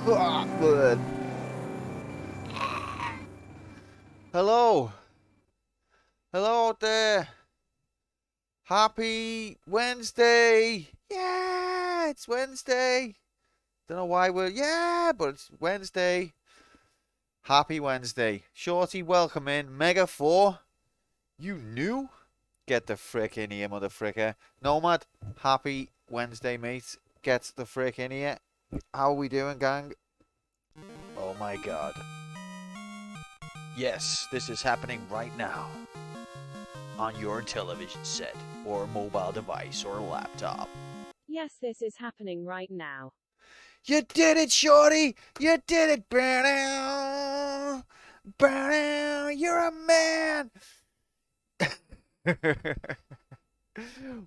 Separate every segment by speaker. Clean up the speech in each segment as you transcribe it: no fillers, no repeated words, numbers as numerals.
Speaker 1: Good. Hello. Hello out there. Happy Wednesday. Yeah, it's Wednesday. Don't know why but it's Wednesday. Happy Wednesday. Shorty, welcome in. Mega 4. You new? Get the frick in here, mother fricker. Nomad, happy Wednesday, mate. Get the frick in here. How are we doing, gang? Oh my god. Yes, this is happening right now. On your television set, or mobile device, or laptop.
Speaker 2: Yes, this is happening right now.
Speaker 1: You did it, Shorty! You did it! Burn Burn You're a man!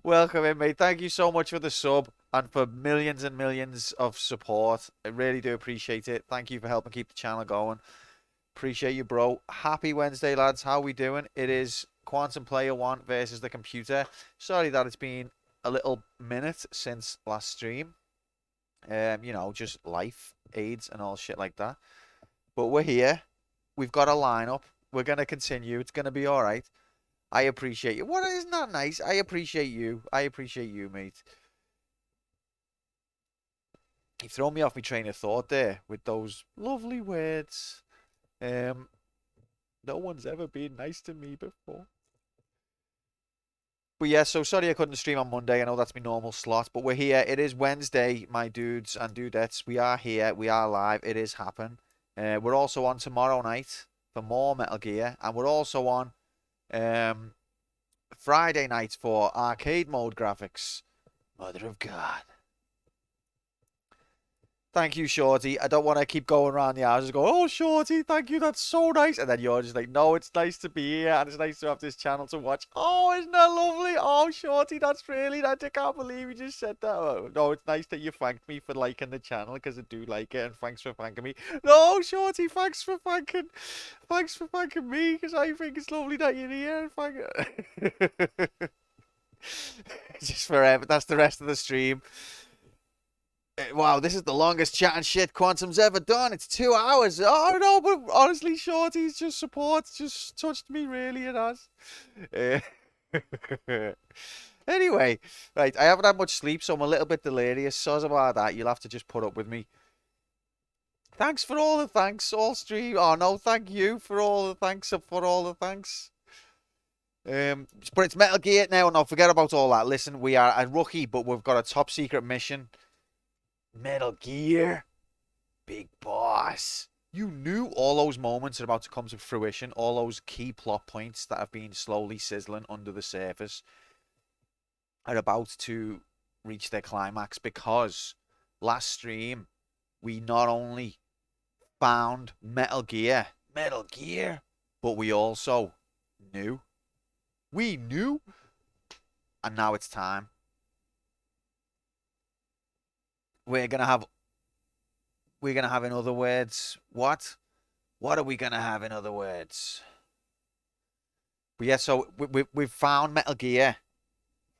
Speaker 1: Welcome in, mate. Thank you so much for the sub and for millions and millions of support. I really do appreciate it. Thank you for helping keep the channel going. Appreciate you, bro. Happy Wednesday, lads. How we doing? It is Quantum Player 1 versus the computer. Sorry that it's been a little minute since last stream. You know, just life, AIDS, and all shit like that. But we're here. We've got a lineup. We're going to continue. It's going to be all right. I appreciate you. What, isn't that nice? I appreciate you. I appreciate you, mate. You've thrown me off my train of thought there with those lovely words. No one's ever been nice to me before. But yeah, so sorry I couldn't stream on Monday. I know that's my normal slot, but we're here. It is Wednesday, my dudes and dudettes. We are here. We are live. It is happening. We're also on tomorrow night for more Metal Gear, and we're also on Friday night for arcade mode graphics. Mother of God. Thank you, Shorty. I don't want to keep going around the house and go, oh, Shorty, thank you, that's so nice. And then you're just like, no, it's nice to be here and it's nice to have this channel to watch. Oh, isn't that lovely? Oh, Shorty, that's really nice. I can't believe you just said that. Oh, no, it's nice that you thanked me for liking the channel because I do like it and thanks for thanking me. No, Shorty, thanks for thanking me because I think it's lovely that you're here. Just forever. That's the rest of the stream. Wow, this is the longest chat and shit Quantum's ever done. It's 2 hours. Oh no, but honestly, Shorty's just support just touched me really, it has. Anyway, right, I haven't had much sleep, so I'm a little bit delirious. Soz about that. You'll have to just put up with me. Thanks for all the thanks, all stream. Oh no, thank you for all the thanks for all the thanks. But it's Metal Gear now. No, forget about all that. Listen, we are a rookie, but we've got a top secret mission. Metal Gear, big boss. You knew all those moments are about to come to fruition, all those key plot points that have been slowly sizzling under the surface are about to reach their climax because last stream we not only found Metal Gear, but we also knew. We knew, and now it's time. We're gonna have in other words. What are we gonna have in other words? But yeah, so we've found Metal Gear.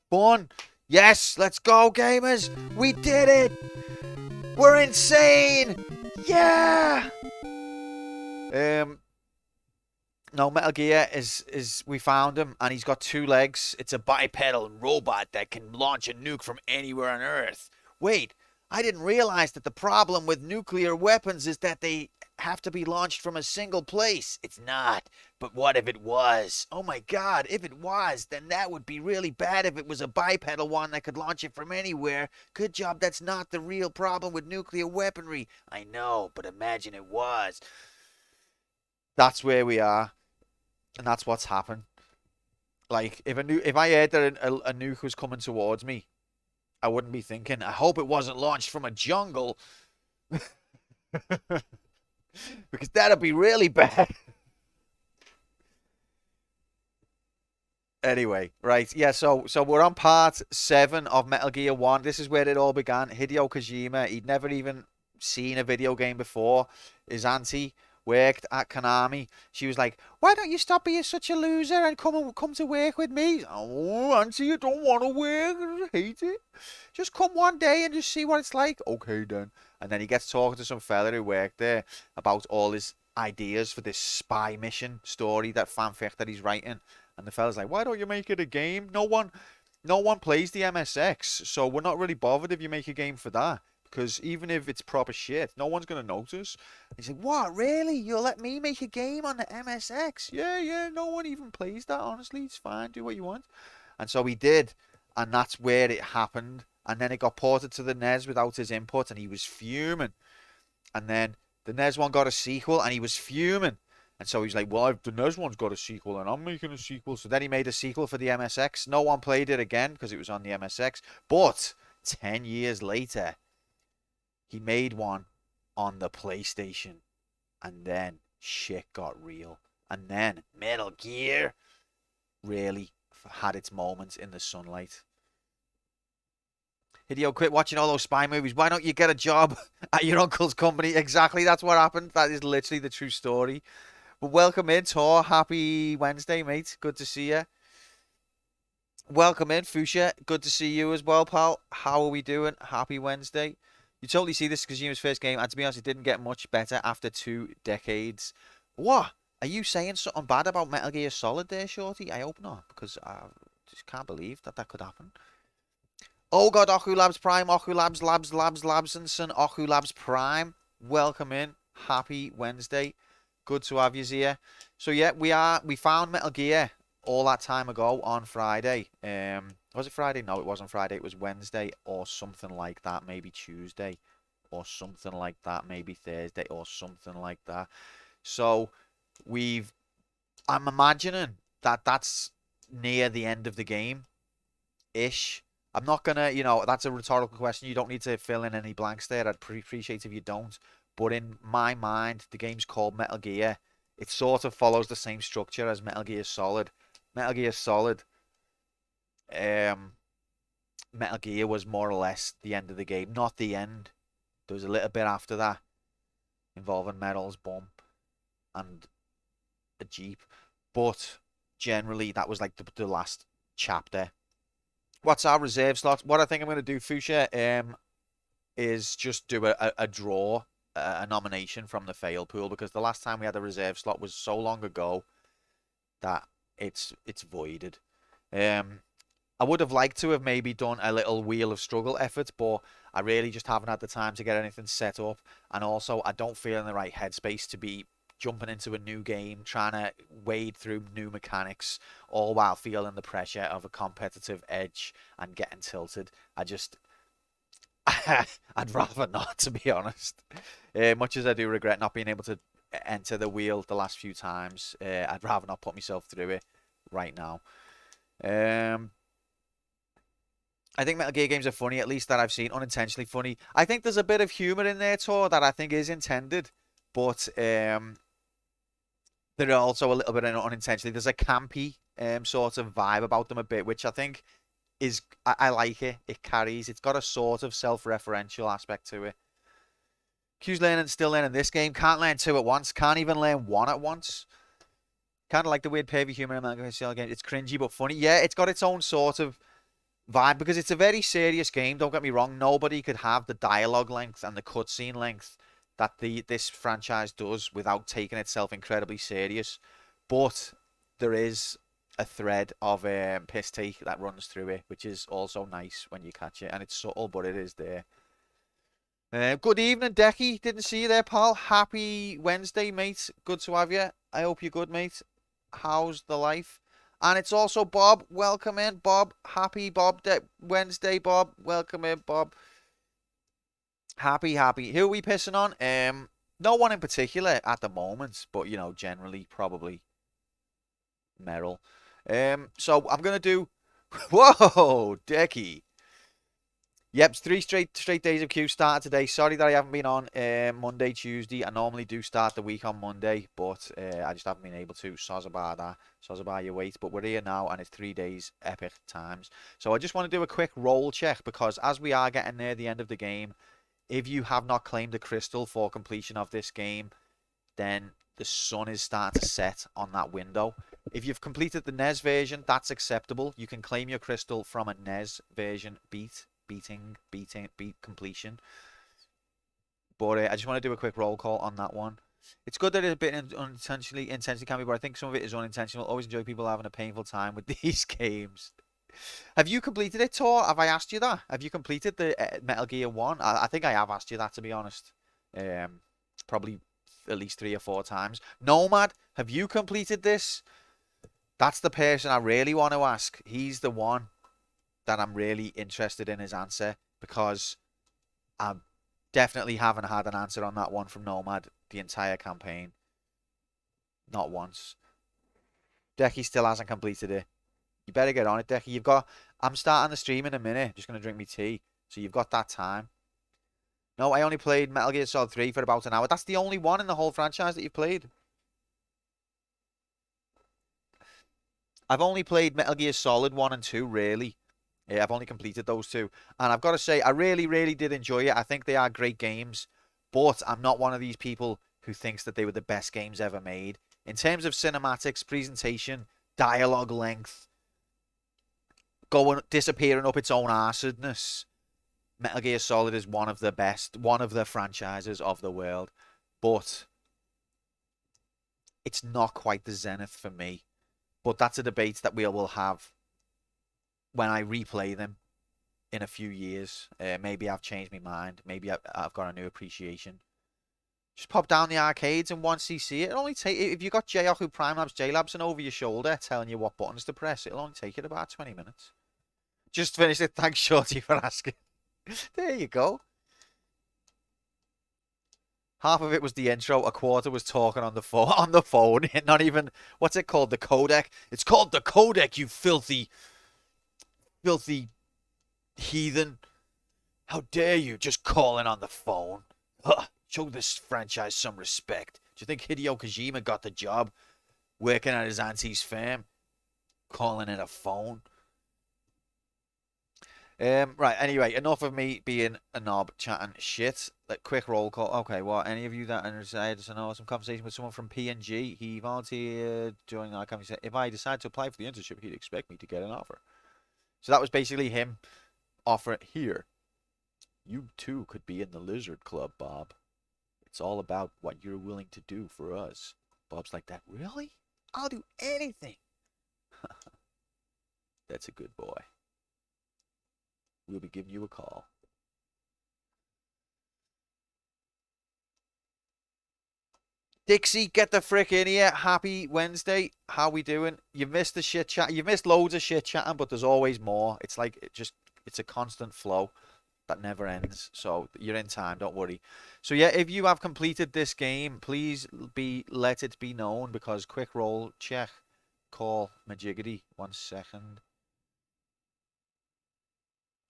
Speaker 1: Fun. Yes, let's go, gamers. We did it. We're insane. Yeah. No, Metal Gear is we found him and he's got 2 legs. It's a bipedal robot that can launch a nuke from anywhere on Earth. Wait. I didn't realize that the problem with nuclear weapons is that they have to be launched from a single place. It's not. But what if it was? Oh my God, if it was, then that would be really bad if it was a bipedal one that could launch it from anywhere. Good job that's not the real problem with nuclear weaponry. I know, but imagine it was. That's where we are. And that's what's happened. Like, if I heard that a nuke was coming towards me, I wouldn't be thinking, I hope it wasn't launched from a jungle. Because that'd be really bad. Anyway, right. Yeah, so we're on part 7 of Metal Gear 1. This is where it all began. Hideo Kojima, he'd never even seen a video game before. His auntie worked at Konami. She was like, why don't you stop being such a loser and come to work with me? Oh, auntie, you don't want to work. I hate it. Just come one day and just see what it's like. Okay, then. And then he gets talking to some fella who worked there about all his ideas for this spy mission story, that fanfic that he's writing. And the fella's like, why don't you make it a game? No one plays the MSX, so we're not really bothered if you make a game for that. Because even if it's proper shit, no one's going to notice. He's like, what, really? You'll let me make a game on the MSX? Yeah, no one even plays that, honestly. It's fine, do what you want. And so he did, and that's where it happened. And then it got ported to the NES without his input, and he was fuming. And then the NES one got a sequel, and he was fuming. And so he's like, well, the NES one's got a sequel, and I'm making a sequel. So then he made a sequel for the MSX. No one played it again because it was on the MSX. But 10 years later, he made one on the PlayStation. And then shit got real. And then Metal Gear really had its moments in the sunlight. Hideo, quit watching all those spy movies. Why don't you get a job at your uncle's company? Exactly, that's what happened. That is literally the true story. But welcome in, Tor. Happy Wednesday, mate. Good to see you. Welcome in, Fuchsia. Good to see you as well, pal. How are we doing? Happy Wednesday. You totally see this as Kojima's first game, and to be honest, it didn't get much better after 2 decades. What? Are you saying something bad about Metal Gear Solid there, Shorty? I hope not, because I just can't believe that could happen. Oh god, Oku Labs Prime, Oku Labs, Labsinson, Oku Labs Prime. Welcome in. Happy Wednesday. Good to have you here. So yeah, we found Metal Gear all that time ago on Friday. Was it Friday? No, it wasn't Friday. It was Wednesday or something like that. Maybe Tuesday or something like that. Maybe Thursday or something like that. So I'm imagining that that's near the end of the game ish. I'm not gonna, that's a rhetorical question. You don't need to fill in any blanks there. I'd appreciate if you don't. But in my mind, the game's called Metal Gear. It sort of follows the same structure as Metal Gear Solid. Metal Gear Solid, Metal Gear was more or less the end of the game. Not the end. There was a little bit after that involving Metal's bump and a Jeep. But generally, that was like the last chapter. What's our reserve slot? What I think I'm going to do, Fuchsia, is just do a draw, a nomination from the fail pool, because the last time we had a reserve slot was so long ago that it's voided. I would have liked to have maybe done a little Wheel of Struggle effort, but I really just haven't had the time to get anything set up. And also, I don't feel in the right headspace to be jumping into a new game, trying to wade through new mechanics, all while feeling the pressure of a competitive edge and getting tilted. I'd rather not, to be honest. Much as I do regret not being able to enter the wheel the last few times, I'd rather not put myself through it right now. I think Metal Gear games are funny, at least that I've seen, unintentionally funny. I think there's a bit of humor in there, Tor, that I think is intended, but there are also a little bit of unintentionally. There's a campy sort of vibe about them a bit, which I think is, I like it. It carries. It's got a sort of self-referential aspect to it. Q's learning, still learning this game. Can't learn 2 at once. Can't even learn 1 at once. Kind of like the weird pervy humor in Metal Gear Solid game. It's cringy but funny. Yeah, it's got its own sort of vibe because it's a very serious game. Don't get me wrong. Nobody could have the dialogue length and the cutscene length that this franchise does without taking itself incredibly serious. But there is a thread of piss take that runs through it, which is also nice when you catch it. And it's subtle, but it is there. Good evening, Decky. Didn't see you there, pal. Happy Wednesday, mate. Good to have you. I hope you're good, mate. How's the life? And it's also Bob. Welcome in, Bob. Happy Wednesday, Bob. Welcome in, Bob. Happy. Who are we pissing on? No one in particular at the moment, but generally probably Merrill. So I'm gonna do. Whoa, Decky. Yep, 3 straight days of Q started today. Sorry that I haven't been on Monday, Tuesday. I normally do start the week on Monday, but I just haven't been able to. Soz about that. Soz about your wait. But we're here now, and it's 3 days, epic times. So I just want to do a quick roll check, because as we are getting near the end of the game, if you have not claimed a crystal for completion of this game, then the sun is starting to set on that window. If you've completed the NES version, that's acceptable. You can claim your crystal from a NES version beat completion. But I just want to do a quick roll call on that one. It's good that it's a bit unintentionally can be, but I think some of it is unintentional. Always enjoy people having a painful time with these games. Have you completed it, Tor? Have I asked you that? Have you completed the Metal Gear 1? I think I have asked you that, to be honest. Probably at least 3 or 4 times. Nomad, have you completed this? That's the person I really want to ask. He's the one that I'm really interested in his answer, because I definitely haven't had an answer on that one from Nomad the entire campaign. Not once. Decky still hasn't completed it. You better get on it, Decky. I'm starting the stream in a minute. Just going to drink me tea. So you've got that time. No, I only played Metal Gear Solid 3 for about an hour. That's the only one in the whole franchise that you've played. I've only played Metal Gear Solid 1 and 2, really. Yeah, I've only completed those 2. And I've got to say, I really, really did enjoy it. I think they are great games. But I'm not one of these people who thinks that they were the best games ever made. In terms of cinematics, presentation, dialogue length, disappearing up its own arsedness, Metal Gear Solid is one of the best, one of the franchises of the world. But it's not quite the zenith for me. But that's a debate that we will have when I replay them in a few years. Maybe I've changed my mind. Maybe I've got a new appreciation. Just pop down the arcades and once you see it, it'll only take, if you got J-Oku Prime Labs, J-Labs and over your shoulder telling you what buttons to press, it'll only take you about 20 minutes. Just finished it. Thanks, Shorty, for asking. There you go. Half of it was the intro. A quarter was talking on the phone. Not even, what's it called? The codec. It's called the codec, you filthy heathen. How dare you just calling on the phone? Huh. Show this franchise some respect. Do you think Hideo Kojima got the job working at his auntie's firm? Calling it a phone? Right, anyway, enough of me being a knob chatting shit. Quick roll call. Okay, well, any of you that are decided to know some conversation with someone from P&G, he volunteered during that conversation. If I decide to apply for the internship, he'd expect me to get an offer. So that was basically him offering, here, you too could be in the Lizard Club, Bob. It's all about what you're willing to do for us. Bob's like, that really? I'll do anything. That's a good boy. We'll be giving you a call. Dixie, get the frick in here. Happy Wednesday. How we doing? You've missed the shit chat. You've missed loads of shit chatting, but there's always more. It's like, it's a constant flow that never ends. So you're in time, don't worry. So yeah, if you have completed this game, please let it be known, because quick roll check, call Majiggity. 1 second.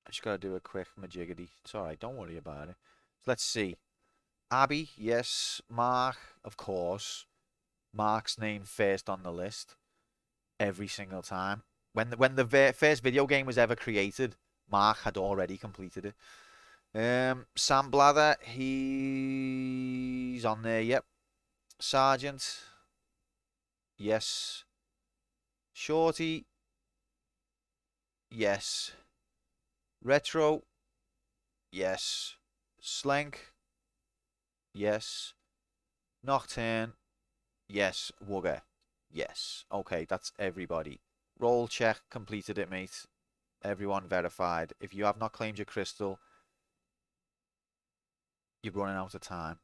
Speaker 1: I just gotta do a quick Majiggity. It's alright, don't worry about it. So let's see. Abby, yes. Mark, of course. Mark's name first on the list every single time. When the first video game was ever created, Mark had already completed it. Sam Blather, he's on there, yep. Sergeant, yes. Shorty, yes. Retro, yes. Slank, yes. Nocturne, yes. Wugger, yes. Okay, that's everybody. Roll check, completed it, mate. Everyone verified. If you have not claimed your crystal, you're running out of time.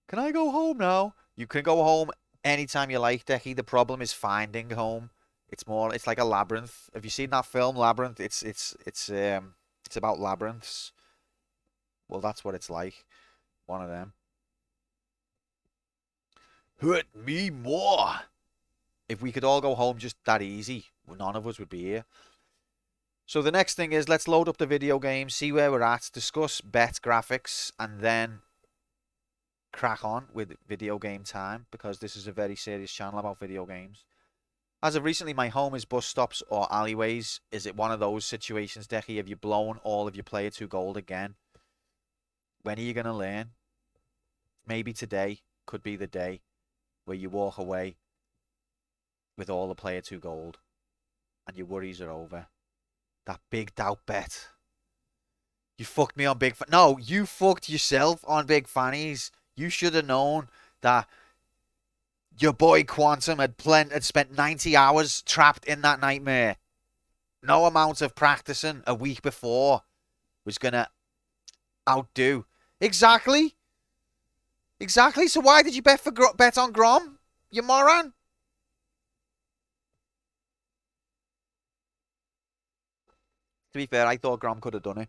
Speaker 1: Can I go home now? You can go home anytime you like, Decky. The problem is finding home. It's like a labyrinth. Have you seen that film, Labyrinth? It's about labyrinths. Well, that's what it's like. One of them. Hurt me more. If we could all go home just that easy, none of us would be here. So the next thing is, let's load up the video game, see where we're at, discuss bet graphics, and then crack on with video game time, because this is a very serious channel about video games. As of recently, my home is bus stops or alleyways. Is it one of those situations, Decky? Have you blown all of your player 2 gold again? When are you going to learn? Maybe today could be the day where you walk away with all the player 2 gold and your worries are over. That big doubt bet. You fucked me on Big Fan. No, you fucked yourself on Big Fannies. You should have known that your boy Quantum had spent 90 hours trapped in that nightmare. No amount of practicing a week before was gonna outdo. Exactly. Exactly. So why did you bet on Grom? You moron. To be fair, I thought Grom could have done it.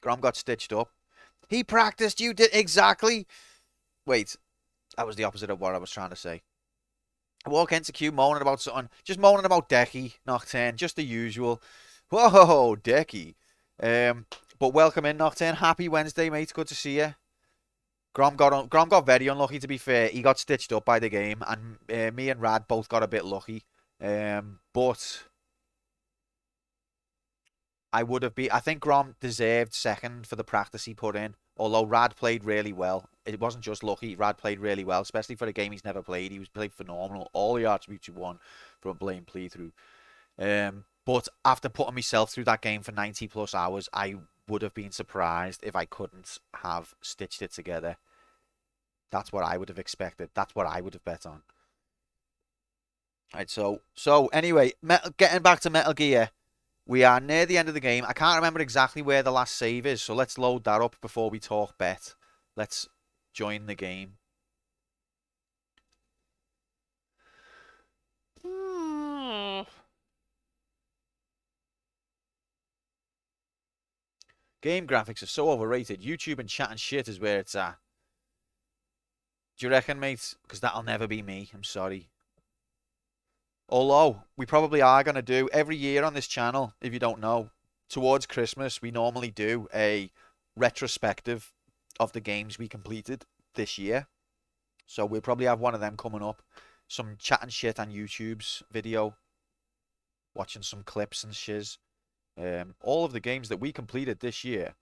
Speaker 1: Grom got stitched up. He practiced. You did exactly. Wait, that was the opposite of what I was trying to say. I walk into Q moaning about something, just moaning about Decky, Nocturne, just the usual. Whoa, Decky. Um, but welcome in, Nocturne. Happy Wednesday, mate. Good to see you. Grom got very unlucky. To be fair, he got stitched up by the game, and me and Rad both got a bit lucky. But I would have been. I think Grom deserved second for the practice he put in. Although Rad played really well. It wasn't just lucky. Rad played really well, especially for a game he's never played. He was played phenomenal. All the attributes he won from playing playthrough. But after putting myself through that game for 90 plus hours, I would have been surprised if I couldn't have stitched it together. That's what I would have expected. That's what I would have bet on. Right, so anyway, getting back to Metal Gear. We are near the end of the game. I can't remember exactly where the last save is, so let's load that up before we talk bet. Let's join the game. Game graphics are so overrated. YouTube and chat and shit is where it's at. Do you reckon, mate? Because that'll never be me. I'm sorry. Although, we probably are going to do every year on this channel, if you don't know, towards Christmas, we normally do a retrospective of the games we completed this year. So we'll probably have one of them coming up. Some chat and shit on YouTube's video. Watching some clips and shiz. All of the games that we completed this year.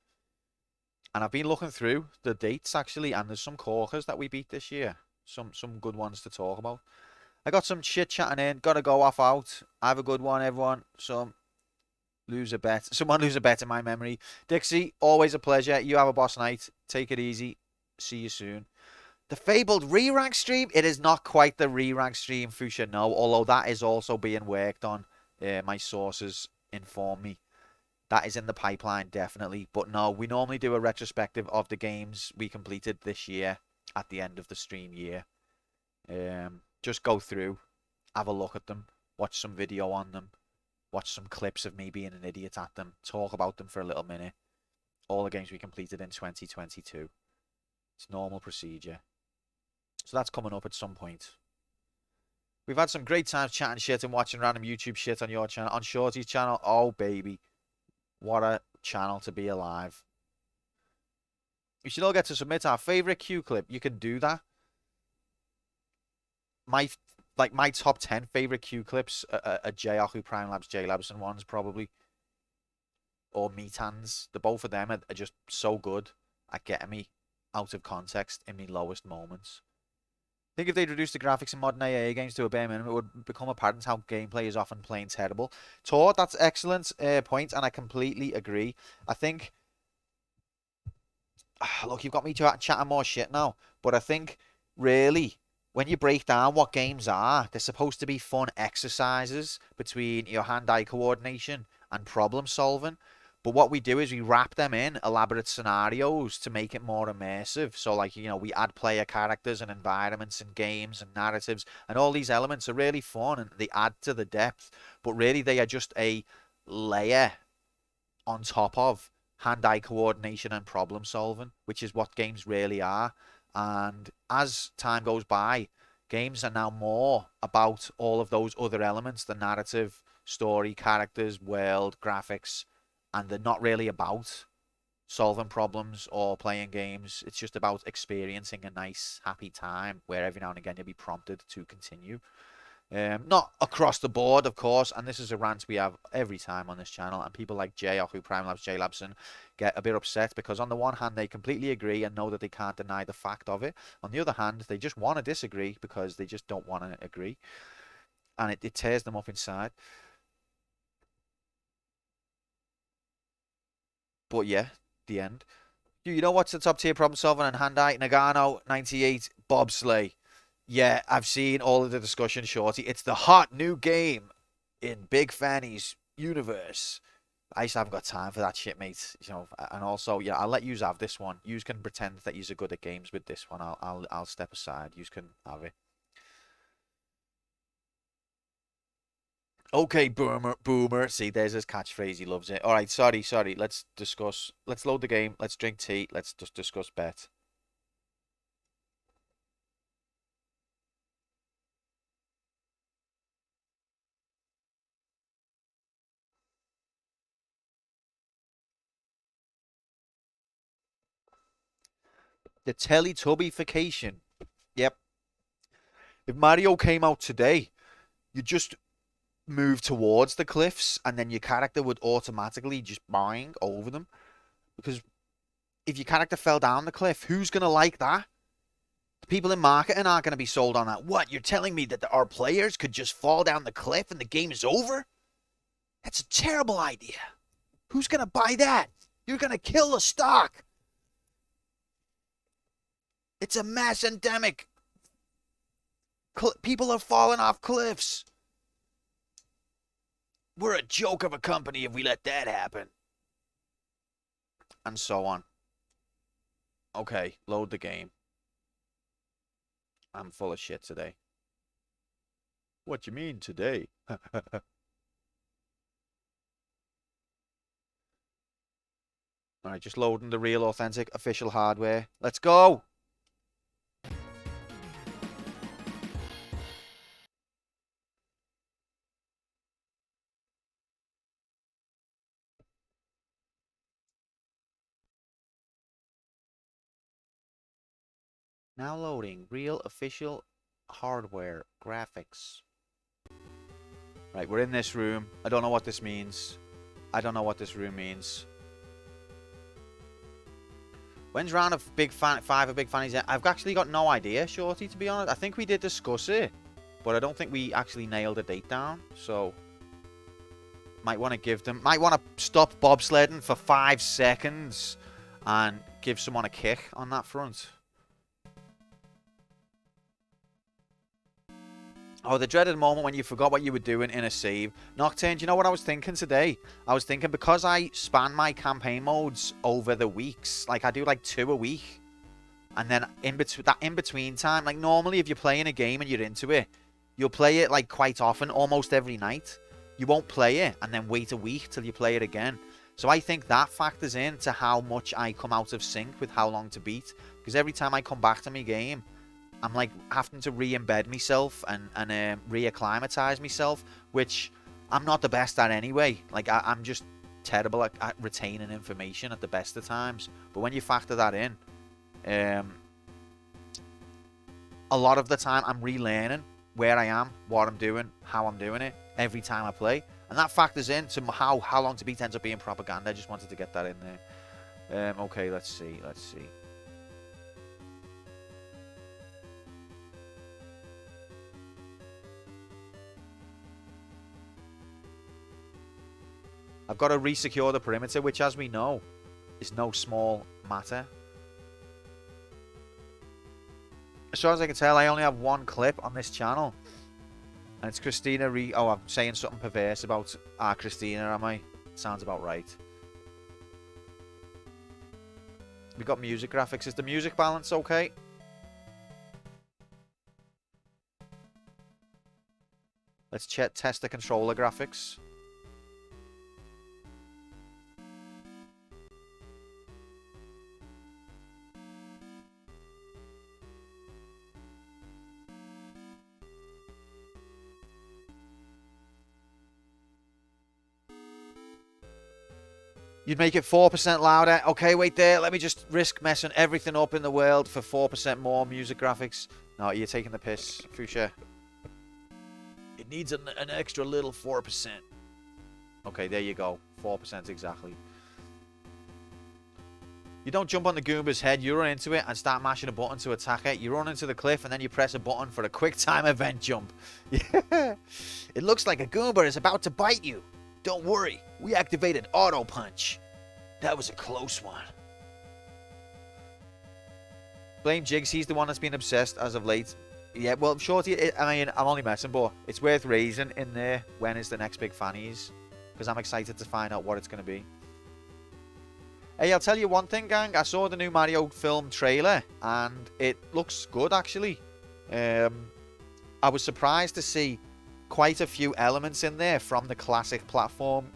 Speaker 1: And I've been looking through the dates, actually, and there's some corkers that we beat this year. Some good ones to talk about. I got some shit chatting in. Gotta go off out. Have a good one, everyone. Someone lose a bet in my memory. Dixie, always a pleasure. You have a boss night. Take it easy. See you soon. The fabled re-rank stream. It is not quite the re-rank stream, Fuchsia, no. Although that is also being worked on. My sources inform me. That is in the pipeline, definitely. But no, we normally do a retrospective of the games we completed this year at the end of the stream year. Just go through, have a look at them, watch some video on them, watch some clips of me being an idiot at them, talk about them for a little minute. All the games we completed in 2022. It's normal procedure. So that's coming up at some point. We've had some great times chatting shit and watching random YouTube shit on your channel. On Shorty's channel, oh baby. What a channel to be alive. We should all get to submit our favourite Q clip. You can do that. My top 10 favourite Q clips are J-Oku, Prime Labs, J-Labson ones probably. Or Metans. The both of them are just so good at getting me out of context in my lowest moments. I think if they'd reduce the graphics in modern AA games to a bare minimum, it would become apparent how gameplay is often plain terrible. Tor, that's excellent point, and I completely agree. I think, look, you've got me chatting more shit now, but I think, really, when you break down what games are, they're supposed to be fun exercises between your hand-eye coordination and problem solving. But what we do is we wrap them in elaborate scenarios to make it more immersive. So, like, you know, we add player characters and environments and games and narratives. And all these elements are really fun and they add to the depth. But really, they are just a layer on top of hand-eye coordination and problem solving, which is what games really are. And as time goes by, games are now more about all of those other elements, the narrative, story, characters, world, graphics, and they're not really about solving problems or playing games. It's just about experiencing a nice, happy time where every now and again you'll be prompted to continue. Not across the board, of course, and this is a rant we have every time on this channel, and people like Jay, or who Prime Labs, Jay Labson, get a bit upset because on the one hand, they completely agree and know that they can't deny the fact of it. On the other hand, they just want to disagree because they just don't want to agree, and it tears them up inside. But yeah, the end. You know what's the top tier problem solving? And Handai, Nagano, 98, bobsleigh. Yeah, I've seen all of the discussion, Shorty. It's the hot new game in Big Fanny's universe. I just haven't got time for that shit, mate. You know, and also, yeah, I'll let you have this one. You can pretend that you're good at games with this one. I'll step aside. You can have it. Okay, boomer. See, there's his catchphrase. He loves it. All right, sorry. Let's discuss. Let's load the game. Let's drink tea. Let's just discuss bet. The Teletubbification. Yep. If Mario came out today, you just move towards the cliffs and then your character would automatically just boing over them. Because if your character fell down the cliff, who's going to like that? The people in marketing aren't going to be sold on that. What? You're telling me that our players could just fall down the cliff and the game is over? That's a terrible idea. Who's going to buy that? You're going to kill the stock. It's a mass endemic. People are falling off cliffs. We're a joke of a company if we let that happen. And so on. Okay, load the game. I'm full of shit today. What you mean today? Alright, just loading the real, authentic, official hardware. Let's go! Now loading real official hardware graphics. Right, we're in this room. I don't know what this means. I don't know what this room means. When's round of Big Fan 5 of Big Fannies? I've actually got no idea, Shorty, to be honest. I think we did discuss it, but I don't think we actually nailed a date down. So might want to give them, might want to stop bobsledding for 5 seconds and give someone a kick on that front. Oh, the dreaded moment when you forgot what you were doing in a save. Nocturne, do you know what I was thinking today? I was thinking because I span my campaign modes over the weeks, like I do like 2 a week, and then in between time, like normally if you're playing a game and you're into it, you'll play it like quite often, almost every night. You won't play it and then wait a week till you play it again. So I think that factors into how much I come out of sync with how long to beat, because every time I come back to my game, I'm like having to re-embed myself and re-acclimatize myself, which I'm not the best at anyway. Like I'm just terrible at retaining information at the best of times. But when you factor that in, a lot of the time I'm relearning where I am, what I'm doing, how I'm doing it every time I play, and that factors into how long to beat ends up being propaganda. I just wanted to get that in there. Okay, let's see. I've got to resecure the perimeter, which, as we know, is no small matter. As far as I can tell, I only have 1 clip on this channel. And it's Christina Oh, I'm saying something perverse about Christina, am I? Sounds about right. We got music graphics. Is the music balance okay? Let's test the controller graphics. You'd make it 4% louder. Okay, wait there. Let me just risk messing everything up in the world for 4% more music graphics. No, you're taking the piss, Fuchsia. It needs an extra little 4%. Okay, there you go. 4% exactly. You don't jump on the Goomba's head, you run into it and start mashing a button to attack it. You run into the cliff and then you press a button for a quick time event jump. Yeah. It looks like a Goomba is about to bite you. Don't worry, we activated Auto Punch. That was a close one. Blame Jigs, he's the one that's been obsessed as of late. Yeah, well, Shorty, I mean, I'm only messing, but it's worth raising in there when is the next big fannies. Because I'm excited to find out what it's going to be. Hey, I'll tell you one thing, gang. I saw the new Mario film trailer, and it looks good, actually. I was surprised to see quite a few elements in there from the classic platform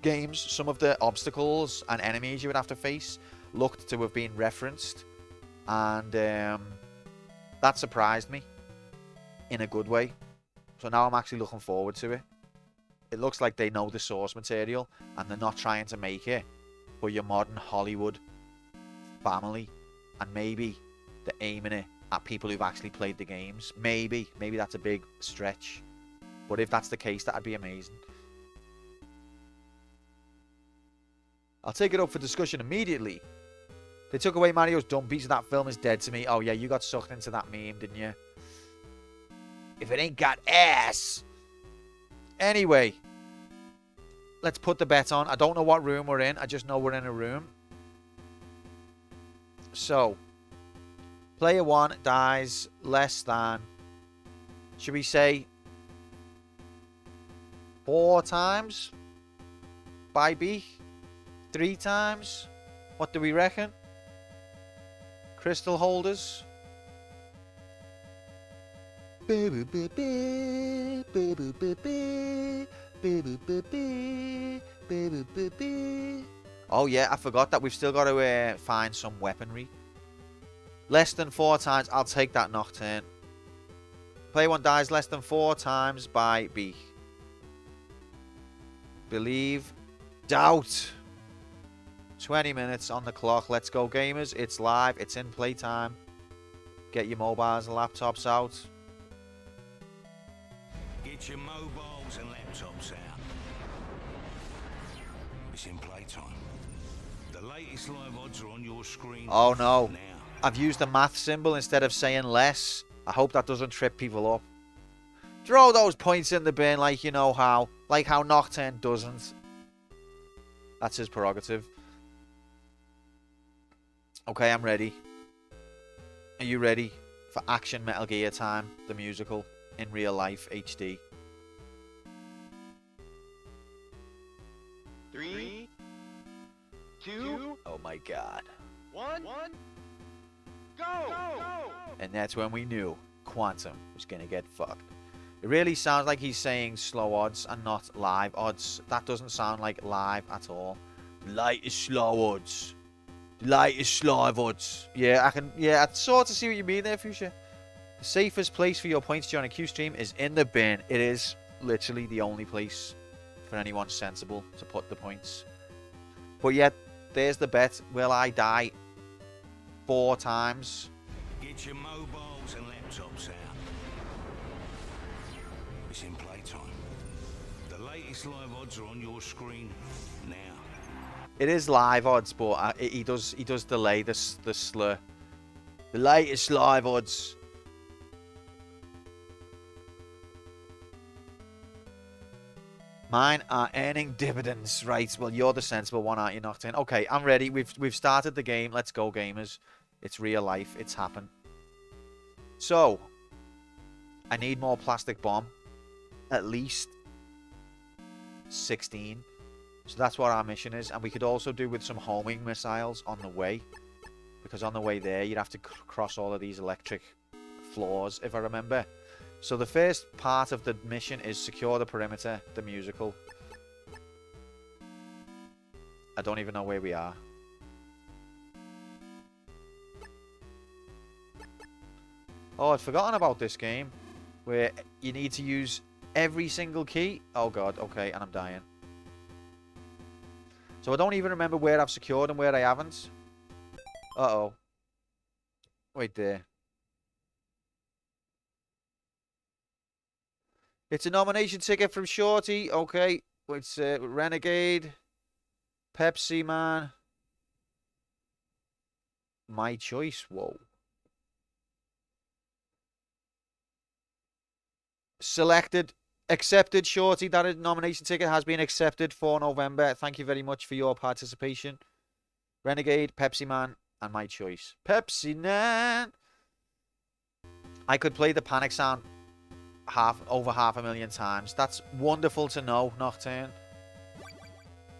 Speaker 1: games. Some of the obstacles and enemies you would have to face looked to have been referenced. And that surprised me in a good way. So now I'm actually looking forward to it. It looks like they know the source material, and they're not trying to make it for your modern Hollywood family, and maybe they're aiming it at people who've actually played the games. Maybe that's a big stretch, but if that's the case, that'd be amazing. I'll take it up for discussion immediately. They took away Mario's dumpies, so that film is dead to me. Oh yeah, you got sucked into that meme, didn't you? If it ain't got ass. Anyway, let's put the bet on. I don't know what room we're in. I just know we're in a room. So, player 1 dies less than, should we say, 4 times by B? 3 times? What do we reckon? Crystal holders? Oh yeah, I forgot that we've still got to find some weaponry. Less than 4 times. I'll take that Nocturne. Player 1 dies less than 4 times by B. Believe. Doubt. 20 minutes on the clock. Let's go, gamers. It's live. It's in playtime. Get your mobiles and laptops out.
Speaker 3: Get your mobiles and laptops out. It's in playtime. The latest live odds are on your screen.
Speaker 1: Oh no.
Speaker 3: Now.
Speaker 1: I've used the math symbol instead of saying less. I hope that doesn't trip people up. Throw those points in the bin like you know how. Like how Nocturne doesn't. That's his prerogative. Okay, I'm ready. Are you ready for Action Metal Gear time, the musical, in real life, HD?
Speaker 4: 3, 2,
Speaker 1: Oh my god.
Speaker 4: 1, go!
Speaker 1: And that's when we knew Quantum was going to get fucked. It really sounds like he's saying slow odds and not live odds. That doesn't sound like live at all. Light is slow odds. Light is live odds. Yeah, I sort of see what you mean there, Fuchsia. The safest place for your points during a Q stream is in the bin. It is literally the only place for anyone sensible to put the points. But yet, there's the bet. Will I die 4 times?
Speaker 3: Get your mobiles and laptops out. It's in playtime. The latest live odds are on your screen now.
Speaker 1: It is live odds, but he does delay the slur. The latest live odds. Mine are earning dividends. Right, well, you're the sensible one, aren't you, Nocturne? Okay, I'm ready. We've started the game. Let's go, gamers. It's real life. It's happened. So, I need more plastic bomb. At least 16. So that's what our mission is. And we could also do with some homing missiles on the way. Because on the way there, you'd have to cross all of these electric floors, if I remember. So the first part of the mission is secure the perimeter, the musical. I don't even know where we are. Oh, I'd forgotten about this game. Where you need to use every single key. Oh god, okay, and I'm dying. So I don't even remember where I've secured and where I haven't. Uh-oh. Wait there. It's a nomination ticket from Shorty. Okay. It's Renegade, Pepsi Man. My choice. Whoa. Selected. Accepted, Shorty. That nomination ticket has been accepted for November. Thank you very much for your participation. Renegade, Pepsi Man, and my choice. Pepsi Man. I could play the panic sound over 500,000 times. That's wonderful to know, Nocturne.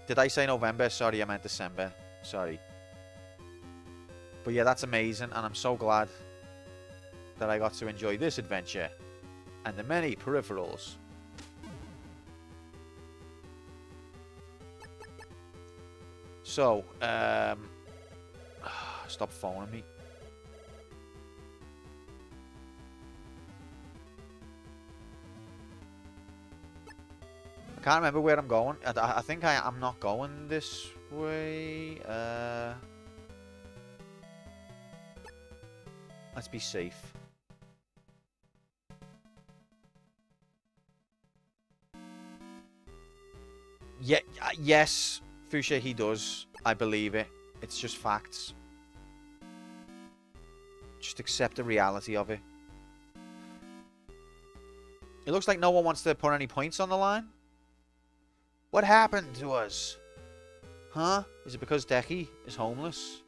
Speaker 1: Did I say November? Sorry, I meant December. Sorry. But yeah, that's amazing, and I'm so glad that I got to enjoy this adventure and the many peripherals. So, stop phoning me. I can't remember where I'm going. I think I'm not going this way. Let's be safe. Yeah, yes, Fuchsia, he does. I believe it. It's just facts. Just accept the reality of it. It looks like no one wants to put any points on the line. What happened to us? Huh? Is it because Decky is homeless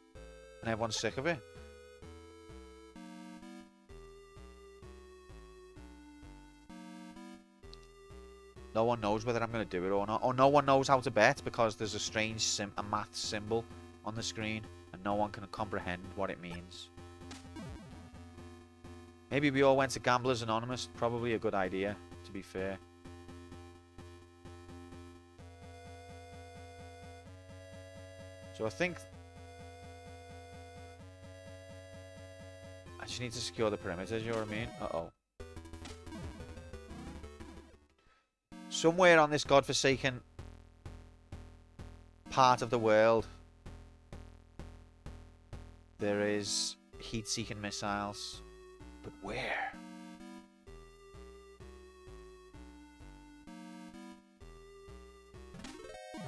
Speaker 1: and everyone's sick of it? No one knows whether I'm going to do it or not. Or no one knows how to bet because there's a strange math symbol on the screen and no one can comprehend what it means. Maybe we all went to Gamblers Anonymous. Probably a good idea, to be fair. So I think I just need to secure the perimeters, you know what I mean? Uh-oh. Somewhere on this godforsaken part of the world, there is heat-seeking missiles. But where?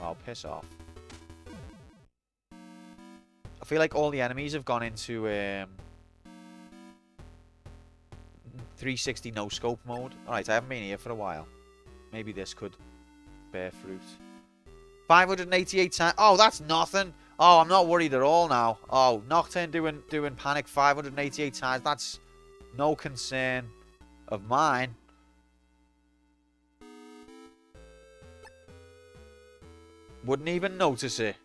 Speaker 1: Oh, piss off. I feel like all the enemies have gone into 360 no-scope mode. Alright, I haven't been here for a while. Maybe this could bear fruit. 588 times. Oh, that's nothing. Oh, I'm not worried at all now. Oh, Nocturne doing panic 588 times. That's no concern of mine. Wouldn't even notice it.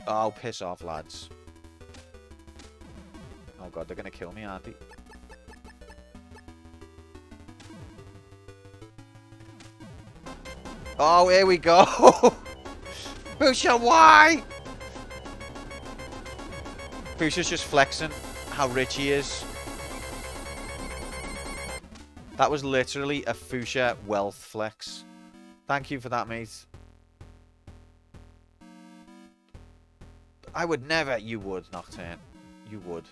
Speaker 1: Oh, piss off, lads. Oh god, they're gonna kill me, aren't they? Oh, here we go. Fuchsia, why? Fuchsia's just flexing how rich he is. That was literally a Fuchsia wealth flex. Thank you for that, mate. I would never. You would, Nocturne. You would.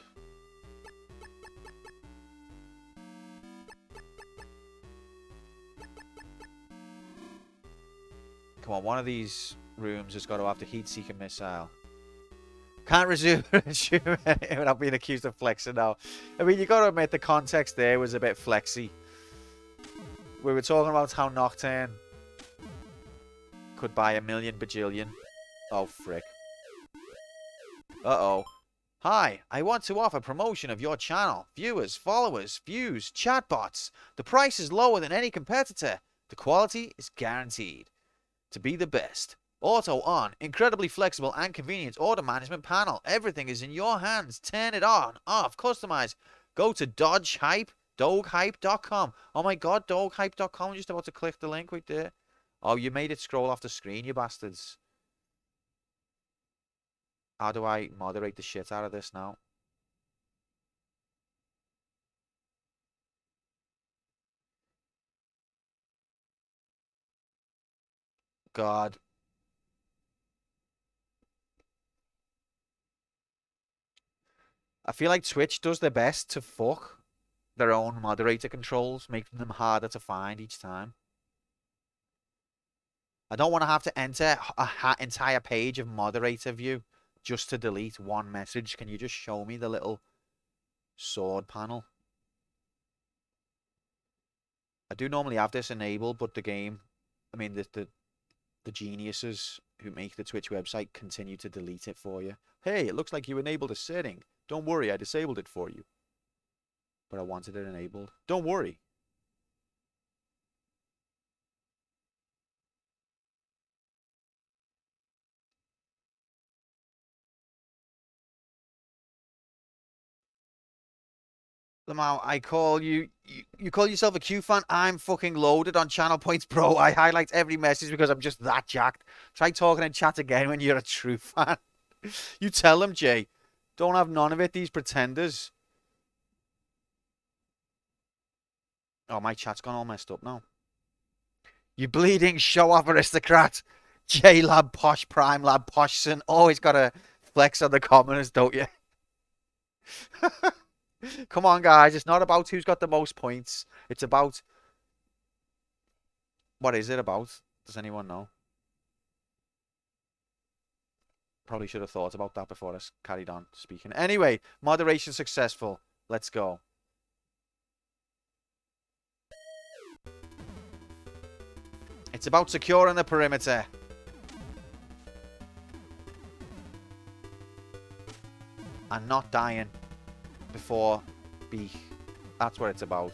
Speaker 1: Come on, one of these rooms has got to have the heat-seeking missile. Can't resume without being accused of flexing now. I mean, you got to admit the context there was a bit flexy. We were talking about how Nocturne could buy a million bajillion. Oh, frick. Uh-oh. Hi, I want to offer promotion of your channel. Viewers, followers, views, chatbots. The price is lower than any competitor. The quality is guaranteed to be the best. Auto on. Incredibly flexible and convenient order management panel. Everything is in your hands. Turn it on, off, customize. Go to dogehype.com. Oh my god, dogehype.com. I'm just about to click the link right there. Oh, you made it scroll off the screen, you bastards. How do I moderate the shit out of this now? God. I feel like Twitch does their best to fuck their own moderator controls, making them harder to find each time. I don't want to have to enter a entire page of moderator view just to delete one message. Can you just show me the little sword panel? I do normally have this enabled, but the game, I mean, the geniuses who make the Twitch website continue to delete it for you. Hey, it looks like you enabled a setting. Don't worry, I disabled it for you. But I wanted it enabled. Don't worry. Lamau, I call you, you call yourself a Q fan? I'm fucking loaded on channel points, bro. I highlight every message because I'm just that jacked. Try talking in chat again when you're a true fan. You tell them, Jay. Don't have none of it, these pretenders. Oh, my chat's gone all messed up now. You bleeding show-off aristocrat. J-Lab Posh, Prime Lab Poshson. Always got to flex on the commoners, don't you? Come on, guys. It's not about who's got the most points. It's about... What is it about? Does anyone know? Probably should have thought about that before I carried on speaking. Anyway, moderation successful. Let's go. It's about securing the perimeter. And not dying before B. That's what it's about.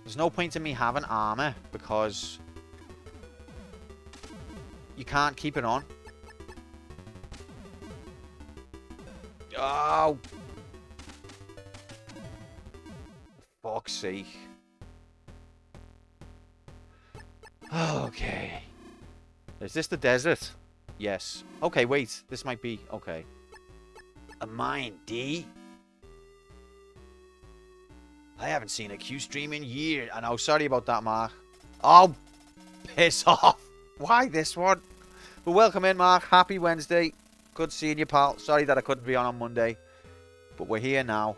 Speaker 1: There's no point in me having armor because you can't keep it on. Oh! Fuck's sake. Okay. Is this the desert? Yes. Okay, wait. This might be... Okay. A mine, D? I haven't seen a Q stream in years. I know. Sorry about that, Mark. Oh, piss off. Why this one? But welcome in, Mark. Happy Wednesday. Good seeing you, pal. Sorry that I couldn't be on Monday. But we're here now.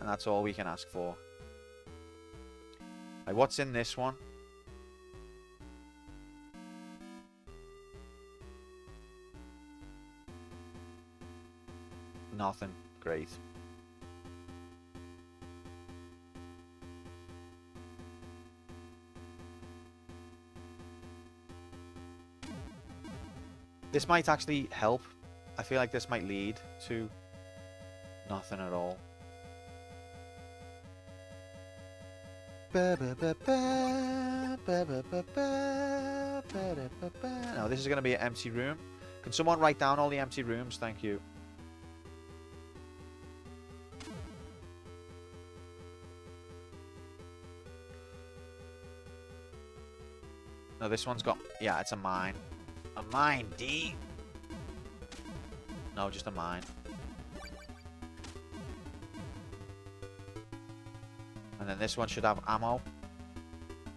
Speaker 1: And that's all we can ask for. Like, what's in this one? Nothing. Great. This might actually help. I feel like this might lead to nothing at all. No, this is going to be an empty room. Can someone write down all the empty rooms? Thank you. No, this one's got... Yeah, it's a mine. A mine, D. No, just a mine. And then this one should have ammo.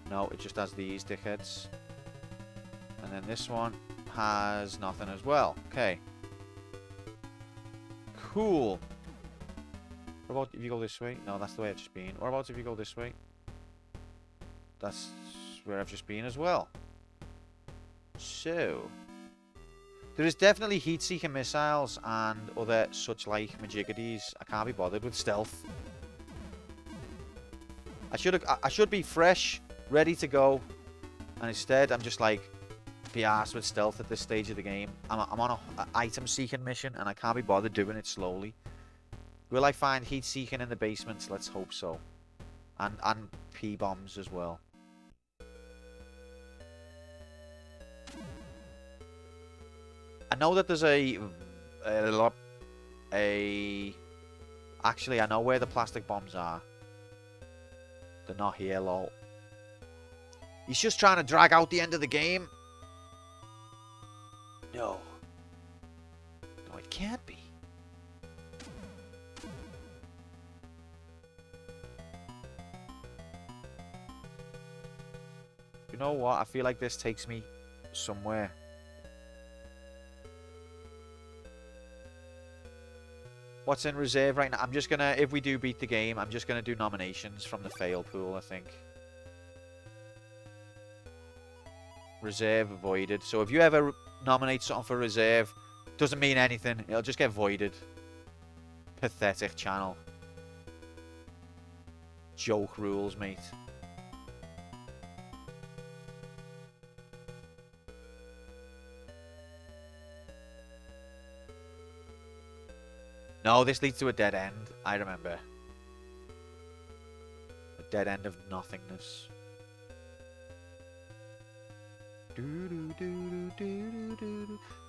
Speaker 1: No, it just has these dickheads. And then this one has nothing as well. Okay. Cool. What about if you go this way? No, that's the way I've just been. What about if you go this way? That's where I've just been as well. So, there is definitely heat-seeking missiles and other such like majiggities. I can't be bothered with stealth. I should be fresh, ready to go, and instead I'm just like be arsed with stealth at this stage of the game. I'm on a item-seeking mission, and I can't be bothered doing it slowly. Will I find heat-seeking in the basements? Let's hope so, and P-bombs as well. I know that there's actually, I know where the plastic bombs are. They're not here, lol. He's just trying to drag out the end of the game. No. No, it can't be. You know what? I feel like this takes me somewhere. What's in reserve right now? I'm just gonna, if we do beat the game, I'm just gonna do nominations from the fail pool, I think. Reserve voided. So if you ever nominate something for reserve, doesn't mean anything. It'll just get voided. Pathetic channel. Joke rules, mate. No, this leads to a dead end. I remember. A dead end of nothingness.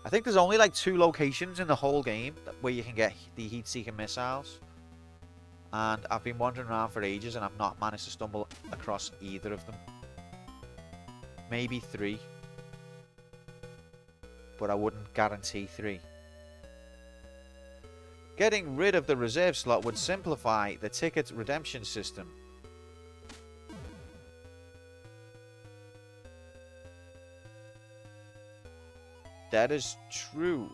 Speaker 1: I think there's only like 2 locations in the whole game where you can get the heat-seeking missiles. And I've been wandering around for ages and I've not managed to stumble across either of them. Maybe 3. But I wouldn't guarantee 3. Getting rid of the reserve slot would simplify the ticket redemption system. That is true.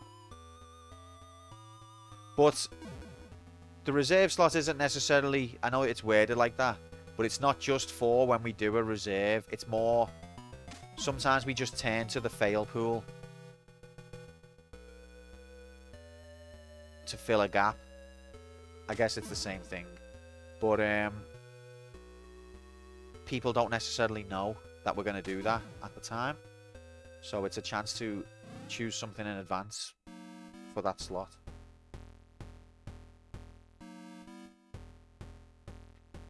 Speaker 1: But the reserve slot isn't necessarily... I know it's worded like that. But it's not just for when we do a reserve. It's more... Sometimes we just turn to the fail pool to fill a gap. I guess it's the same thing. But people don't necessarily know that we're going to do that at the time. So it's a chance to choose something in advance for that slot.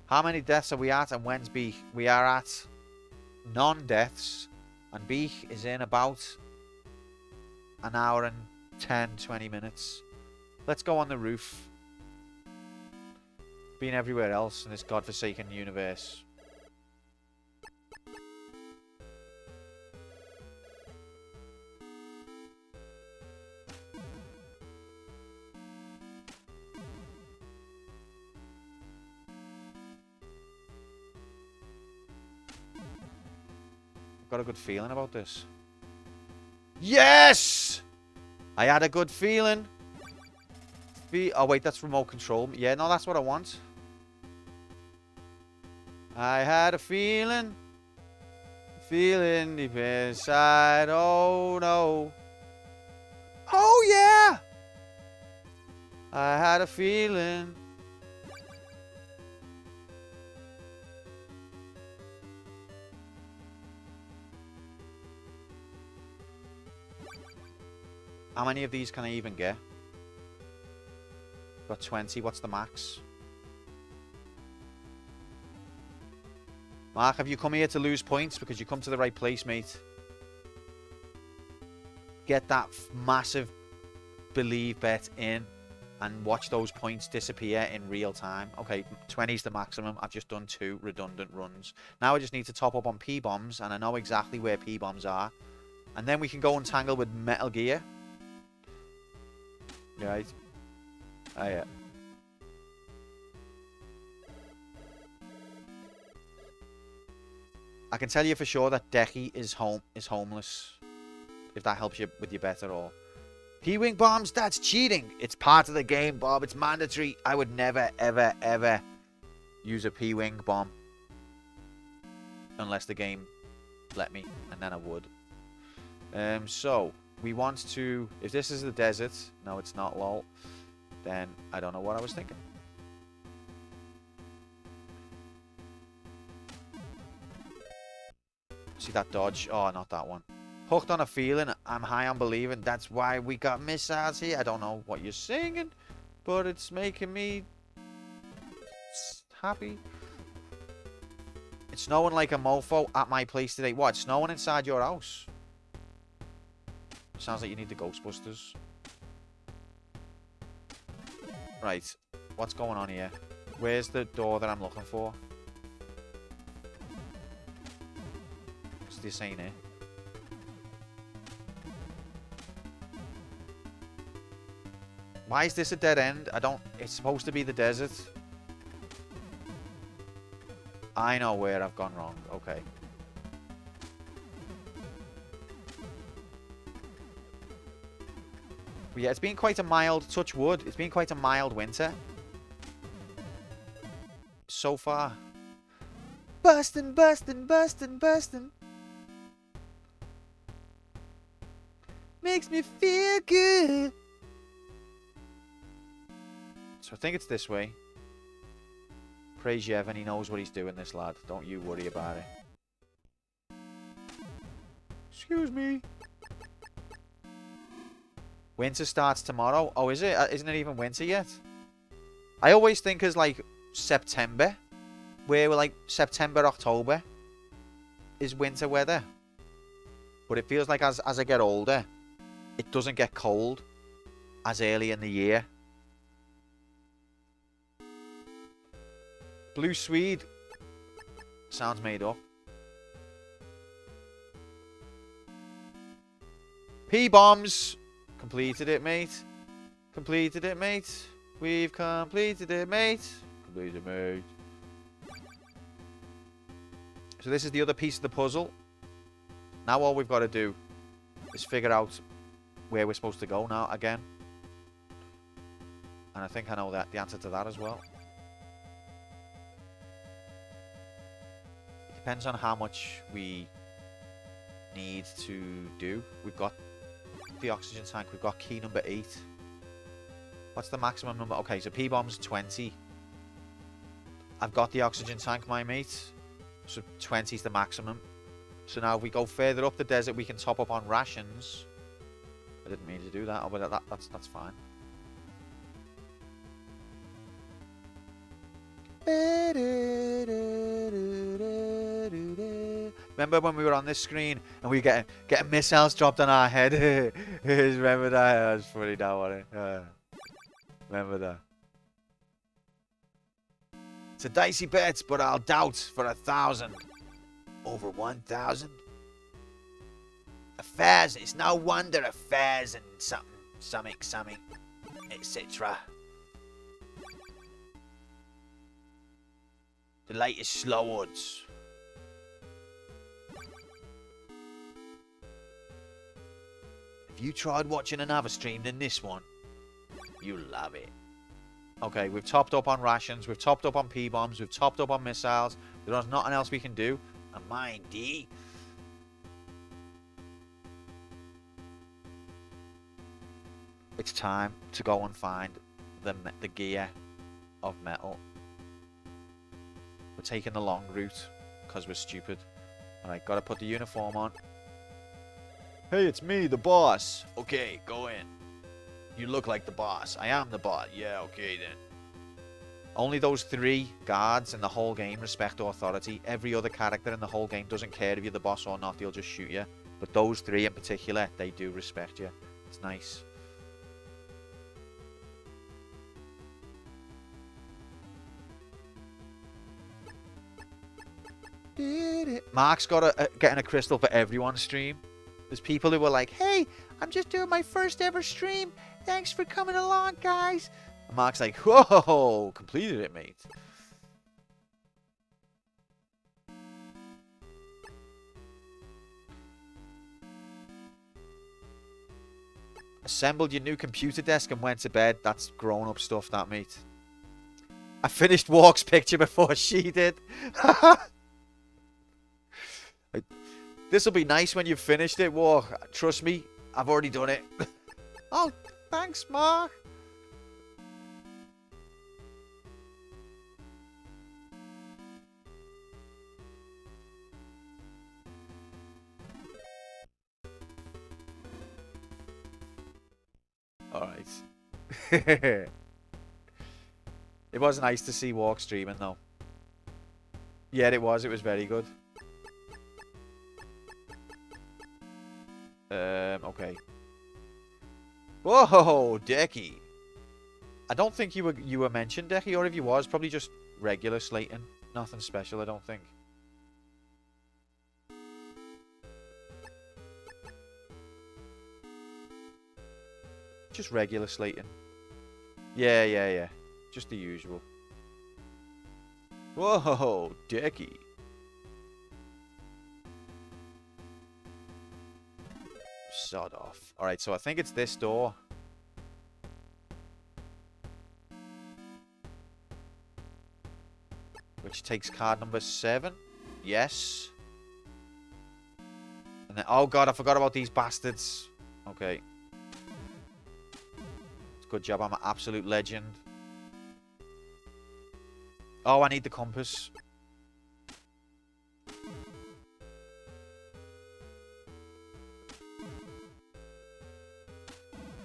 Speaker 1: How many deaths are we at and when's Beak? We are at non-deaths and Beak is in about an hour and 10-20 minutes. Let's go on the roof. Been everywhere else in this godforsaken universe. I've got a good feeling about this. Yes! I had a good feeling. Oh wait, that's remote control. Yeah, no, that's what I want. I had a feeling. Feeling deep inside. Oh no. Oh yeah! I had a feeling. How many of these can I even get? Got 20. What's the max? Mark, have you come here to lose points? Because you come to the right place, mate. Get that massive believe bet in and watch those points disappear in real time. Okay, 20 is the maximum. I've just done 2 redundant runs. Now I just need to top up on P-bombs, and I know exactly where P-bombs are. And then we can go entangle with Metal Gear. Right. Oh, yeah. I can tell you for sure that Decky is homeless. If that helps you with your bet at all. P-wing bombs, that's cheating. It's part of the game, Bob. It's mandatory. I would never, ever, ever use a P-wing bomb. Unless the game let me. And then I would. So, we want to... If this is the desert... No, it's not, lol. Then I don't know what I was thinking. See that dodge? Oh, not that one. Hooked on a feeling. I'm high on believing. That's why we got missiles here. I don't know what you're singing, but it's making me happy. It's snowing like a mofo at my place today. What? It's snowing inside your house? Sounds like you need the Ghostbusters. Right. What's going on here? Where's the door that I'm looking for? What's this saying here? Why is this a dead end? I don't... It's supposed to be the desert. I know where I've gone wrong. Okay. But yeah, it's been quite a mild, touch wood, it's been quite a mild winter. So far. Bustin', bustin', bustin', bustin'. Makes me feel good. So I think it's this way. Praise Yevon, he knows what he's doing, this lad. Don't you worry about it. Excuse me. Winter starts tomorrow. Oh, is it? Isn't it even winter yet? I always think as like September. Where we're like September, October is winter weather. But it feels like as I get older, it doesn't get cold as early in the year. Blue Swede. Sounds made up. P-bombs. Completed it, mate. Completed it, mate. We've completed it, mate. Completed it, mate. So this is the other piece of the puzzle. Now all we've got to do is figure out where we're supposed to go now again. And I think I know the answer to that as well. It depends on how much we need to do. We've got the oxygen tank. We've got key number 8. What's the maximum number? Okay, so P-bomb's 20. I've got the oxygen tank, my mate. So 20 is the maximum. So now if we go further up the desert, we can top up on rations. I didn't mean to do that. Oh, but that's fine. Remember when we were on this screen and we were getting missiles dropped on our head? Remember that? That was funny now, wasn't it? Remember that? It's a dicey bet, but I'll doubt for 1,000. Over 1,000? Affairs, it's no wonder affairs and something, etc. The latest slowwoods. If you tried watching another stream than this one, you'll love it. Okay, we've topped up on rations, we've topped up on P-bombs, we've topped up on missiles. There's nothing else we can do. And mind ye, it's time to go and find the gear of metal. We're taking the long route because we're stupid. Alright, gotta put the uniform on. Hey, it's me, the boss. Okay, go in. You look like the boss. I am the boss. Yeah, okay then. Only those 3 guards in the whole game respect authority. Every other character in the whole game doesn't care if you're the boss or not. They'll just shoot you. But those 3 in particular, they do respect you. It's nice. Mark's got getting a crystal for everyone's stream. There's people who were like, hey, I'm just doing my first ever stream. Thanks for coming along, guys. And Mark's like, whoa, completed it, mate. Assembled your new computer desk and went to bed. That's grown-up stuff, that, mate. I finished Walk's picture before she did. This will be nice when you've finished it, Walk. Trust me, I've already done it. Oh, thanks, Mark. Alright. It was nice to see Walk streaming, though. Yeah, it was. It was very good. Okay. Whoa, Decky. I don't think you were mentioned, Decky, or if you was, probably just regular Slayton. Nothing special, I don't think. Just regular Slayton. Yeah. Just the usual. Whoa, Decky. Sod off. Alright, so I think it's this door. which takes card number 7. Yes. And then, oh god, I forgot about these bastards. Okay. Good job, I'm an absolute legend. Oh, I need the compass.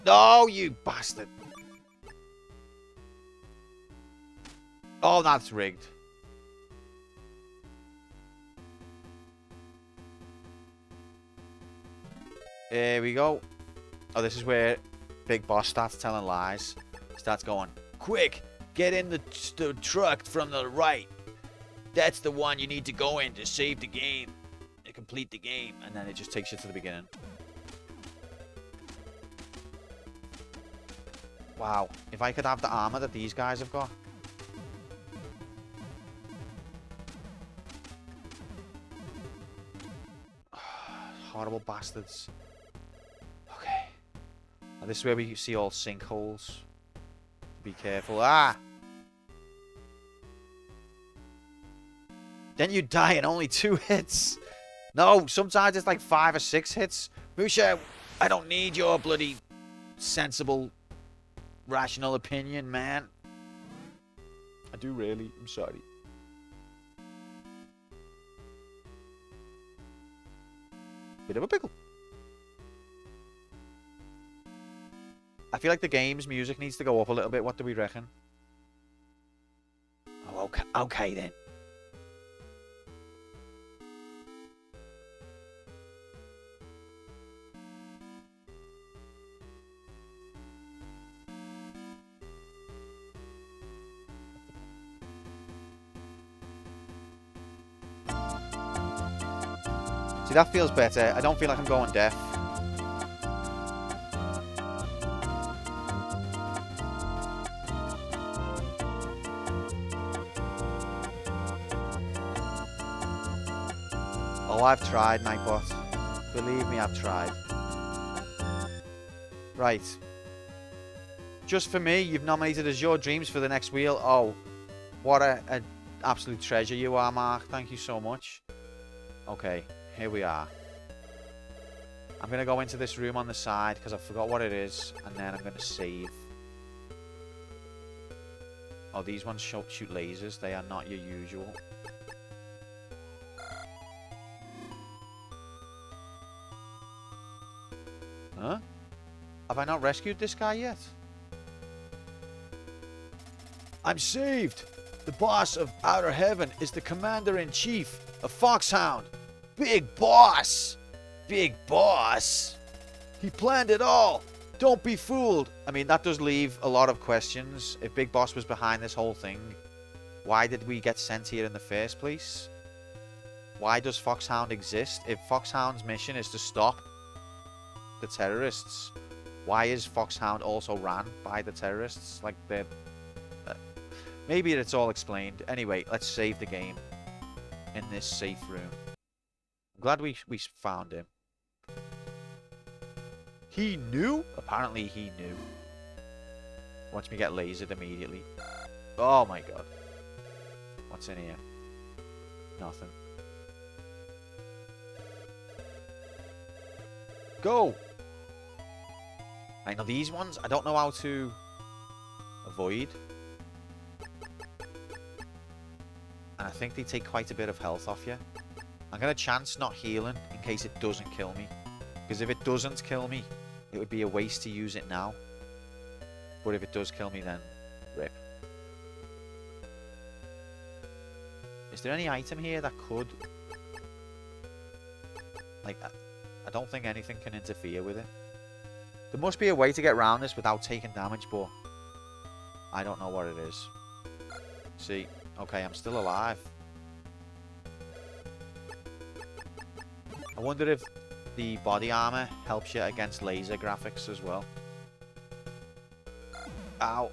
Speaker 1: No, you bastard. Oh, that's rigged. There we go. Oh, this is where Big Boss starts telling lies. Starts going, quick, get in the truck from the right. That's the one you need to go in to save the game. To complete the game. And then it just takes you to the beginning. Wow. If I could have the armor that these guys have got. Horrible bastards. Okay. Now this is where we see all sinkholes. Be careful. Ah! Then you die in only 2 hits. No, sometimes it's like 5 or 6 hits. Musha, I don't need your bloody sensible, rational opinion, man. I do really. I'm sorry. Bit of a pickle. I feel like the game's music needs to go up a little bit. What do we reckon? Oh, okay, okay then. See, that feels better. I don't feel like I'm going deaf. Oh, I've tried, Nightbot. Believe me, I've tried. Right. Just for me, you've nominated as your dreams for the next wheel. Oh, what an absolute treasure you are, Mark. Thank you so much. Okay, here we are. I'm going to go into this room on the side because I forgot what it is. And then I'm going to save. Oh, these ones shoot lasers. They are not your usual. Huh? Have I not rescued this guy yet? I'm saved! The boss of Outer Heaven is the Commander-in-Chief of Foxhound. Big Boss! Big Boss! He planned it all! Don't be fooled! I mean, that does leave a lot of questions. If Big Boss was behind this whole thing, why did we get sent here in the first place? Why does Foxhound exist? If Foxhound's mission is to stop the terrorists, why is Foxhound also ran by the terrorists? Like, they're... maybe it's all explained. Anyway, let's save the game in this safe room. I'm glad we found him. He knew? Apparently he knew. Watch me get lasered immediately. Oh my god. What's in here? Nothing. Go! I know these ones, I don't know how to avoid. And I think they take quite a bit of health off you. I'm going to chance not healing in case it doesn't kill me. Because if it doesn't kill me, it would be a waste to use it now. But if it does kill me, then rip. Is there any item here that could... like, I don't think anything can interfere with it. There must be a way to get around this without taking damage, but I don't know what it is. See? Okay, I'm still alive. I wonder if the body armor helps you against laser graphics as well. Ow.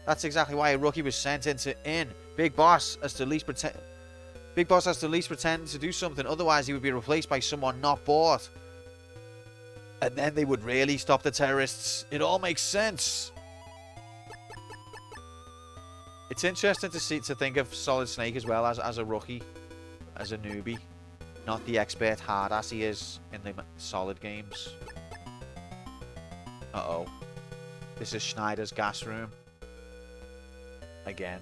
Speaker 1: That's exactly why a rookie was sent in. Big Boss has to at least pretend... Big Boss has to at least pretend to do something. Otherwise, he would be replaced by someone not bought. And then they would really stop the terrorists. It all makes sense. It's interesting to think of Solid Snake as well as a rookie, as a newbie, not the expert hard ass he is in the Solid games. Uh-oh. This is Schneider's gas room. Again.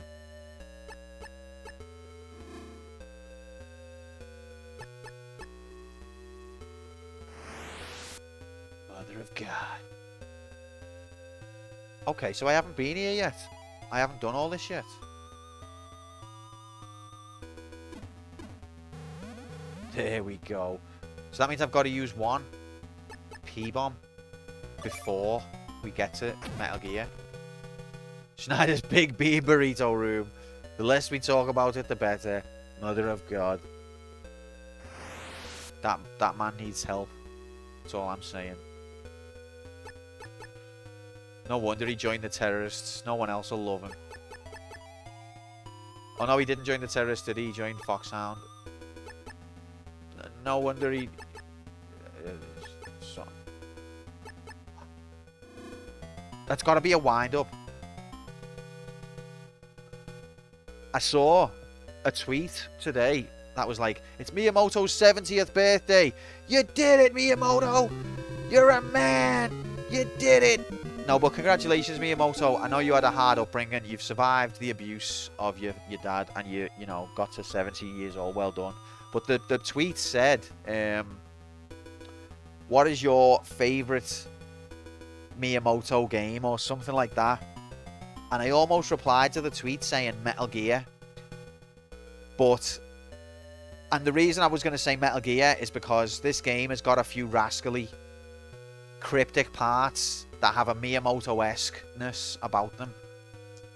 Speaker 1: Mother of God. Okay, so I haven't been here yet. I haven't done all this yet. There we go. So that means I've got to use one P-bomb before we get to Metal Gear. Schneider's Big Bean Burrito Room. The less we talk about it, the better. Mother of God. That man needs help. That's all I'm saying. No wonder he joined the terrorists. No one else will love him. Oh no, he didn't join the terrorists, did he? He joined Foxhound. No wonder he... That's got to be a wind-up. I saw a tweet today that was like, it's Miyamoto's 70th birthday. You did it, Miyamoto! You're a man! You did it! No, but congratulations, Miyamoto. I know you had a hard upbringing. You've survived the abuse of your dad, and you know, got to 70 years old. Well done. But the tweet said, what is your favourite Miyamoto game or something like that? And I almost replied to the tweet saying Metal Gear. And the reason I was going to say Metal Gear is because this game has got a few rascally, cryptic parts that have a Miyamoto-esque-ness about them,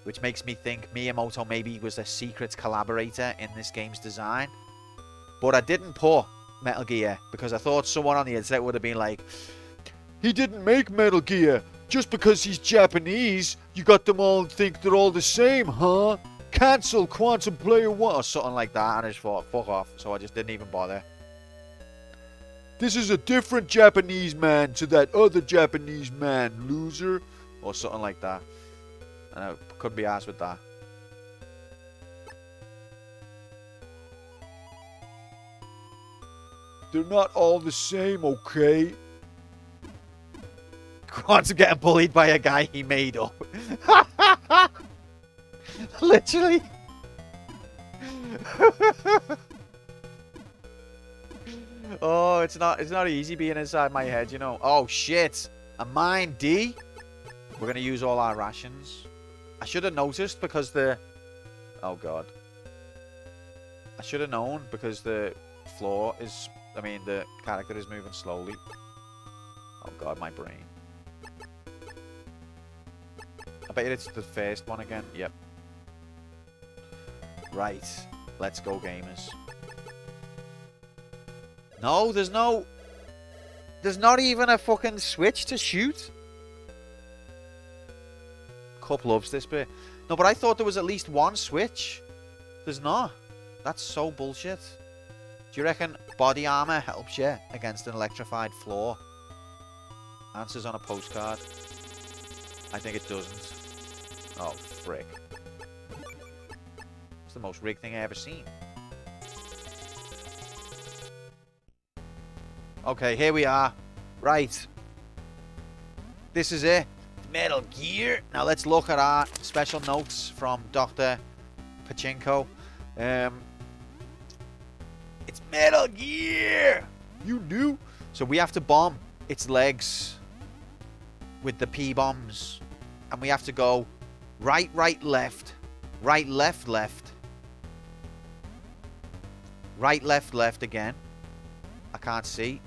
Speaker 1: which makes me think Miyamoto maybe was a secret collaborator in this game's design. But I didn't put Metal Gear because I thought someone on the internet would have been like, he didn't make Metal Gear. Just because he's Japanese, you got them all and think they're all the same, huh? Cancel Quantum Player 1 or something like that. And I just thought, fuck off. So I just didn't even bother. This is a different Japanese man to that other Japanese man, loser. Or something like that. And I couldn't be arsed with that. They're not all the same, okay? Quantum getting bullied by a guy he made up. Literally. Oh, it's not easy being inside my head, you know. Oh shit. A mine D. We're gonna use all our rations. I should have noticed because the... Oh god. I should have known because the floor is... I mean, the character is moving slowly. Oh god, my brain. I bet it's the first one again. Yep. Right. Let's go, gamers. No, there's no... There's not even a fucking switch to shoot. Cup loves this bit. No, but I thought there was at least one switch. There's not. That's so bullshit. Do you reckon body armor helps you against an electrified floor? Answers on a postcard. I think it doesn't. Oh, frick. It's the most rigged thing I ever seen. Okay, here we are. Right. This is it. Metal Gear. Now let's look at our special notes from Dr. Pachinko. It's Metal Gear! You knew? So we have to bomb its legs with the P-bombs. And we have to go right, right, left. Right, left, left. Right, left, left again. I can't see.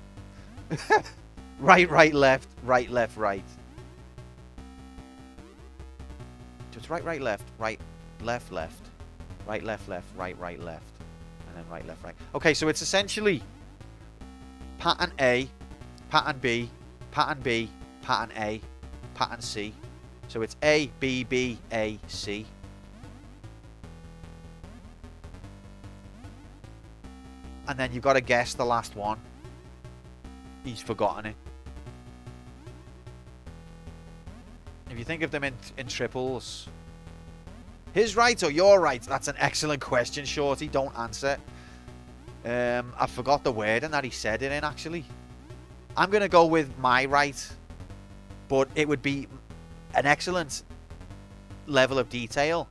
Speaker 1: Right, right, left. Right, left, right. So it's right, right, left. Right, left, left. Right, left, left. Right, right, left. And then right, left, right. Okay, so it's essentially pattern A, pattern B, pattern B, pattern A, pattern C. So it's A, B, B, A, C. And then you've got to guess the last one. He's forgotten it. If you think of them in triples, His right or your right? That's an excellent question, Shorty. Don't answer. I forgot the wording that he said it in, actually. I'm going to go with my right. But it would be an excellent level of detail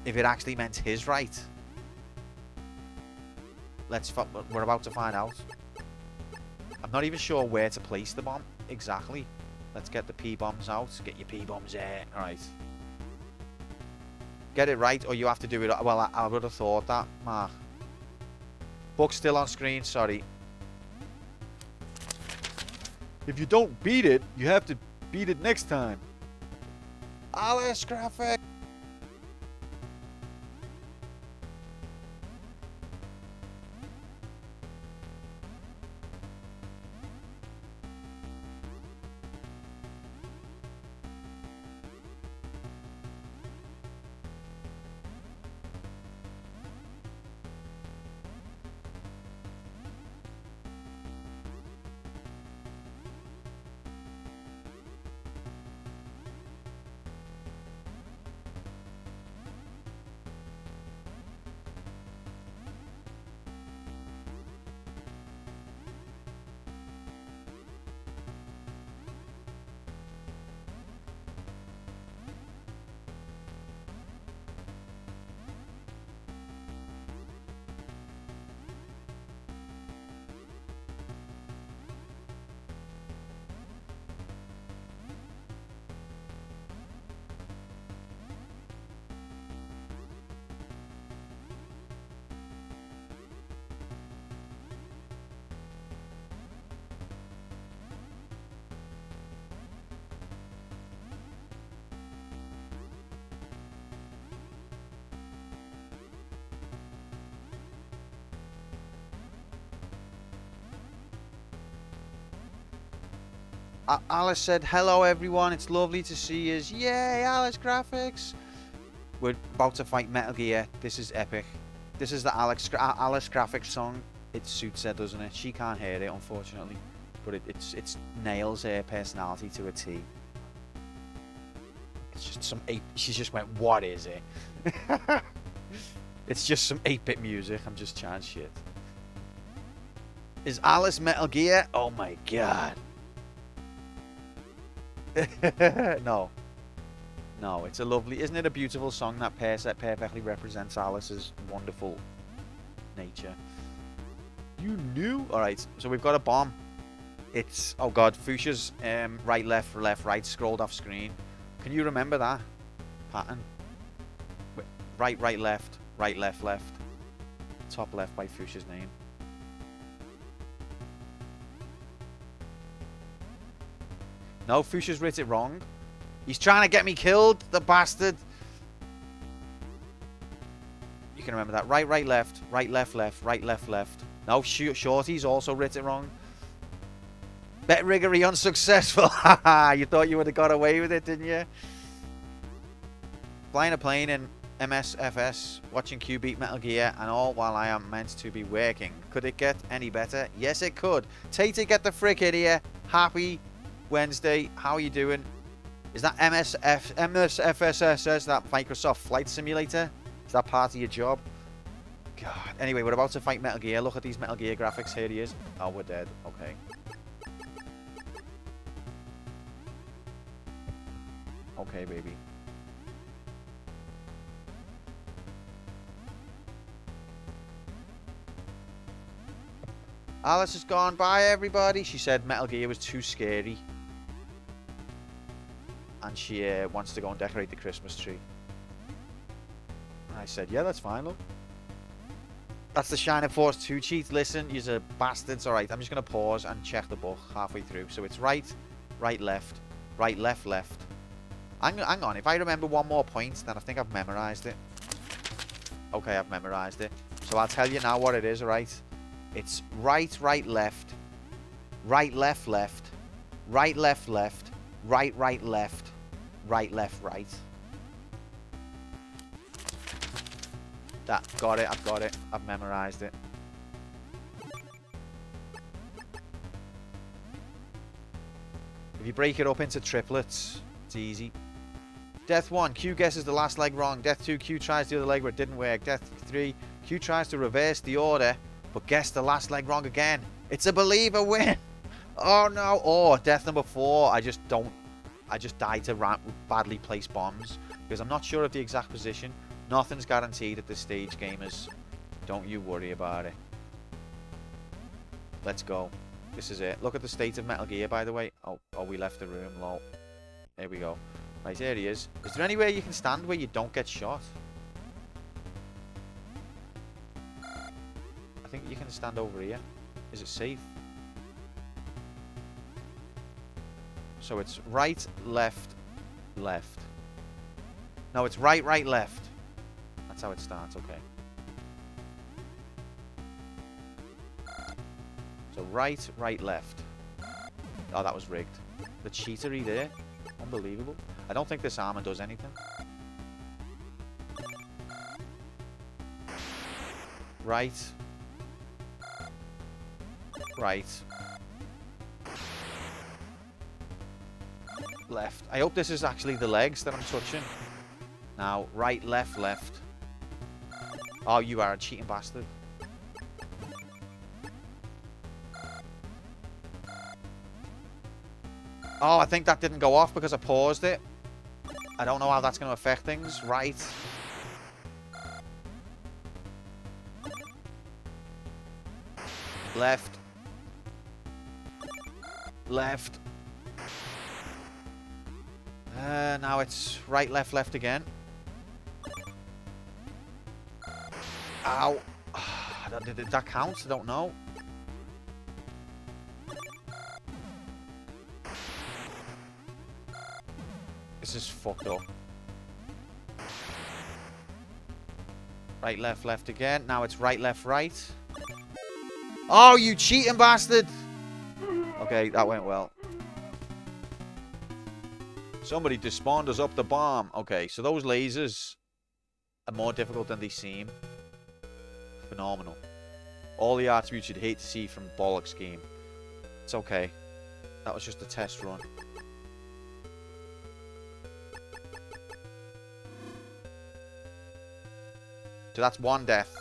Speaker 1: if it actually meant his right. We're about to find out. I'm not even sure where to place the bomb exactly. Let's get the P-bombs out. Get your P-bombs there. Alright. Get it right or you have to do it. Well, I would have thought that, Mark. Book's still on screen, sorry. If you don't beat it, you have to beat it next time. Alice graphic. Alice said, hello everyone, it's lovely to see you. Yay, Alice graphics. We're about to fight Metal Gear. This is epic. This is the Alice graphics song. It suits her, doesn't it? She can't hear it, unfortunately. But it nails her personality to a T. It's just some 8... She just went, what is it? It's just some 8-bit music. I'm just chatting shit. Is Alice Metal Gear? Oh my god. No. No, it's a lovely... Isn't it a beautiful song that perfectly represents Alice's wonderful nature? You knew? Alright, so we've got a bomb. It's... Oh god, Fuchsia's right, left, left, right scrolled off screen. Can you remember that pattern? Right, right, left, left. Top left by Fuchsia's name. No, Fuchsia's writ it wrong. He's trying to get me killed, the bastard. You can remember that. Right, right, left, left, right, left. No, Shorty's also writ it wrong. Bet riggery unsuccessful. Haha, you thought you would have got away with it, didn't you? Flying a plane in MSFS, watching Q beat Metal Gear, and all while I am meant to be working. Could it get any better? Yes, it could. Tate, get the frick in here. Happy Wednesday. How are you doing? Is that MSFSS, that Microsoft Flight Simulator? Is that part of your job? God. Anyway, we're about to fight Metal Gear. Look at these Metal Gear graphics. Here he is. Oh, we're dead. Okay. Okay, baby. Alice is gone. Bye, everybody. She said Metal Gear was too scary. And she wants to go and decorate the Christmas tree. And I said, yeah, that's fine, look. That's the Shining Force 2 cheat. Listen, you're a bastards. Alright, I'm just going to pause and check the book halfway through. So it's right, left, left. Hang on, if I remember one more point, then I think I've memorized it. Okay, I've memorized it. So I'll tell you now what it is, alright? It's right, left, right, left, right, left, right, left, right. That, got it, I've got it. I've memorized it. If you break it up into triplets, it's easy. Death 1, Q guesses the last leg wrong. Death 2, Q tries the other leg but it didn't work. Death 3, Q tries to reverse the order but guessed the last leg wrong again. It's a believer win. Oh no. Oh, death number 4. I just died to badly placed bombs because I'm not sure of the exact position. Nothing's guaranteed at this stage, gamers. Don't you worry about it. Let's go. This is it. Look at the state of Metal Gear, by the way. Oh, we left the room. Lol. There we go. Right, there he is. Is there anywhere you can stand where you don't get shot? I think you can stand over here. Is it safe? So it's right, left, left. No, it's right, right, left. That's how it starts, okay. So right, right, left. Oh, that was rigged. The cheatery there. Unbelievable. I don't think this armor does anything. Right. Right. Left. I hope this is actually the legs that I'm touching. Now, right, left, left. Oh, you are a cheating bastard. Oh, I think that didn't go off because I paused it. I don't know how that's going to affect things. Right. Left. Left. Now it's right, left, left again. Ow. Did that count? I don't know. This is fucked up. Right, left, left again. Now it's right, left, right. Oh, you cheating bastard! Okay, that went well. Somebody despawned us up the bomb. Okay, so those lasers are more difficult than they seem. Phenomenal. All the attributes you'd hate to see from Bollocks game. It's okay. That was just a test run. So that's one death.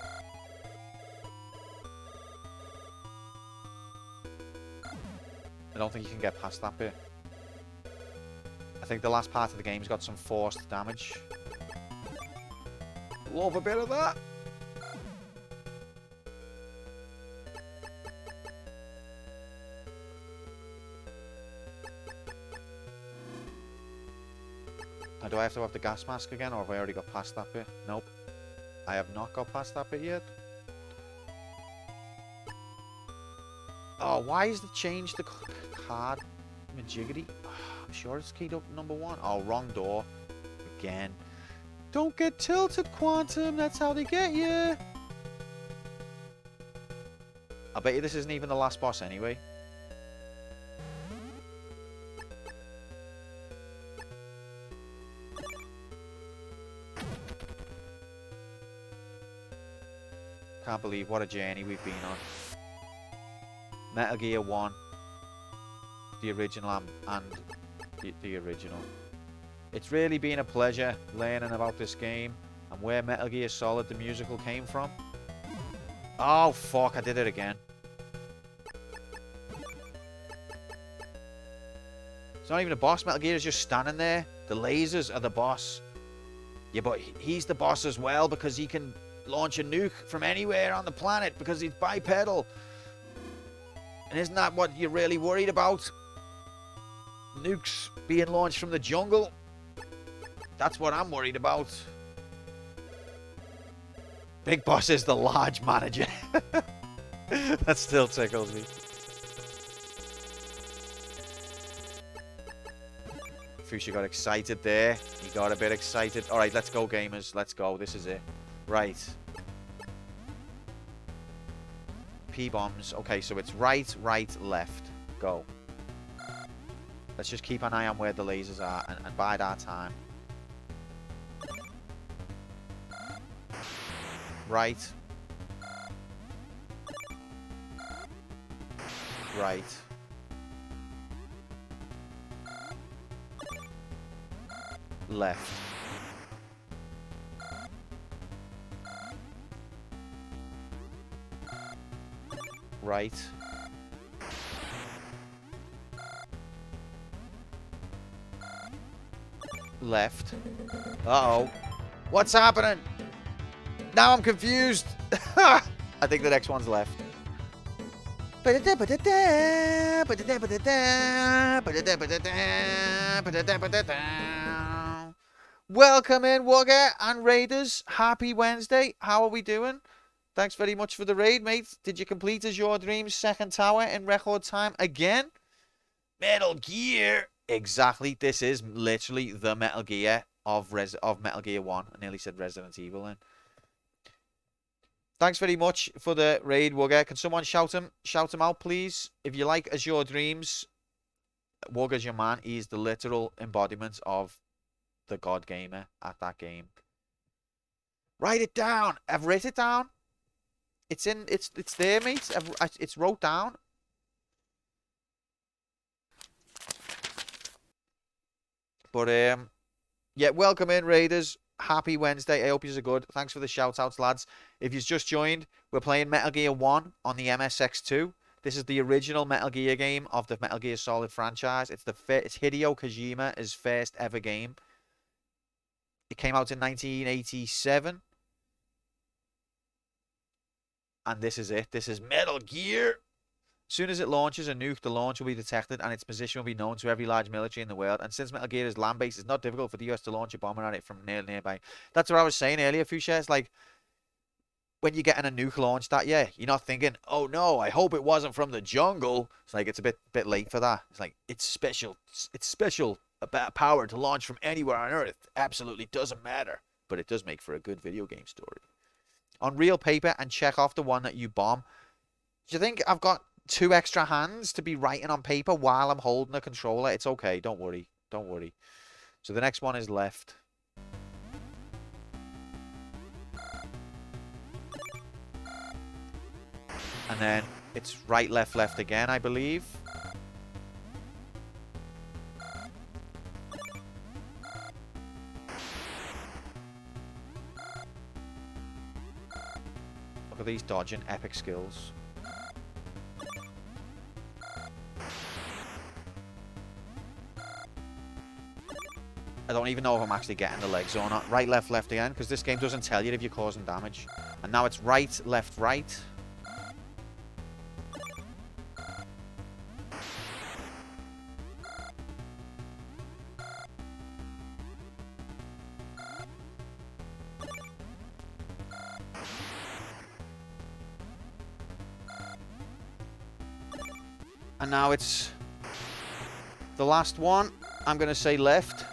Speaker 1: I don't think you can get past that bit. I think the last part of the game's got some forced damage. Love a bit of that. Now, do I have to have the gas mask again, or have I already got past that bit? Nope. I have not got past that bit yet. Oh, why is the change the card majiggity? I'm sure it's keyed up number 1. Oh, wrong door. Again. Don't get tilted, Quantum. That's how they get you. I bet you this isn't even the last boss anyway. Can't believe what a journey we've been on. Metal Gear 1, the original and the original. It's really been a pleasure learning about this game and where Metal Gear Solid the musical came from. Oh fuck, I did it again. It's not even a boss. Metal Gear is just standing there. The lasers are the boss. Yeah, but he's the boss as well because he can launch a nuke from anywhere on the planet because he's bipedal. And isn't that what you're really worried about? Nukes being launched from the jungle? That's what I'm worried about. Big Boss is the large manager. That still tickles me. Fuchsia got excited there. He got a bit excited. Alright, let's go, gamers. Let's go. This is it. Right. P-bombs. Okay, so it's right, right, left. Go. Let's just keep an eye on where the lasers are and bide our time. Right. Right. left. Right. Left. Uh-oh. What's happening? Now I'm confused. I think the next one's left. Welcome in, Wugger and Raiders. Happy Wednesday. How are we doing? Thanks very much for the raid, mate. Did you complete As Your Dreams second tower in record time again? Metal Gear. Exactly. This is literally the Metal Gear of Metal Gear 1. I nearly said Resident Evil then. Thanks very much for the raid, Wugger. Can someone shout him out, please? If you like As Your Dreams, Wugger's your man. He's the literal embodiment of the God Gamer at that game. Write it down. I've written it down. It's there, mate. It's wrote down. But yeah, welcome in, Raiders. Happy Wednesday. I hope you're good. Thanks for the shout outs, lads. If you've just joined, we're playing Metal Gear 1 on the MSX2. This is the original Metal Gear game of the Metal Gear Solid franchise. It's Hideo Kojima's first ever game. It came out in 1987. And this is it. This is Metal Gear. As soon as it launches, a nuke, the launch will be detected and its position will be known to every large military in the world. And since Metal Gear is land-based, it's not difficult for the US to launch a bomber at it from nearby. That's what I was saying earlier, Fuchsia. It's like, when you're getting a nuke launched at you, you're not thinking, oh no, I hope it wasn't from the jungle. It's like, it's a bit late for that. It's like, it's special power to launch from anywhere on Earth. Absolutely doesn't matter. But it does make for a good video game story. On real paper and check off the one that you bomb. Do you think I've got 2 extra hands to be writing on paper while I'm holding a controller? It's okay. Don't worry. Don't worry. So the next one is left. And then it's right, left, left again, I believe. Look at these dodging epic skills. I don't even know if I'm actually getting the legs or not. Right, left, left again, because this game doesn't tell you if you're causing damage. And now it's right, left, right. And now it's the last one. I'm going to say left.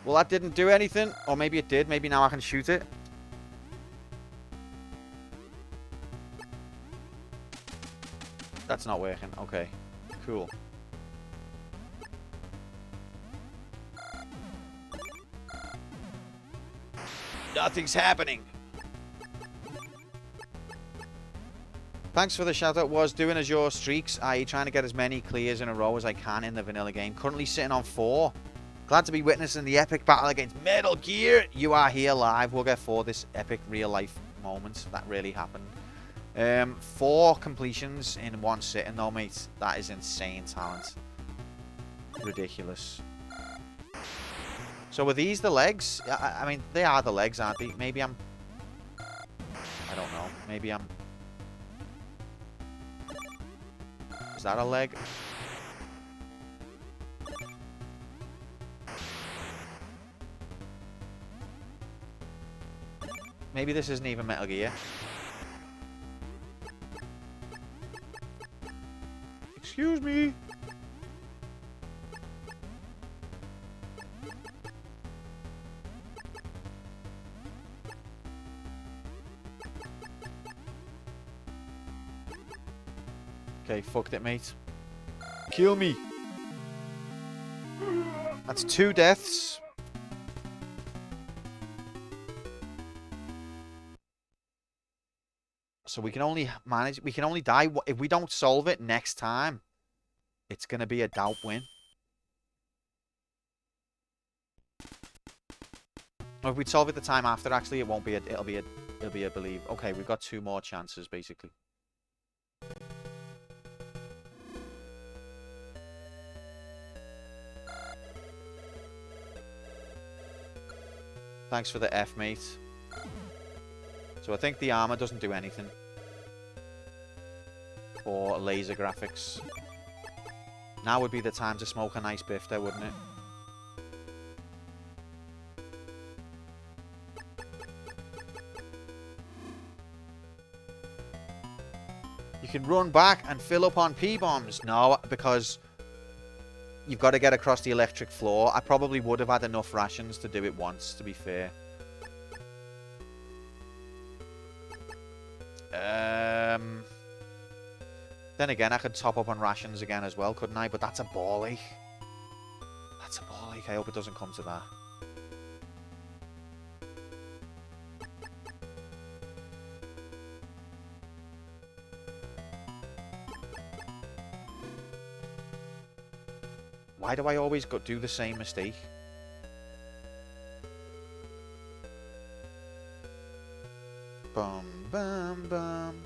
Speaker 1: Well, that didn't do anything. Or maybe it did. Maybe now I can shoot it. That's not working. Okay. Cool. Nothing's happening. Thanks for the shout out. Was doing As Your streaks, i.e. trying to get as many clears in a row as I can in the vanilla game. Currently sitting on 4. Glad to be witnessing the epic battle against Metal Gear. You are here live. We'll get for this epic real life moment that really happened. 4 completions in one sitting though, mate. That is insane talent. Ridiculous. So are these the legs? I mean, they are the legs, aren't they? Maybe I'm... I don't know. Maybe I'm... Is that a leg? Maybe this isn't even Metal Gear. Excuse me. Okay, fucked it, mate. Kill me. That's 2 deaths. So we can only manage, we can only die if we don't solve it next time. It's going to be a doubt win. Or if we solve it the time after, actually, it won't be a... It'll be a believe. Okay, we've got 2 more chances, basically. Thanks for the F, mate. So I think the armor doesn't do anything. Or laser graphics. Now would be the time to smoke a nice biff there, wouldn't it? You can run back and fill up on P-bombs. No, because you've got to get across the electric floor. I probably would have had enough rations to do it once, to be fair. Then again, I could top up on rations again as well, couldn't I? But that's a ball ache. That's a ball ache. I hope it doesn't come to that. Why do I always do the same mistake? Bum, bum, bum.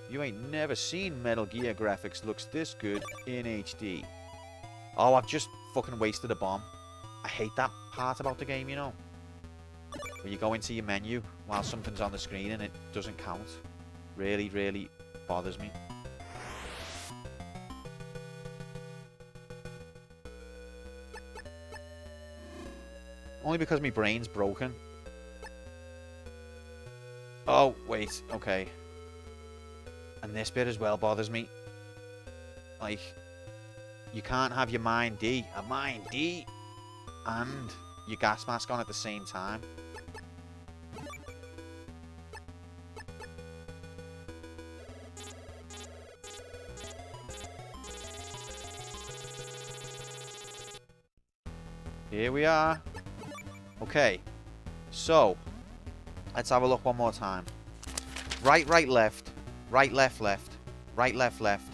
Speaker 1: You ain't never seen Metal Gear graphics looks this good in HD. Oh, I've just fucking wasted a bomb. I hate that part about the game, you know. When you go into your menu while something's on the screen and it doesn't count. Really, really bothers me. Only because my brain's broken. Oh, wait. Okay. And this bit as well bothers me. Like, you can't have your Mind D, and your gas mask on at the same time. Here we are. Okay. So, let's have a look one more time. Right, right, left. Right, left, left. Right, left, left.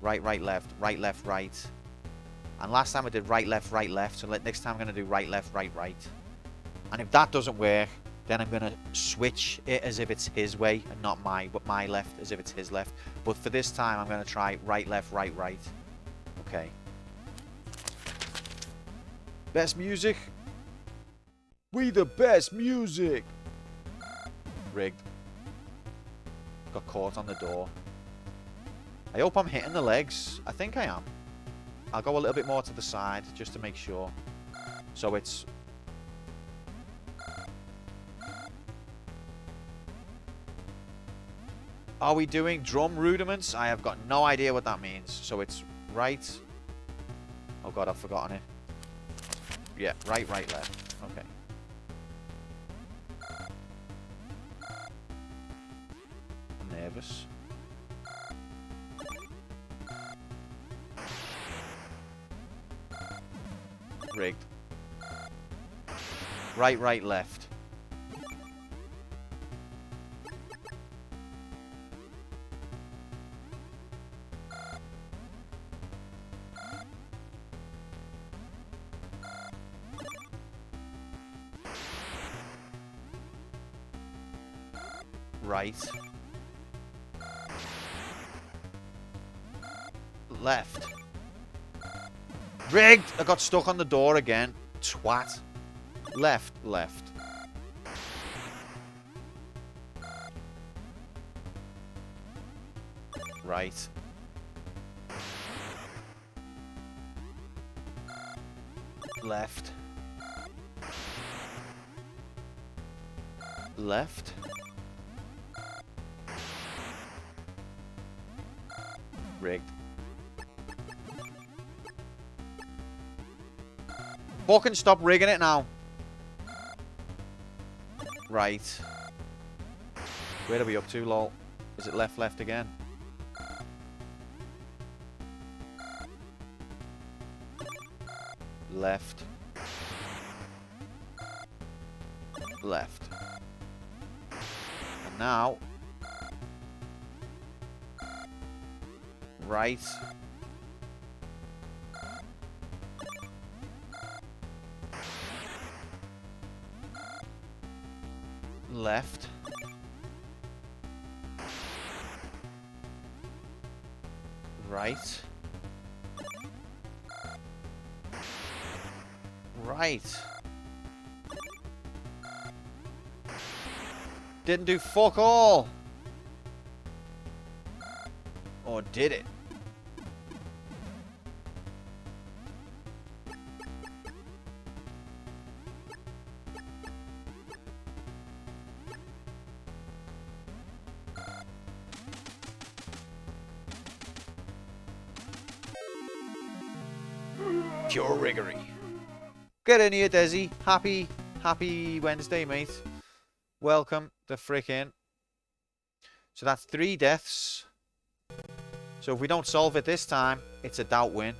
Speaker 1: Right, right, left. Right, left, right. And last time I did right, left, right, left. So next time I'm going to do right, left, right, right. And if that doesn't work, then I'm going to switch it as if it's his way and not my left as if it's his left. But for this time, I'm going to try right, left, right, right. Okay. Best music. We the best music. Rigged. Got caught on the door. I hope I'm hitting the legs. I think I am. I'll go a little bit more to the side just to make sure. So it's... Are we doing drum rudiments? I have got no idea what that means. So it's right. Oh god, I've forgotten it. Yeah, right, right, left. Okay. I'm nervous. Rigged. Right, right, left. Right. Left. Rigged! I got stuck on the door again. Twat. Left, left. Right. Left. Left. Rigged. Fucking stop rigging it now. Right. Where are we up to, lol? Is it left, left again? Left. Left. And now... Right. Left. Right. Right. Didn't do fuck all. Or did it? Pure riggery. Get in here, Desi. Happy Wednesday, mate. Welcome the frick in. So that's 3 deaths. So if we don't solve it this time, it's a doubt win.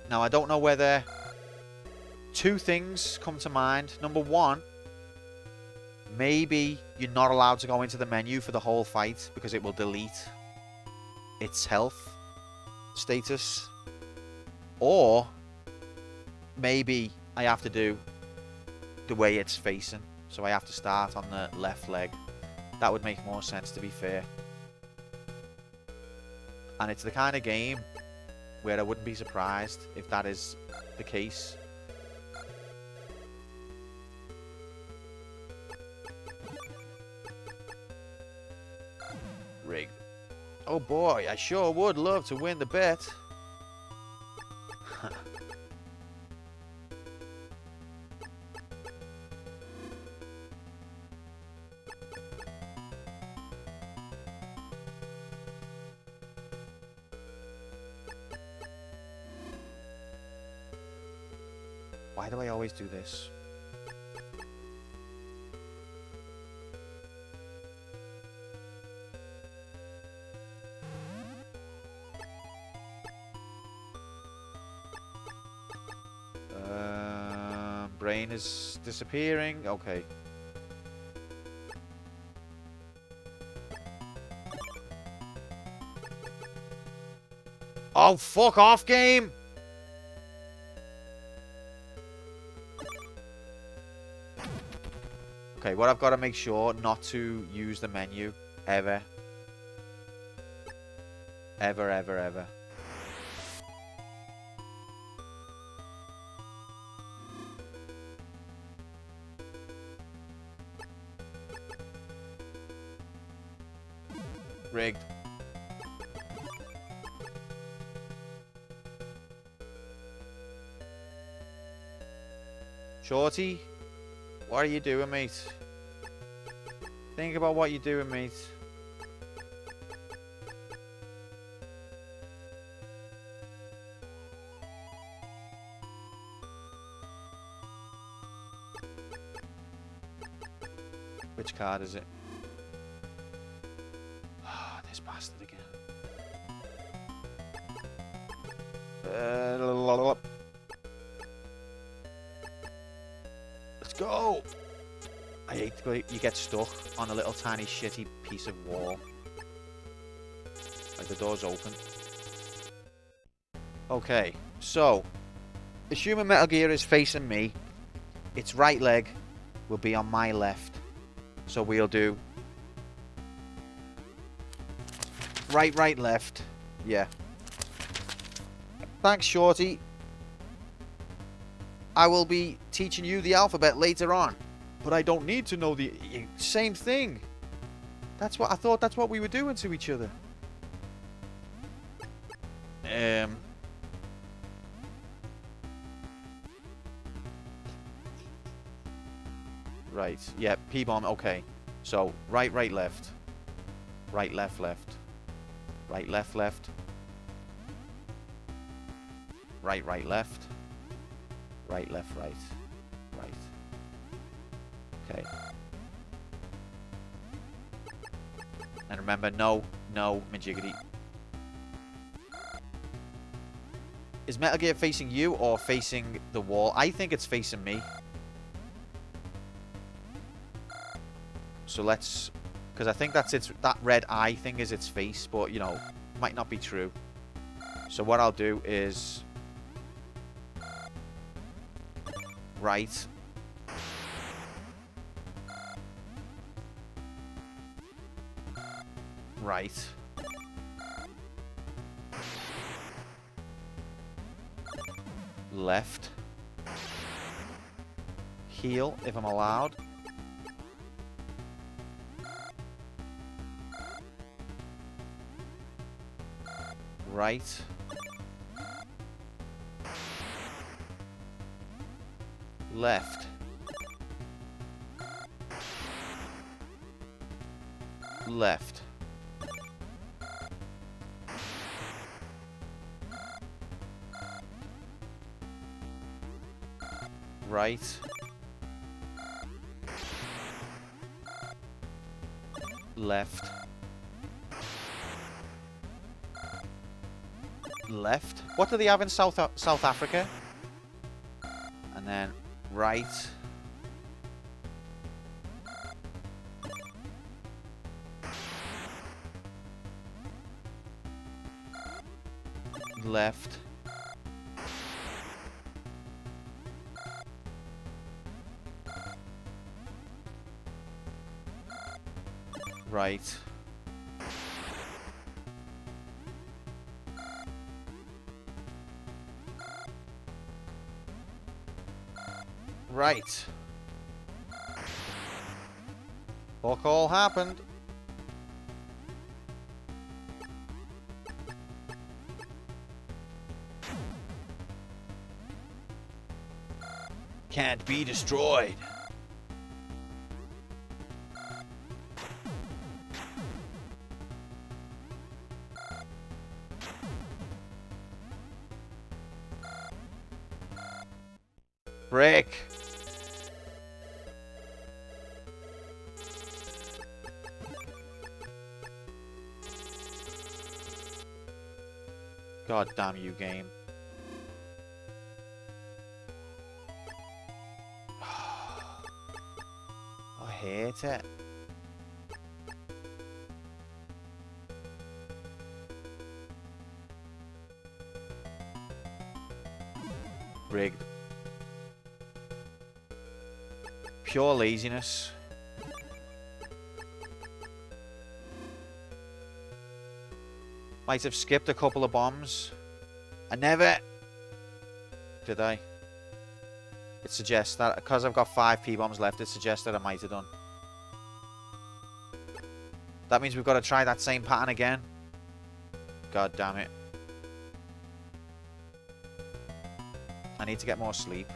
Speaker 1: Now, I don't know whether 2 things come to mind. Number 1, maybe you're not allowed to go into the menu for the whole fight because it will delete its health status. Or maybe I have to do the way it's facing. So I have to start on the left leg. That would make more sense, to be fair. And it's the kind of game where I wouldn't be surprised if that is the case. Rigged. Oh boy, I sure would love to win the bet. Why do I always do this? Brain is disappearing. Okay. Oh, fuck off, game! Okay, what I've got to make sure not to use the menu ever. Ever, ever, ever. Rigged. Shorty, what are you doing, mate? Think about what you're doing, mate. Which card is it? Ah, this bastard again. Let's go! I hate the way you get stuck on a little tiny shitty piece of wall. Like the door's open. Okay, so assuming Metal Gear is facing me, its right leg will be on my left. So we'll do right, left. Yeah. Thanks, Shorty. I will be teaching you the alphabet later on. But I don't need to know the same thing. That's what I thought. That's what we were doing to each other. Right. Yeah. P-bomb. Okay. So right, left. Right, left. Right, left. Right, left. Right, left, right. Right. Okay. And remember, no, Majiggity. Is Metal Gear facing you or facing the wall? I think it's facing me. So let's Because I think that's that red eye thing is its face, but, you know, might not be true. So what I'll do is... Right. Right. Left. Heal, if I'm allowed. Right. Left. Left. Right. Left. Left. What do they have in South Africa? And then right. Left. Right. Right. Fuck all happened. Can't be destroyed. Break. God damn you, game. I hate it. Rigged. Pure laziness. Might have skipped a couple of bombs. I never... Did I? It suggests that because I've got 5 P-bombs left, it suggests that I might have done. That means we've got to try that same pattern again. God damn it. I need to get more sleep.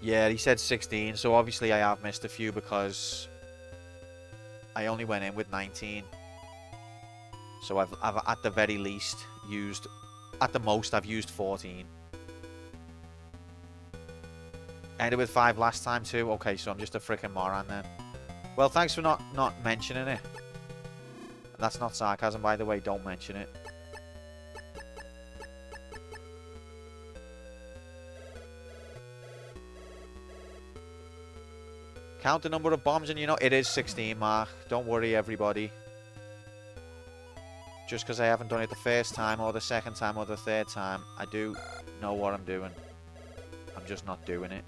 Speaker 1: Yeah, he said 16, so obviously I have missed a few because I only went in with 19. So I've at the very least used, at the most I've used 14. Ended with 5 last time too. Okay, so I'm just a freaking moron then. Well, thanks for not mentioning it. That's not sarcasm, by the way. Don't mention it. Count the number of bombs and you know it is 16, Mark. Don't worry, everybody. Just because I haven't done it the first time or the second time or the third time, I do know what I'm doing. I'm just not doing it.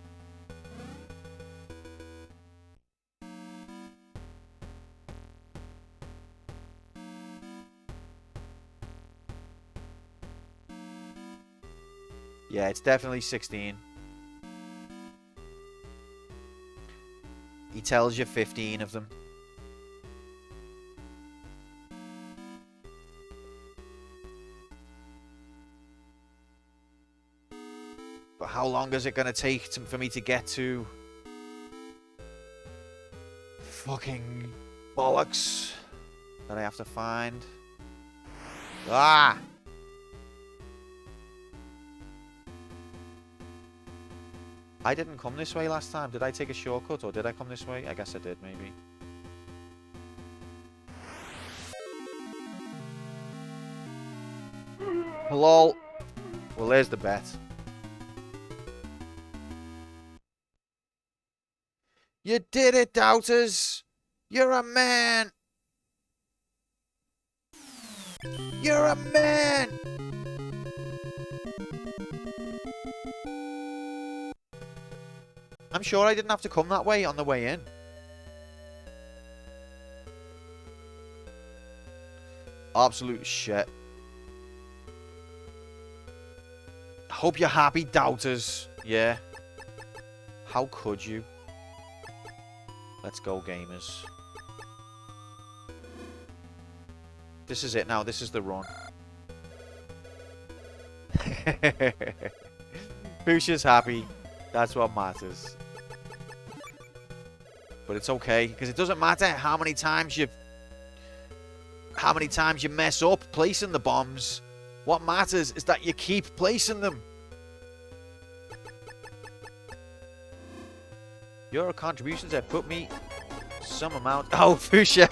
Speaker 1: Yeah, it's definitely 16. He tells you 15 of them. But how long is it going to take for me to get to... fucking bollocks that I have to find? Ah! I didn't come this way last time. Did I take a shortcut or did I come this way? I guess I did, maybe. Lol. Well, there's the bet. You did it, doubters! You're a man! You're a man! I'm sure I didn't have to come that way on the way in. Absolute shit. Hope you're happy, doubters. Yeah. How could you? Let's go, gamers. This is it now. This is the run. Fuchsia's happy. That's what matters. But it's okay, because it doesn't matter how many times you mess up placing the bombs. What matters is that you keep placing them. Your contributions have put me some amount. Oh, Fuchsia.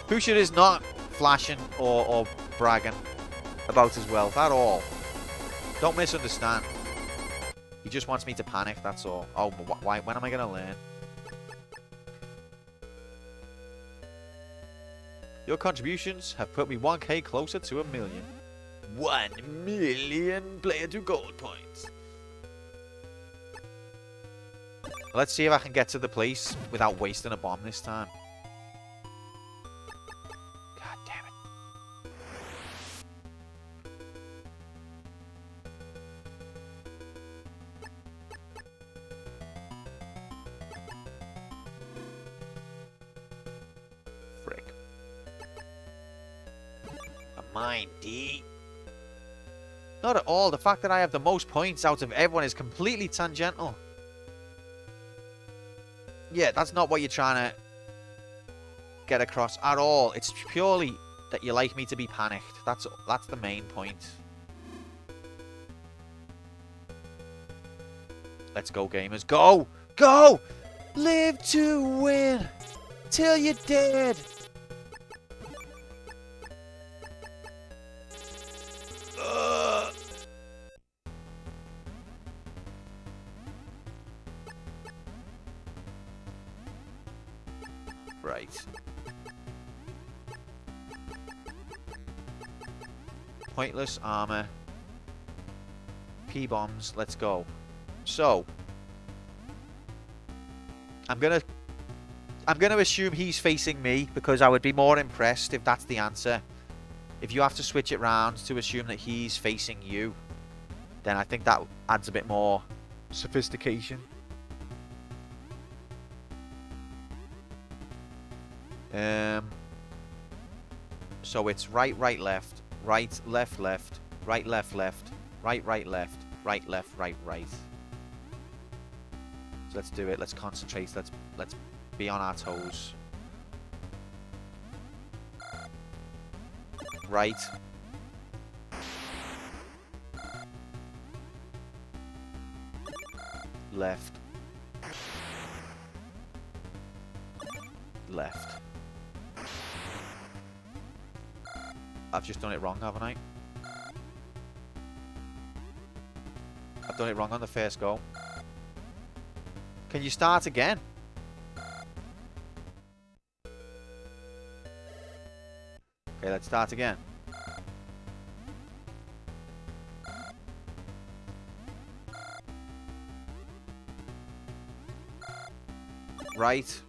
Speaker 1: Fuchsia is not flashing or bragging about his wealth at all. Don't misunderstand. He just wants me to panic, that's all. Oh, why? When am I going to learn? Your contributions have put me 1k closer to 1 million. 1 million player to gold points. Let's see if I can get to the place without wasting a bomb this time. God damn it. Frick. A mine, D. Not at all. The fact that I have the most points out of everyone is completely tangential. Yeah, that's not what you're trying to get across at all. It's purely that you like me to be panicked. That's the main point. Let's go, gamers. Go! Go! Live to win! Till you're dead! Right. Pointless armor. P-bombs. Let's go. So, I'm gonna assume he's facing me because I would be more impressed if that's the answer. If you have to switch it round to assume that he's facing you, then I think that adds a bit more sophistication. So it's right, right, left, right, left, left, right, left, left, right, right, left, right, left, right, right. So let's do it. Let's concentrate. Let's be on our toes. Right. Left. Left. I've just done it wrong, haven't I? I've done it wrong on the first go. Can you start again? Okay, let's start again. Right.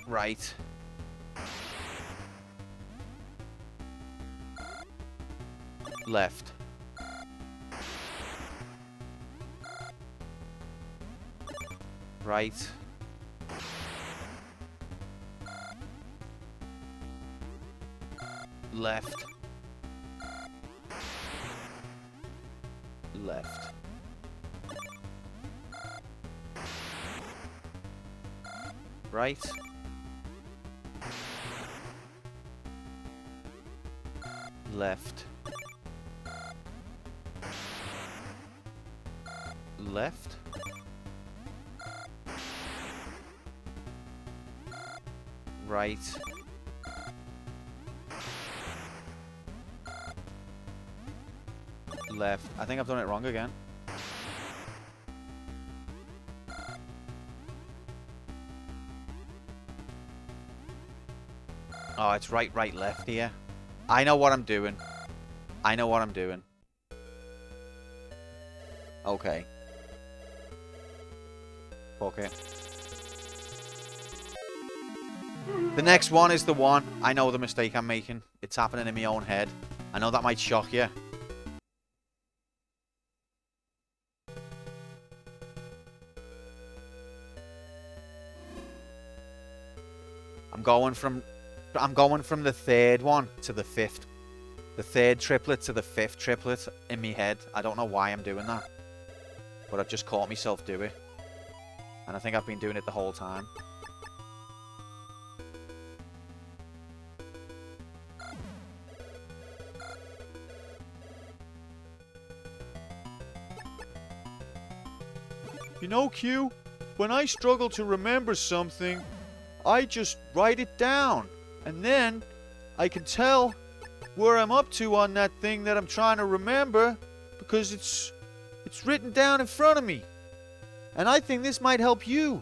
Speaker 1: Right. Left. Right. Left. Left. Right. Left. Left. Right. left. I think I've done it wrong again. Oh, it's right, right, left here. I know what I'm doing. I know what I'm doing. Okay. Fuck it. The next one is the one. I know the mistake I'm making. It's happening in my own head. I know that might shock you. I'm going from the third one to the fifth. The third triplet to the fifth triplet in my head. I don't know why I'm doing that. But I've just caught myself do it. And I think I've been doing it the whole time. You know, Q, when I struggle to remember something, I just write it down. And then I can tell where I'm up to on that thing that I'm trying to remember because it's written down in front of me. And I think this might help you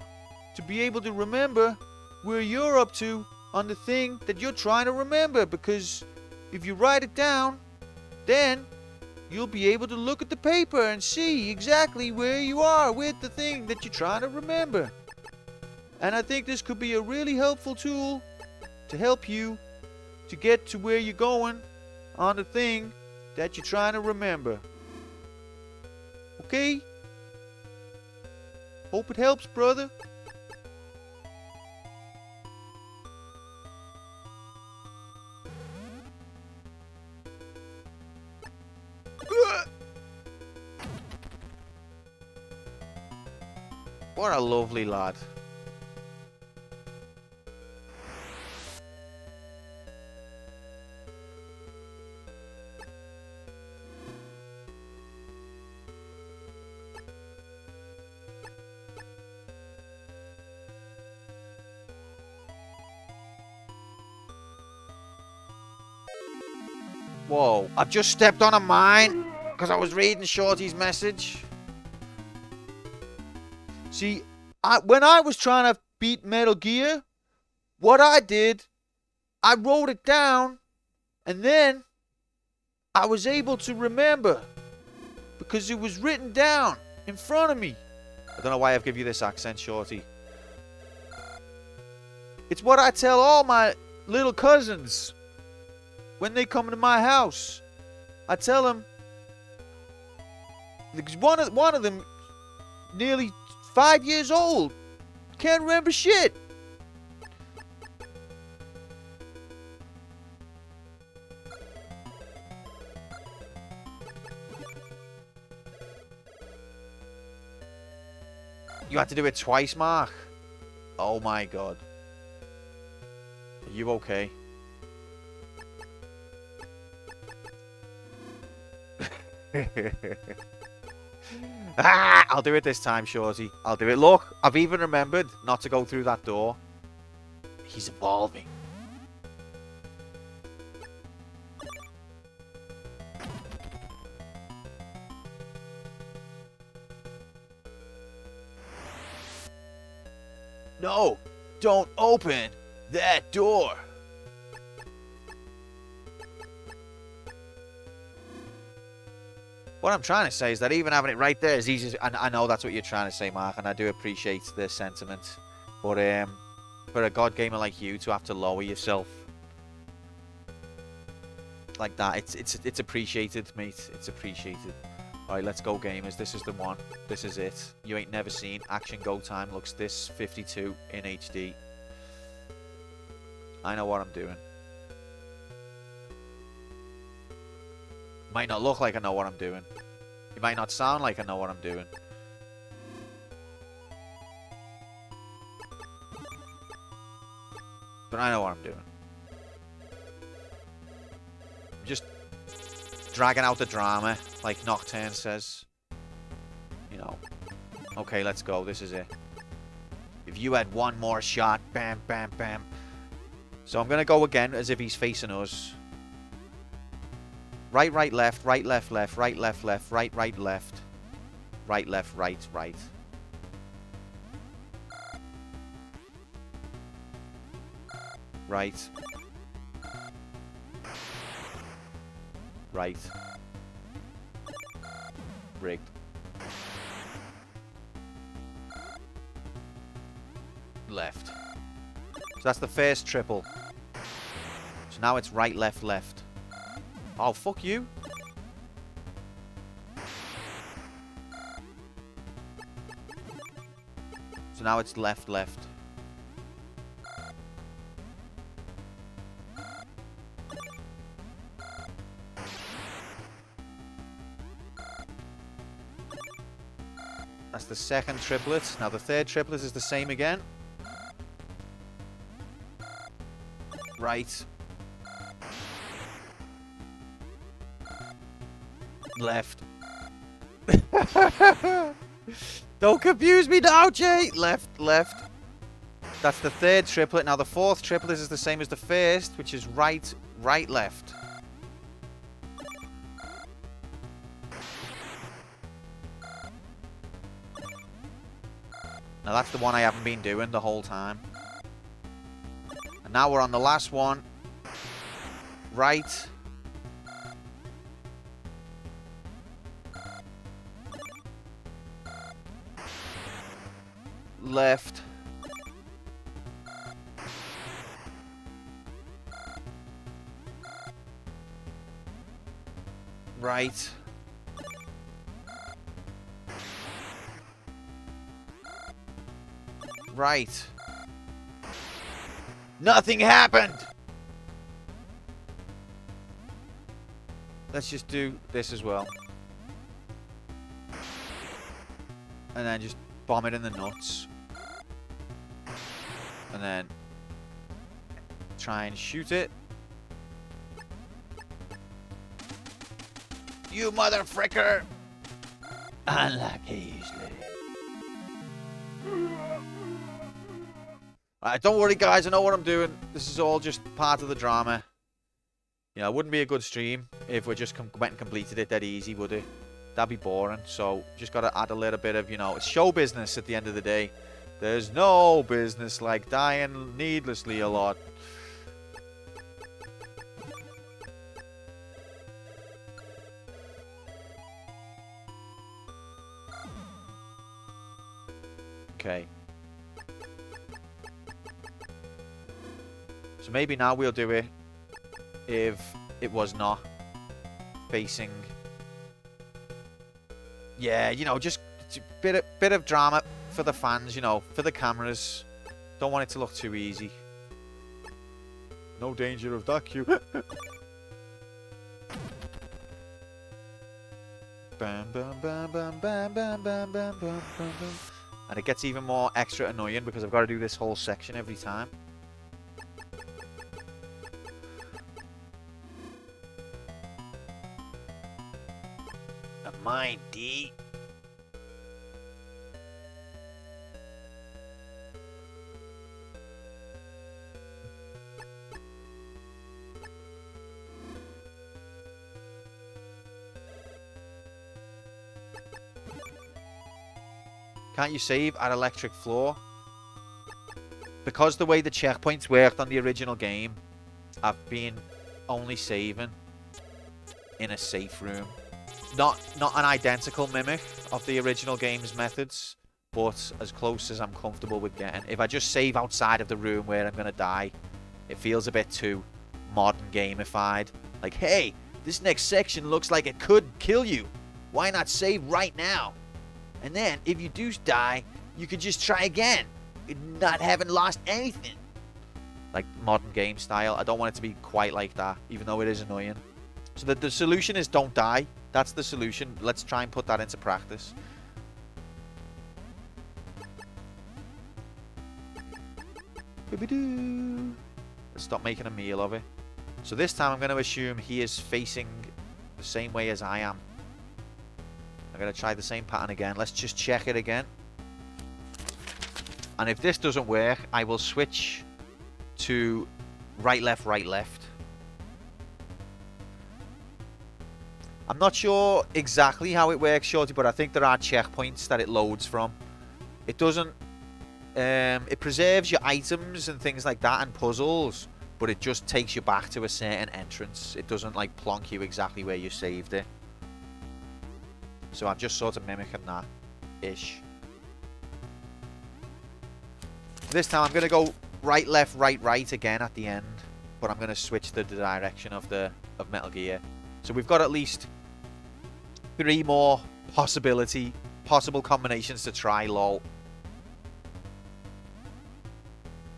Speaker 1: to be able to remember where you're up to on the thing that you're trying to remember, because if you write it down, then you'll be able to look at the paper and see exactly where you are with the thing that you're trying to remember. And I think this could be a really helpful tool to help you to get to where you're going on the thing that you're trying to remember. Okay? Hope it helps, brother. What a lovely lad. Whoa, I've just stepped on a mine because I was reading Shorty's message. See, when I was trying to beat Metal Gear, what I did, I wrote it down, and then I was able to remember because it was written down in front of me. I don't know why I've given you this accent, Shorty. It's what I tell all my little cousins when they come to my house. I tell them, because one of them, nearly 5 years old, can't remember shit. You had to do it twice, Mark. Oh my god. Are you okay? I'll do it this time, Shorty. I'll do it. Look, I've even remembered not to go through that door. He's evolving. No, don't open that door. What I'm trying to say is that even having it right there is easy. And I know that's what you're trying to say, Mark, and I do appreciate the sentiment. But for a god gamer like you to have to lower yourself like that, it's appreciated, mate. It's appreciated. All right, let's go, gamers. This is the one. This is it. You ain't never seen action go time looks this 52 in HD. I know what I'm doing. Might not look like I know what I'm doing. It might not sound like I know what I'm doing. But I know what I'm doing. I'm just dragging out the drama, like Nocturne says. You know. Okay, let's go. This is it. If you had one more shot, bam, bam, bam. So I'm going to go again as if he's facing us. Right, right, left, right, left, left, right, left, left, right, right, left. Right, left, right, right. Right. Right. Rigged. Left. So that's the first triple. So now it's right, left, left. Oh, fuck you. So now it's left, left. That's the second triplet. Now the third triplet is the same again. Right. Left. Don't confuse me now, Jay. Left, left. That's the third triplet. Now the fourth triplet is the same as the first, which is right, right, left. Now that's the one I haven't been doing the whole time. And now we're on the last one. Right. Left. Right. Right. Nothing happened! Let's just do this as well. And then just bomb it in the nuts. And then try and shoot it. You mother fricker! Unlucky usually. Alright, don't worry guys, I know what I'm doing. This is all just part of the drama. You know, it wouldn't be a good stream if we just went and completed it that easy, would it? That'd be boring. So, just gotta add a little bit of, you know, it's show business at the end of the day. There's no business like dying needlessly a lot. Okay. So maybe now we'll do it if it was not facing. Yeah, you know, just a bit of drama for the fans, you know, for the cameras. Don't want it to look too easy. No danger of that cue. Bam, bam, bam, bam, bam, bam, bam, bam, bam, bam. And it gets even more extra annoying because I've got to do this whole section every time. Mine, D. Can't you save at electric floor? Because the way the checkpoints worked on the original game, I've been only saving in a safe room. Not an identical mimic of the original game's methods, but as close as I'm comfortable with getting. If I just save outside of the room where I'm going to die, it feels a bit too modern gamified. Like, hey, this next section looks like it could kill you. Why not save right now? And then, if you do die, you could just try again, not having lost anything. Like modern game style. I don't want it to be quite like that, even though it is annoying. So the solution is don't die. That's the solution. Let's try and put that into practice. Let's stop making a meal of it. So this time I'm going to assume he is facing the same way as I am. I'm going to try the same pattern again. Let's just check it again. And if this doesn't work, I will switch to right, left, right, left. I'm not sure exactly how it works, Shorty, but I think there are checkpoints that it loads from. It doesn't... it preserves your items and things like that and puzzles, but it just takes you back to a certain entrance. It doesn't, like, plonk you exactly where you saved it. So I'm just sort of mimicking that-ish. This time I'm going to go right, left, right, right again at the end. But I'm going to switch the direction of Metal Gear. So we've got at least 3 more possible combinations to try, lol.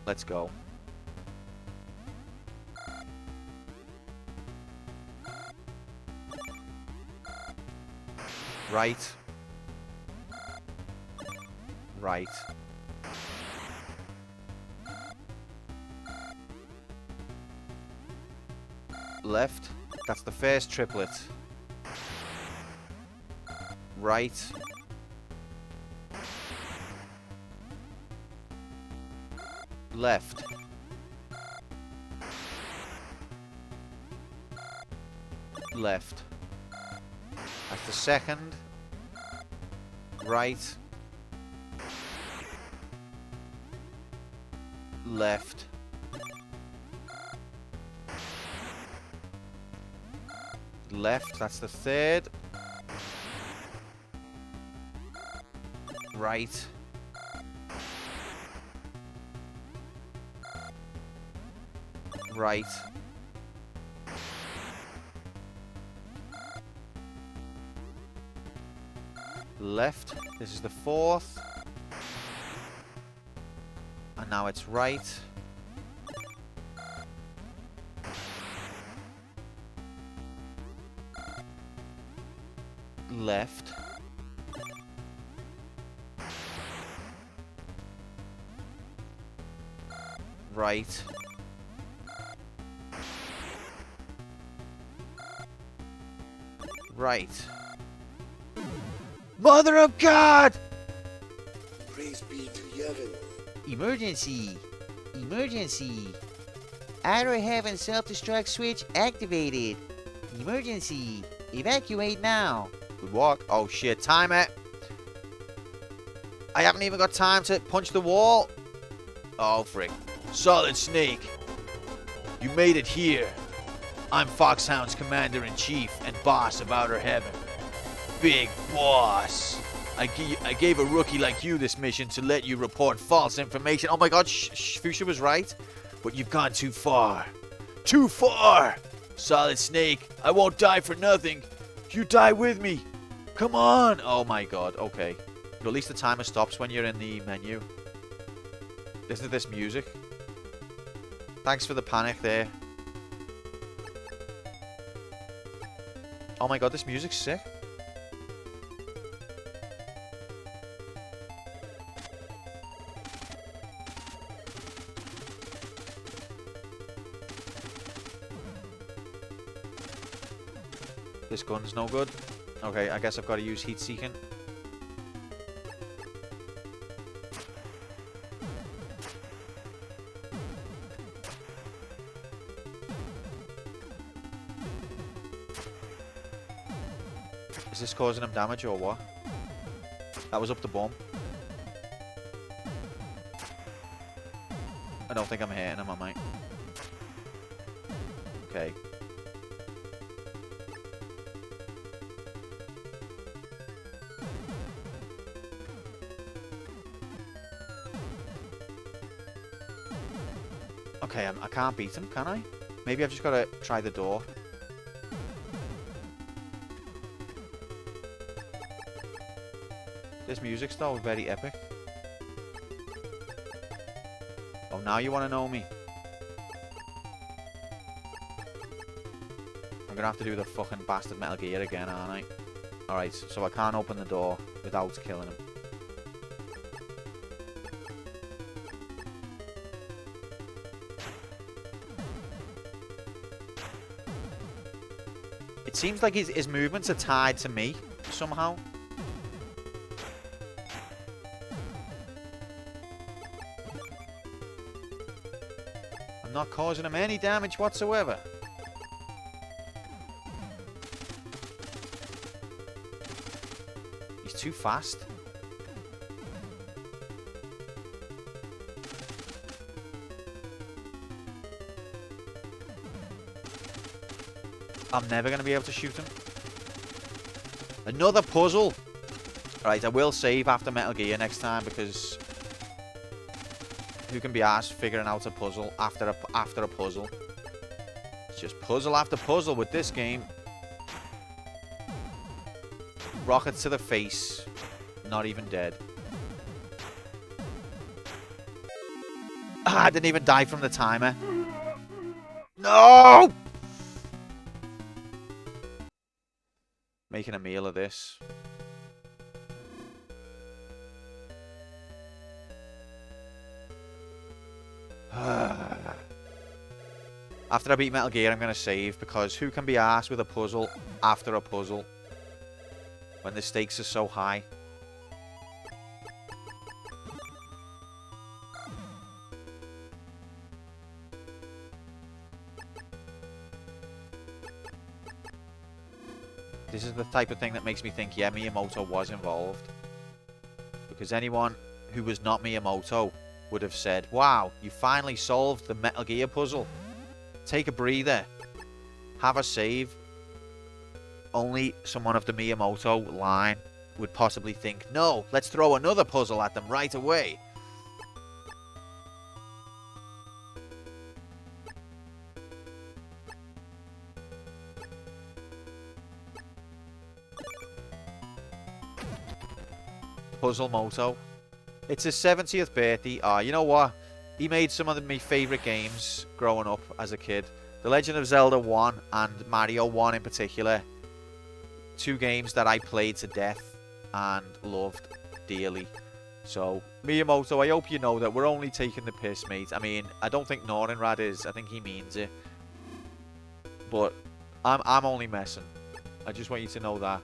Speaker 1: Let's go. Right. Right. Left. That's the first triplet. Right. Left. Left. That's the second. Right. Left. Left, that's the third. Right. Right. Left. This is the fourth. And now it's right. Left. Right. Right. Mother of God!
Speaker 5: Praise be to Heaven.
Speaker 1: Emergency! Emergency! Outer Heaven self-destruct switch activated. Emergency! Evacuate now. Good walk. Oh shit, timer. I haven't even got time to punch the wall. Oh frick. Solid Snake. You made it here. I'm Foxhound's commander-in-chief and boss of Outer Heaven. Big boss. I gave a rookie like you this mission to let you report false information. Oh my god, Fuchsia was right. But you've gone too far. Too far! Solid Snake, I won't die for nothing. You die with me. Come on. Oh my god, okay. But at least the timer stops when you're in the menu. Listen to this music. Thanks for the panic there. Oh my god, this music's sick. This gun's no good. Okay, I guess I've got to use heat seeking. Is this causing him damage or what? That was up the bum. I don't think I'm hitting him, I might. Okay. Okay, I can't beat him, can I? Maybe I've just got to try the door. This music's though very epic. Oh, now you want to know me. I'm gonna have to do the fucking bastard Metal Gear again, aren't I? Alright, so I can't open the door without killing him. It seems like his movements are tied to me somehow. I'm not causing him any damage whatsoever. too fast. I'm never going to be able to shoot him. Another puzzle. Right, I will save after Metal Gear next time because who can be asked figuring out a puzzle after a puzzle? It's just puzzle after puzzle with this game. Rockets to the face. Not even dead. Ah, I didn't even die from the timer. No! Making a meal of this. After I beat Metal Gear, I'm going to save because who can be arsed with a puzzle after a puzzle when the stakes are so high? This is the type of thing that makes me think, yeah, Miyamoto was involved. Because anyone who was not Miyamoto would have said, wow, you finally solved the Metal Gear puzzle. Take a breather. Have a save. Only someone of the Miyamoto line would possibly think, no, let's throw another puzzle at them right away. Puzzle Moto. It's his 70th birthday. You know what? He made some of my favourite games growing up as a kid. The Legend of Zelda 1 and Mario 1 in particular. Two games that I played to death and loved dearly. So, Miyamoto, I hope you know that we're only taking the piss, mate. I mean, I don't think Norenrad is. I think he means it. But I'm only messing. I just want you to know that.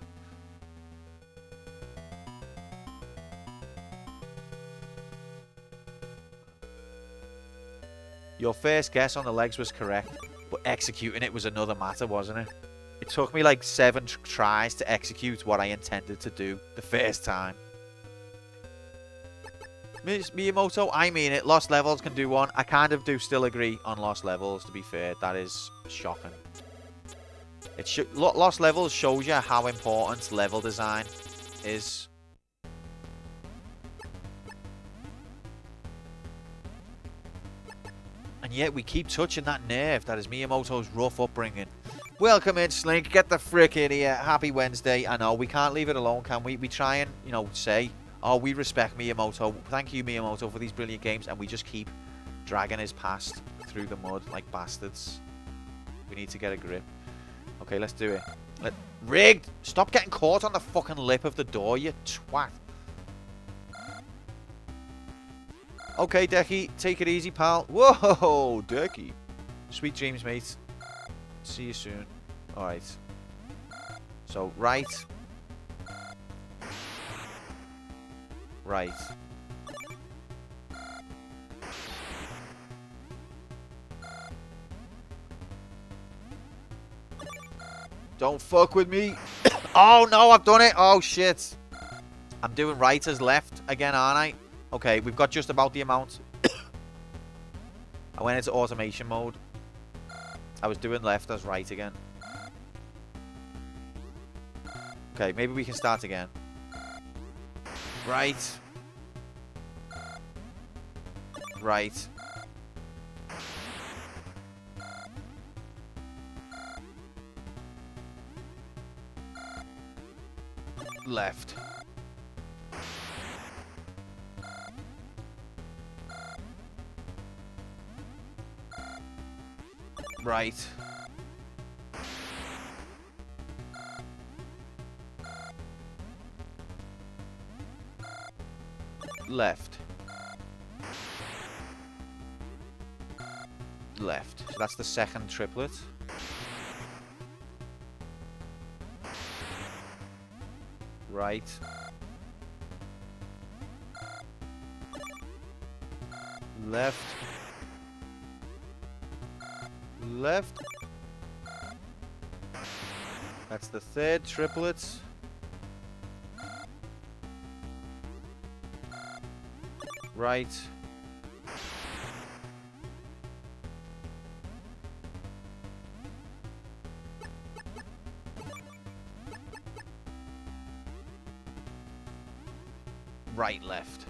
Speaker 1: Your first guess on the legs was correct, but executing it was another matter, wasn't it? It took me like 7 tries to execute what I intended to do the first time. Miyamoto, I mean it. Lost Levels can do one. I kind of do still agree on Lost Levels, to be fair. That is shocking. Lost Levels shows you how important level design is. And yet we keep touching that nerve that is Miyamoto's rough upbringing. Welcome in, Slink. Get the frick in here. Happy Wednesday. I know, we can't leave it alone, can we? We try and, you know, say, oh, we respect Miyamoto. Thank you, Miyamoto, for these brilliant games. And we just keep dragging his past through the mud like bastards. We need to get a grip. Okay, let's do it. Rigged! Stop getting caught on the fucking lip of the door, you twat. Okay, Decky, take it easy, pal. Whoa, Decky. Sweet dreams, mate. See you soon. Alright. So, right. Right. Don't fuck with me. Oh, no, I've done it. Oh, shit. I'm doing right as left again, aren't I? Okay, we've got just about the amount. I went into automation mode. I was doing left as right again. Okay, maybe we can start again. Right. Right. Left. Right. Left. Left. So that's the second triplet. Right. Left. Left. That's the third triplet. Right. Right, left.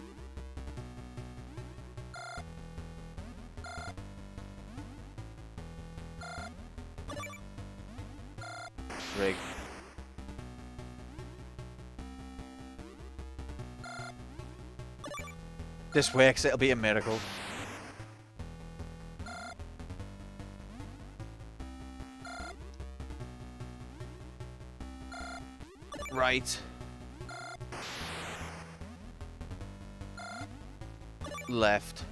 Speaker 1: Rig. This works, it'll be a miracle. Right. Left.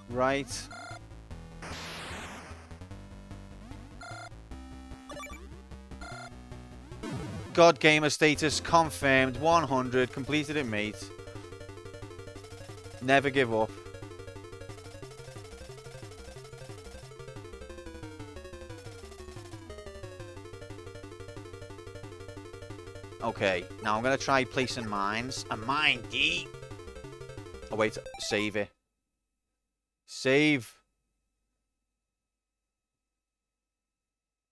Speaker 1: Right. God gamer status confirmed. 100. Completed it, mate. Never give up. Okay, now I'm going to try placing mines. A mine, D. Oh, wait. Save it. Save.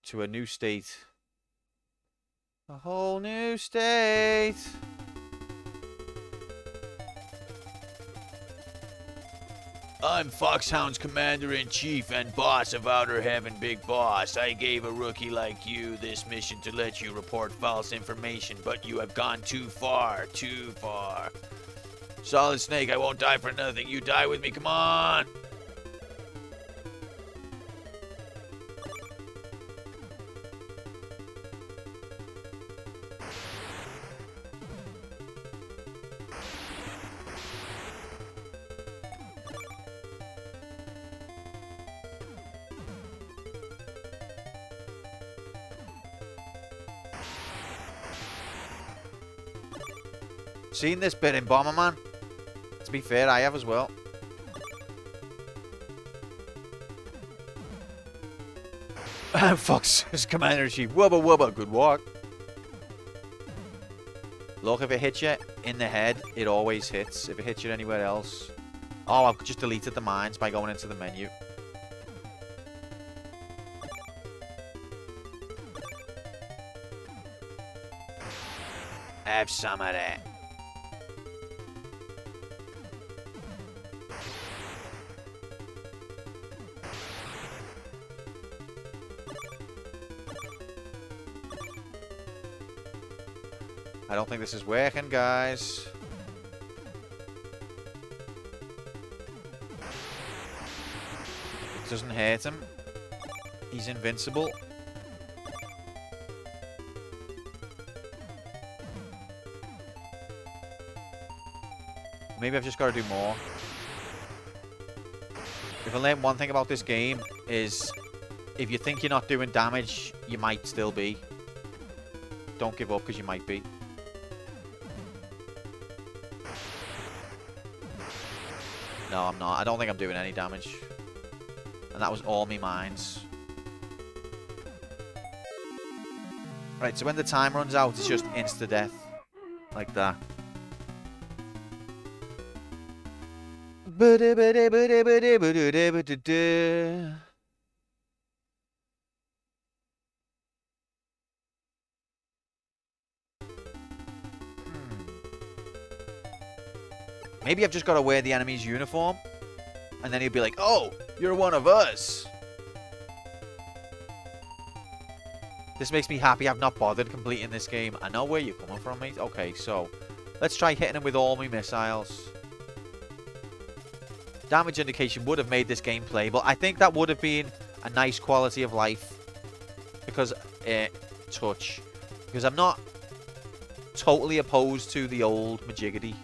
Speaker 1: To a new state. A whole new state. I'm Foxhound's Commander-in-Chief and boss of Outer Heaven, Big Boss. I gave a rookie like you this mission to let you report false information, but you have gone too far, too far. Solid Snake, I won't die for nothing. You die with me, come on! Seen this bit in Bomberman? To be fair, I have as well. Fox's Commander-in-Chief. Wubba wubba, good walk. Look, if it hits you in the head, it always hits. If it hits you anywhere else... Oh, I've just deleted the mines by going into the menu. Have some of that. I don't think this is working, guys. It doesn't hurt him. He's invincible. Maybe I've just got to do more. If I learn one thing about this game is if you think you're not doing damage, you might still be. Don't give up because you might be. No, I'm not. I don't think I'm doing any damage. And that was all me mines. Right, so when the time runs out, it's just insta-death. Like that. Maybe I've just got to wear the enemy's uniform. And then he'll be like, oh, you're one of us. This makes me happy I've not bothered completing this game. I know where you're coming from, mate. Okay, so let's try hitting him with all my missiles. Damage indication would have made this game playable. I think that would have been a nice quality of life. Because, touch. Because I'm not totally opposed to the old majiggity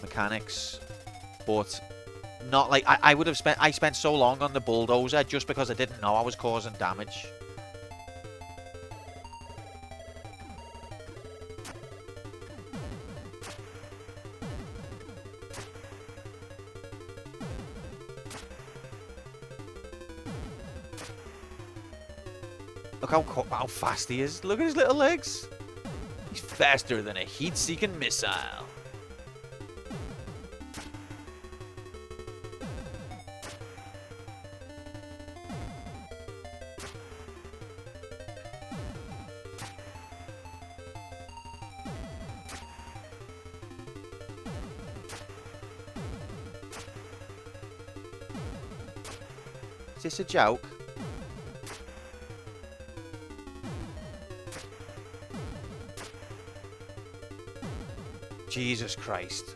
Speaker 1: mechanics. But not like, I would have I spent so long on the bulldozer just because I didn't know I was causing damage. Look how fast he is. Look at his little legs. He's faster than a heat-seeking missile. Is this a joke? Jesus Christ.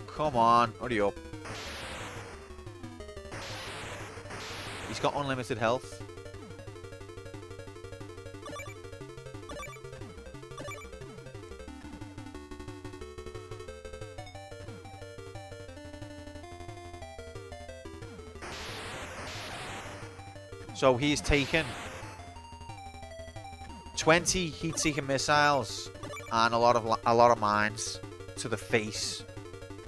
Speaker 1: Come on, hurry up. He's got unlimited health. So he's taken 20 heat-seeking missiles and a lot of mines to the face,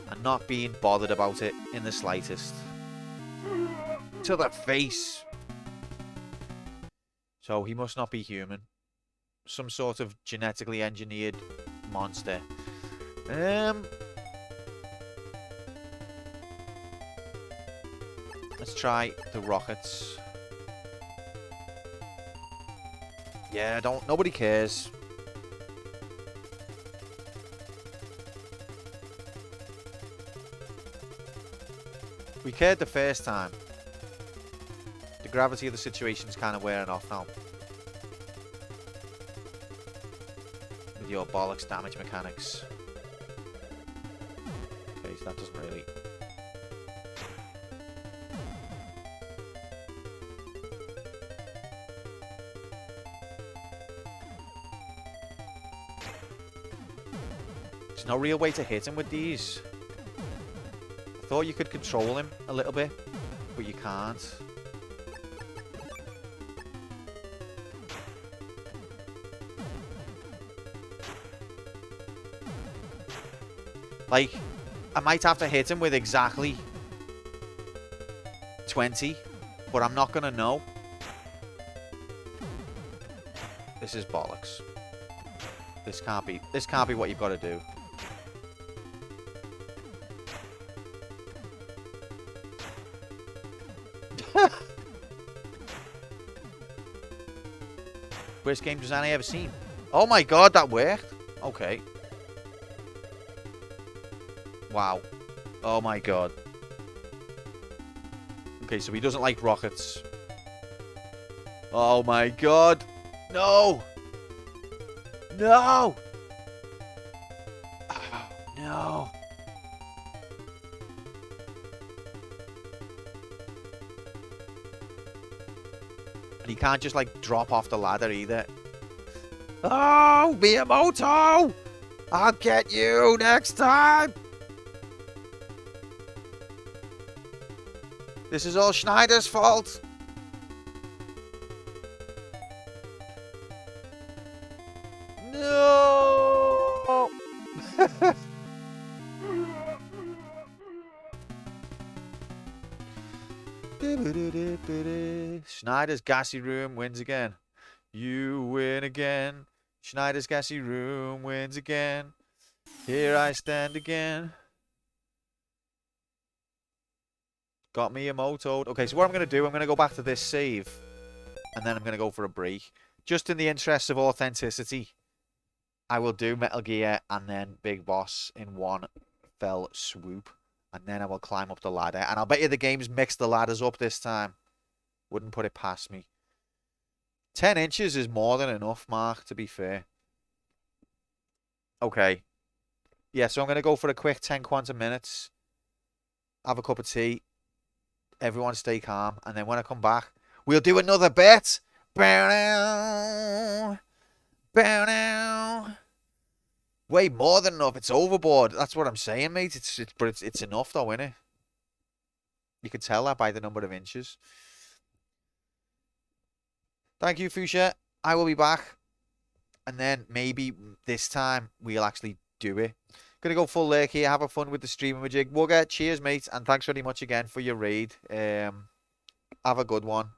Speaker 1: and not being bothered about it in the slightest. To the face. So he must not be human. Some sort of genetically engineered monster. Let's try the rockets. Yeah, nobody cares. We cared the first time. The gravity of the situation is kind of wearing off now. With your bollocks damage mechanics. Okay, so that doesn't really... There's no real way to hit him with these. I thought you could control him a little bit, but you can't. Like, I might have to hit him with exactly 20, but I'm not gonna know. This is bollocks. This can't be what you've got to do. Worst game design I ever seen. Oh my god, that worked. Okay. Wow. Oh my god. Okay, so he doesn't like rockets. Oh my god. No! No! Oh, no. And he can't just, like, drop off the ladder either. Oh, Miyamoto! I'll get you next time! This is all Schneider's fault. No! Schneider's gassy room wins again. You win again. Schneider's gassy room wins again. Here I stand again. Got me a motoed. Okay, so what I'm going to do, I'm going to go back to this save. And then I'm going to go for a break. Just in the interest of authenticity, I will do Metal Gear and then Big Boss in one fell swoop. And then I will climb up the ladder. And I'll bet you the game's mixed the ladders up this time. Wouldn't put it past me. 10 inches is more than enough, Mark, to be fair. Okay. Yeah, so I'm going to go for a quick 10 quantum minutes. Have a cup of tea. Everyone stay calm. And then when I come back, we'll do another bet. Bow now. Bow now. way more than enough. It's overboard. That's what I'm saying, mate. It's enough though, isn't it? You can tell that by the number of inches. Thank you, Fuchsia. I will be back. And then maybe this time we'll actually do it. Gonna go full lurk here. Have a fun with the streaming jig. Wugger, cheers, mate. And thanks very much again for your raid. Have a good one.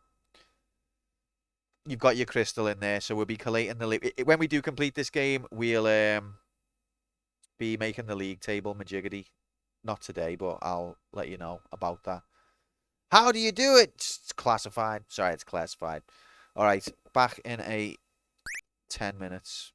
Speaker 1: You've got your crystal in there, so we'll be collating the league. When we do complete this game, we'll be making the league table majiggity. Not today, but I'll let you know about that. How do you do it? It's classified. Sorry, it's classified. All right, back in a 10 minutes.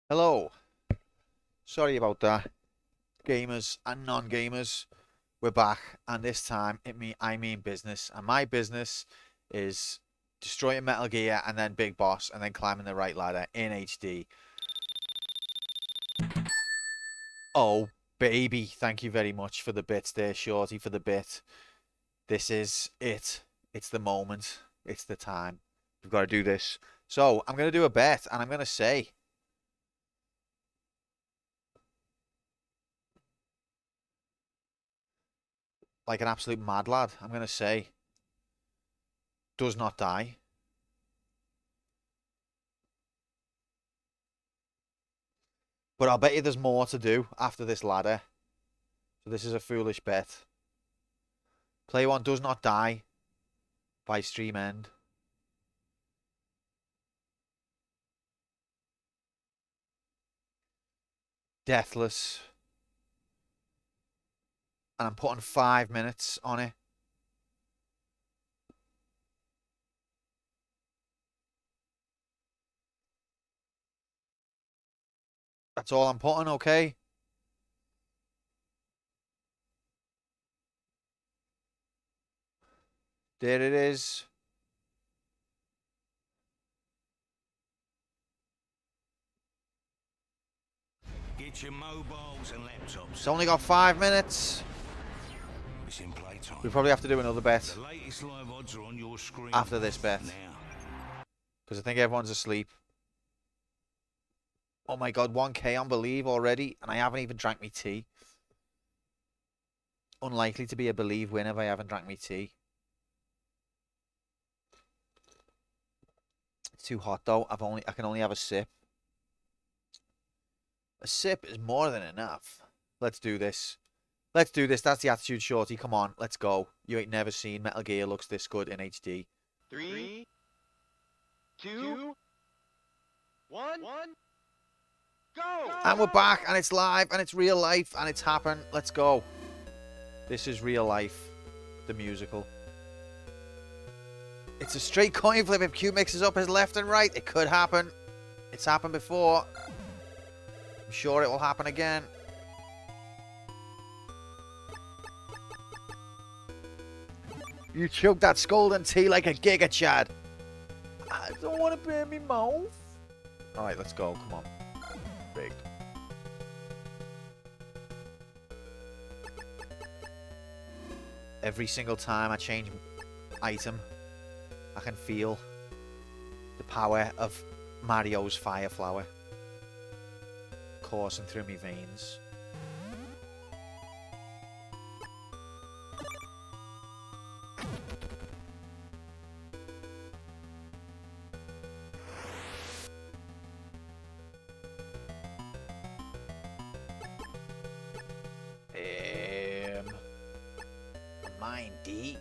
Speaker 1: Hello. Sorry about that. Gamers and non-gamers, we're back, and this time I mean business, and my business is destroying Metal Gear and then Big Boss and then climbing the right ladder in HD. Oh, baby, thank you very much for the bits there, Shorty, for the bit. This is it. It's the moment. It's the time. We've got to do this. So, I'm going to do a bet, and I'm going to say, like an absolute mad lad, I'm going to say, does not die. But I'll bet you there's more to do after this ladder. So this is a foolish bet. Play one does not die by stream end. Deathless. And I'm putting 5 minutes on it. That's all I'm putting, okay? There it is.
Speaker 3: Get your mobiles and laptops.
Speaker 1: It's only got 5 minutes.
Speaker 3: It's in playtime.
Speaker 1: We probably have to do another bet
Speaker 3: The latest live odds are on your screen
Speaker 1: after this bet.
Speaker 3: now.
Speaker 1: Because I think everyone's asleep. Oh my god, 1k on Believe already. And I haven't even drank me tea. Unlikely to be a Believe win if I haven't drank me tea. It's too hot though. I can only have a sip. A sip is more than enough. Let's do this. Let's do this. That's the attitude, Shorty. Come on, let's go. You ain't never seen Metal Gear looks this good in HD.
Speaker 4: 3, 2, 1, go!
Speaker 1: And we're back, and it's live, and it's real life, and it's happened. Let's go. This is real life, the musical. It's a straight coin flip if Q mixes up his left and right. It could happen. It's happened before. I'm sure it will happen again. You chug that Golden tea like a giga, Chad. I don't want to burn me mouth. Alright, let's go. Come on. Rigged. Every single time I change item, I can feel the power of Mario's fire flower coursing through my veins. Mine D.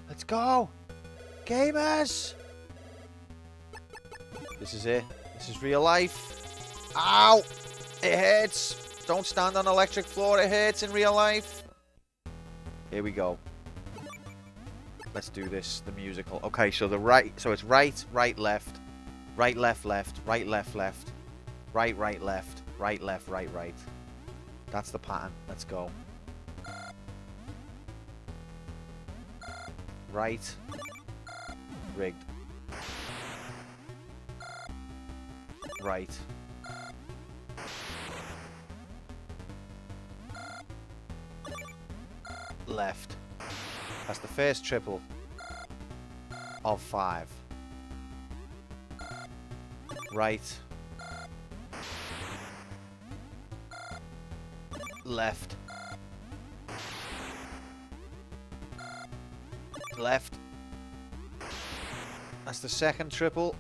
Speaker 1: Let's go, gamers. This is it. This is real life. Ow! It hurts. Don't stand on electric floor. It hurts in real life. Here we go. Let's do this. The musical. Okay, so the right. So it's right, right, left, right, left, left, right, left, left, right, right, left, right, left, right, right. That's the pattern. Let's go. Right. Rigged. Right. Left. That's the first triple of 5. Right. Left. Left. That's the second triple.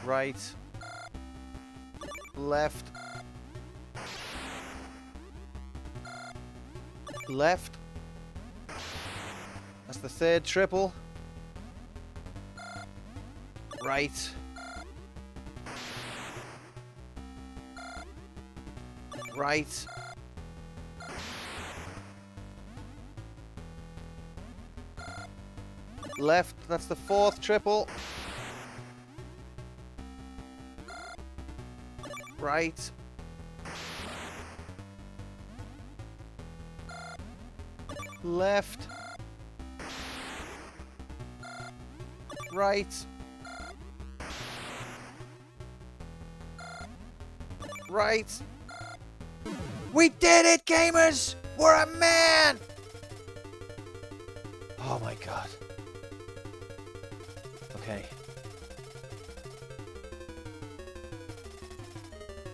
Speaker 1: Right. Left. Left. That's the third triple. Right. Right. Left. That's the fourth triple. Right. Left. Right. Right. We did it, gamers! We're a man! Oh my god. Okay.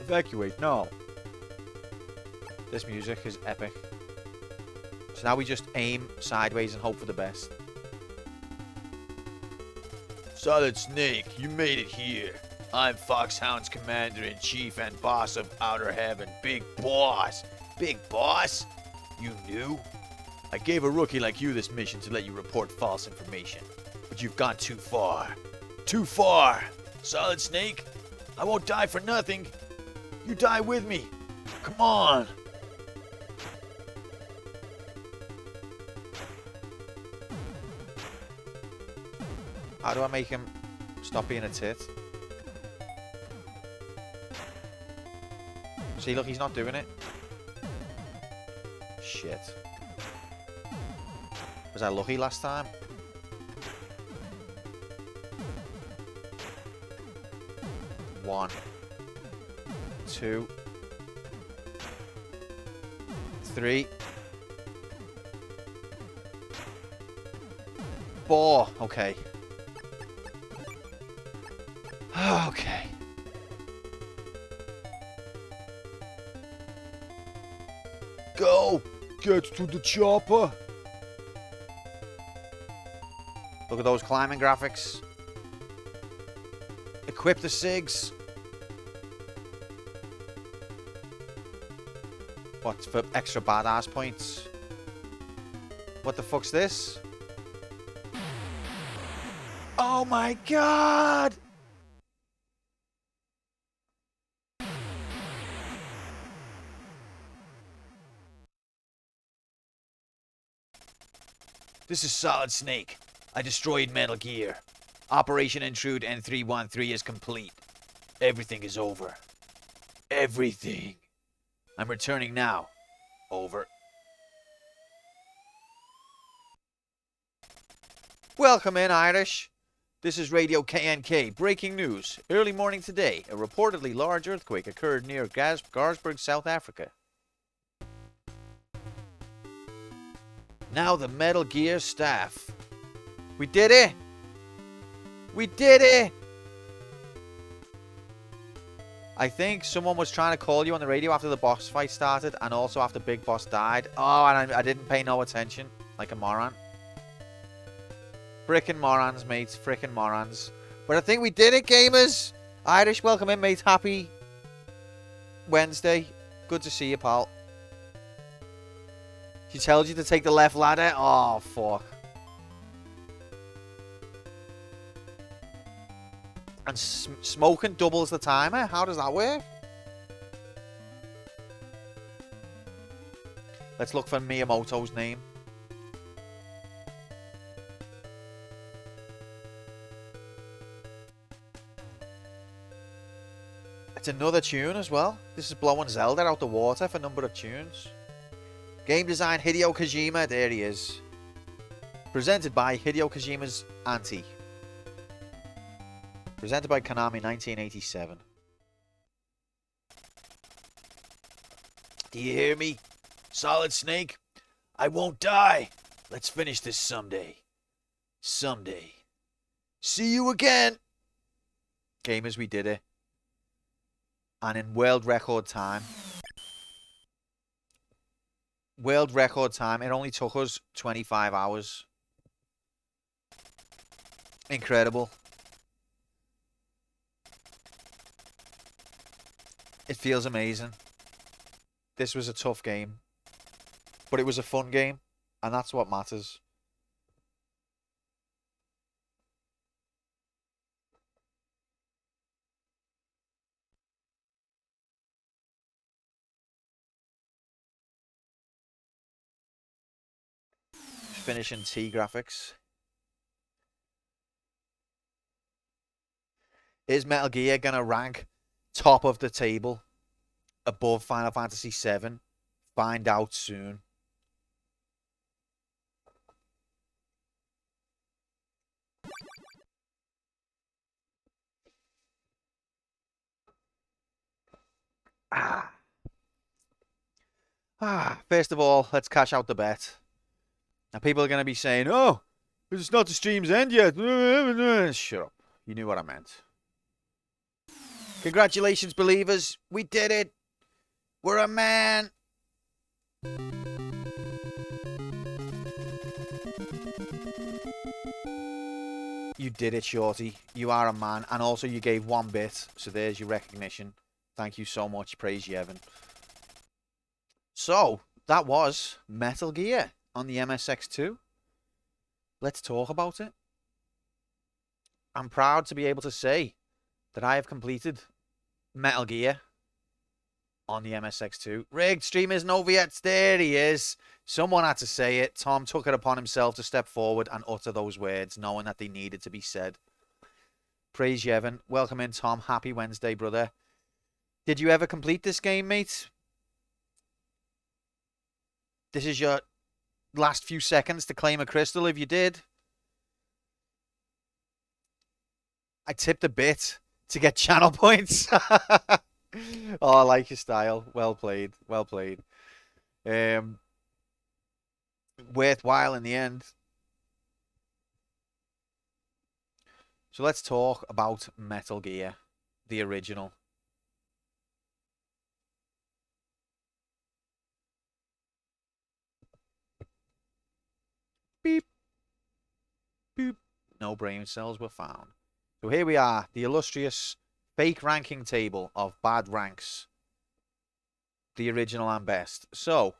Speaker 1: Evacuate, no. This music is epic. So now we just aim sideways and hope for the best. Solid Snake, you made it here. I'm Foxhound's Commander-in-Chief and boss of Outer Heaven. Big boss. Big boss? You knew? I gave a rookie like you this mission to let you report false information. But you've gone too far. Too far. Solid Snake, I won't die for nothing. You die with me. Come on. How do I make him stop being a tit? See, look, he's not doing it. Shit. Was I lucky last time? One. Two. Three. Four. Okay. Okay. Go! Get to the chopper! Look at those climbing graphics. Equip the SIGs. What, for extra badass points? What the fuck's this? Oh my god! This is Solid Snake. I destroyed Metal Gear. Operation Intrude N313 is complete. Everything is over. Everything. I'm returning now. Over. Welcome in, Irish. This is Radio KNK. Breaking news. Early morning today, a reportedly large earthquake occurred near Garsburg, South Africa. Now the Metal Gear staff. We did it! We did it! I think someone was trying to call you on the radio after the boss fight started and also after Big Boss died. Oh, and I didn't pay no attention. Like a moron. Frickin' morons, mates. Frickin' morons. But I think we did it, gamers! Irish, welcome in, mate. Happy Wednesday. Good to see you, pal. She tells you to take the left ladder? Oh, fuck. And smoking doubles the timer? How does that work? Let's look for Miyamoto's name. It's another tune as well. This is blowing Zelda out the water for a number of tunes. Game design Hideo Kojima. There he is. Presented by Hideo Kojima's auntie. Presented by Konami 1987. Do you hear me? Solid Snake? I won't die. Let's finish this someday. Someday. See you again. Gamers, we did it. And in world record time. World record time. It only took us 25 hours. Incredible. It feels amazing. This was a tough game. But it was a fun game. And that's what matters. finishing T graphics. Is Metal Gear gonna rank top of the table above Final Fantasy VII? Find out soon. First of all, let's cash out the bet. Now, people are going to be saying, oh, it's not the stream's end yet. Shut up. You knew what I meant. Congratulations, believers. We did it. We're a man. You did it, Shorty. You are a man. And also, you gave 1 bit. So there's your recognition. Thank you so much. Praise Yevon. So, that was Metal Gear on the MSX2. Let's talk about it. I'm proud to be able to say that I have completed Metal Gear on the MSX2. Rigged stream isn't over yet. There he is. Someone had to say it. Tom took it upon himself to step forward and utter those words, knowing that they needed to be said. Praise Yevon. Welcome in, Tom. Happy Wednesday, brother. Did you ever complete this game, mate? This is your last few seconds to claim a crystal if you did. I tipped a bit to get channel points. Oh, I like your style. Well played. Well played. Worthwhile in the end. So let's talk about Metal Gear, the original. Beep. Boop. No brain cells were found. So here we are, the illustrious fake ranking table of bad ranks. The original and best. So,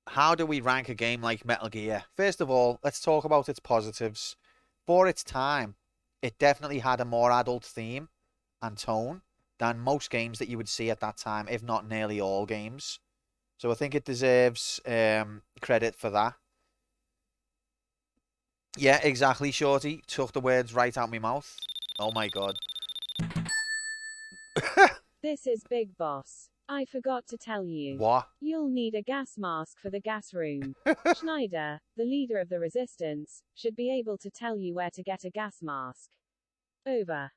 Speaker 1: how do we rank a game like Metal Gear? First of all, let's talk about its positives. For its time, it definitely had a more adult theme and tone than most games that you would see at that time, if not nearly all games. So I think it deserves credit for that. Yeah, exactly, Shorty. Took the words right out my mouth. Oh my god.
Speaker 2: This is Big Boss. I forgot to tell you.
Speaker 1: What?
Speaker 2: You'll need a gas mask for the gas room. Schneider, the leader of the resistance, should be able to tell you where to get a gas mask. Over.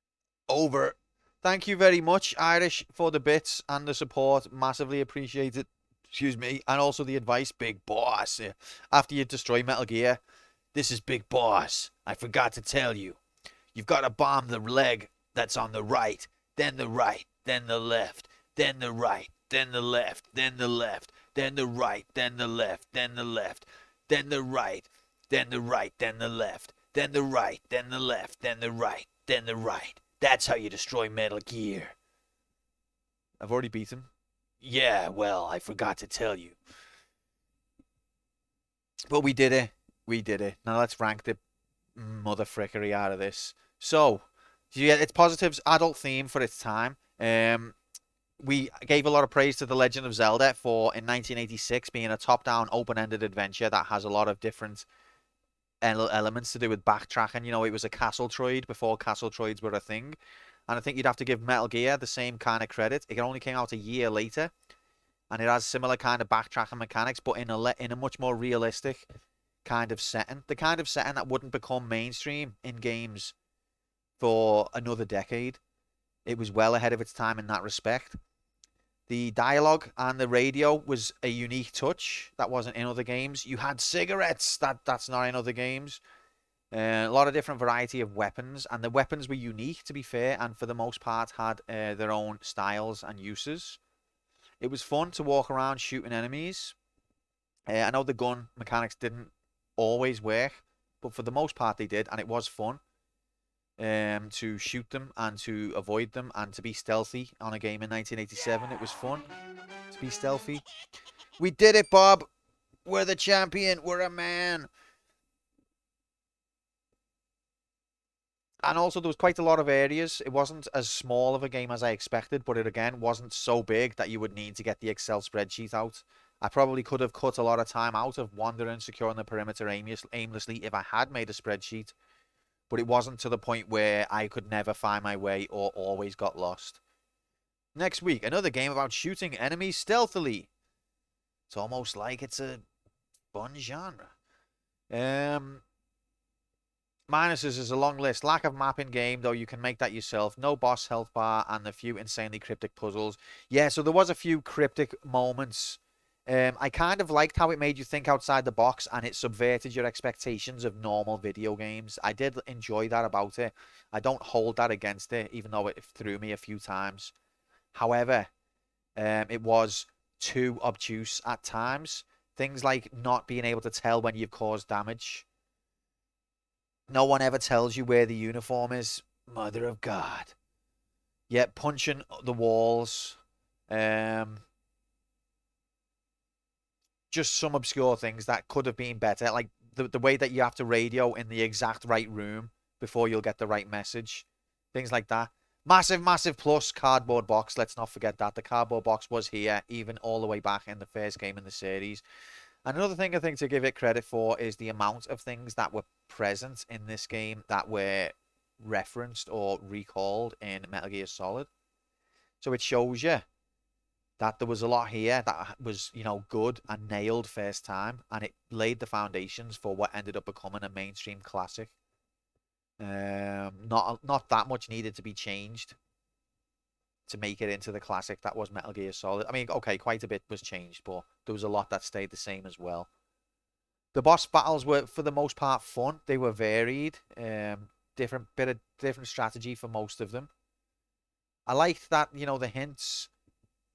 Speaker 1: Over. Thank you very much, Irish, for the bits and the support. Massively appreciated. Excuse me. And also the advice, Big Boss. After you destroy Metal Gear, this is Big Boss. I forgot to tell you. You've got to bomb the leg that's on the right, then the right, then the left, then the right, then the left, then the left, then the right, then the left, then the left, then the right, then the right, then the left, then the right, then the left, then the right, then the right. That's how you destroy Metal Gear. I've already beat him. Yeah, well, I forgot to tell you. But we did it. We did it. Now let's rank the mother frickery out of this. So, yeah, its positives, adult theme for its time. We gave a lot of praise to The Legend of Zelda for, in 1986, being a top-down, open-ended adventure that has a lot of different elements to do with backtracking. You know, it was a castle troid before castle troids were a thing. And I think you'd have to give Metal Gear the same kind of credit. It only came out a year later. And it has similar kind of backtracking mechanics, but in a much more realistic kind of setting. The kind of setting that wouldn't become mainstream in games for another decade. It was well ahead of its time in that respect. The dialogue and the radio was a unique touch that wasn't in other games. You had cigarettes. That's not in other games. A lot of different variety of weapons. And the weapons were unique, to be fair, and for the most part had their own styles and uses. It was fun to walk around shooting enemies. I know the gun mechanics didn't always work, but for the most part they did, and it was fun to shoot them and to avoid them and to be stealthy on a game in 1987. It was fun to be stealthy. We did it, Bob. We're the champion. We're a man. And also there was quite a lot of areas. It wasn't as small of a game as I expected, but it again wasn't so big that you would need to get the Excel spreadsheet out I probably could have cut a lot of time out of wandering, securing the perimeter aimlessly if I had made a spreadsheet. But it wasn't to the point where I could never find my way or always got lost. Next week, another game about shooting enemies stealthily. It's almost like it's a fun genre. Minuses is a long list. Lack of map in game, though you can make that yourself. No boss health bar and a few insanely cryptic puzzles. Yeah, so there was a few cryptic moments. I kind of liked how it made you think outside the box and it subverted your expectations of normal video games. I did enjoy that about it. I don't hold that against it, even though it threw me a few times. However, it was too obtuse at times. Things like not being able to tell when you've caused damage. No one ever tells you where the uniform is. Mother of God. Yet punching the walls. Just some obscure things that could have been better. Like the way that you have to radio in the exact right room before you'll get the right message. Things like that. Massive, massive plus cardboard box. Let's not forget that. The cardboard box was here even all the way back in the first game in the series. Another thing I think to give it credit for is the amount of things that were present in this game that were referenced or recalled in Metal Gear Solid. So it shows you that there was a lot here that was, you know, good and nailed first time, and it laid the foundations for what ended up becoming a mainstream classic. Not that much needed to be changed to make it into the classic that was Metal Gear Solid. I mean, okay, quite a bit was changed, but there was a lot that stayed the same as well. The boss battles were, for the most part, fun. They were varied. Different strategy for most of them. I liked that, you know, the hints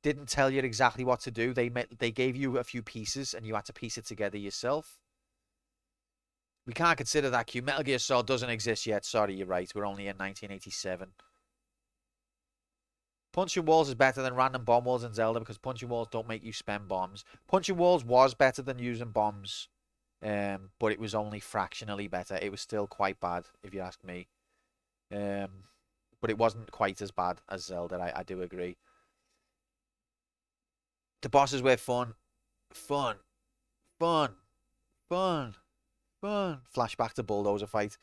Speaker 1: didn't tell you exactly what to do. They gave you a few pieces, and you had to piece it together yourself. We can't consider that cute. Metal Gear Solid doesn't exist yet. Sorry, you're right. We're only in 1987. Punching walls is better than random bomb walls in Zelda because punching walls don't make you spend bombs. Punching walls was better than using bombs, but it was only fractionally better. It was still quite bad, if you ask me. But it wasn't quite as bad as Zelda, I do agree. The bosses were fun. Fun. Flashback to Bulldozer fight.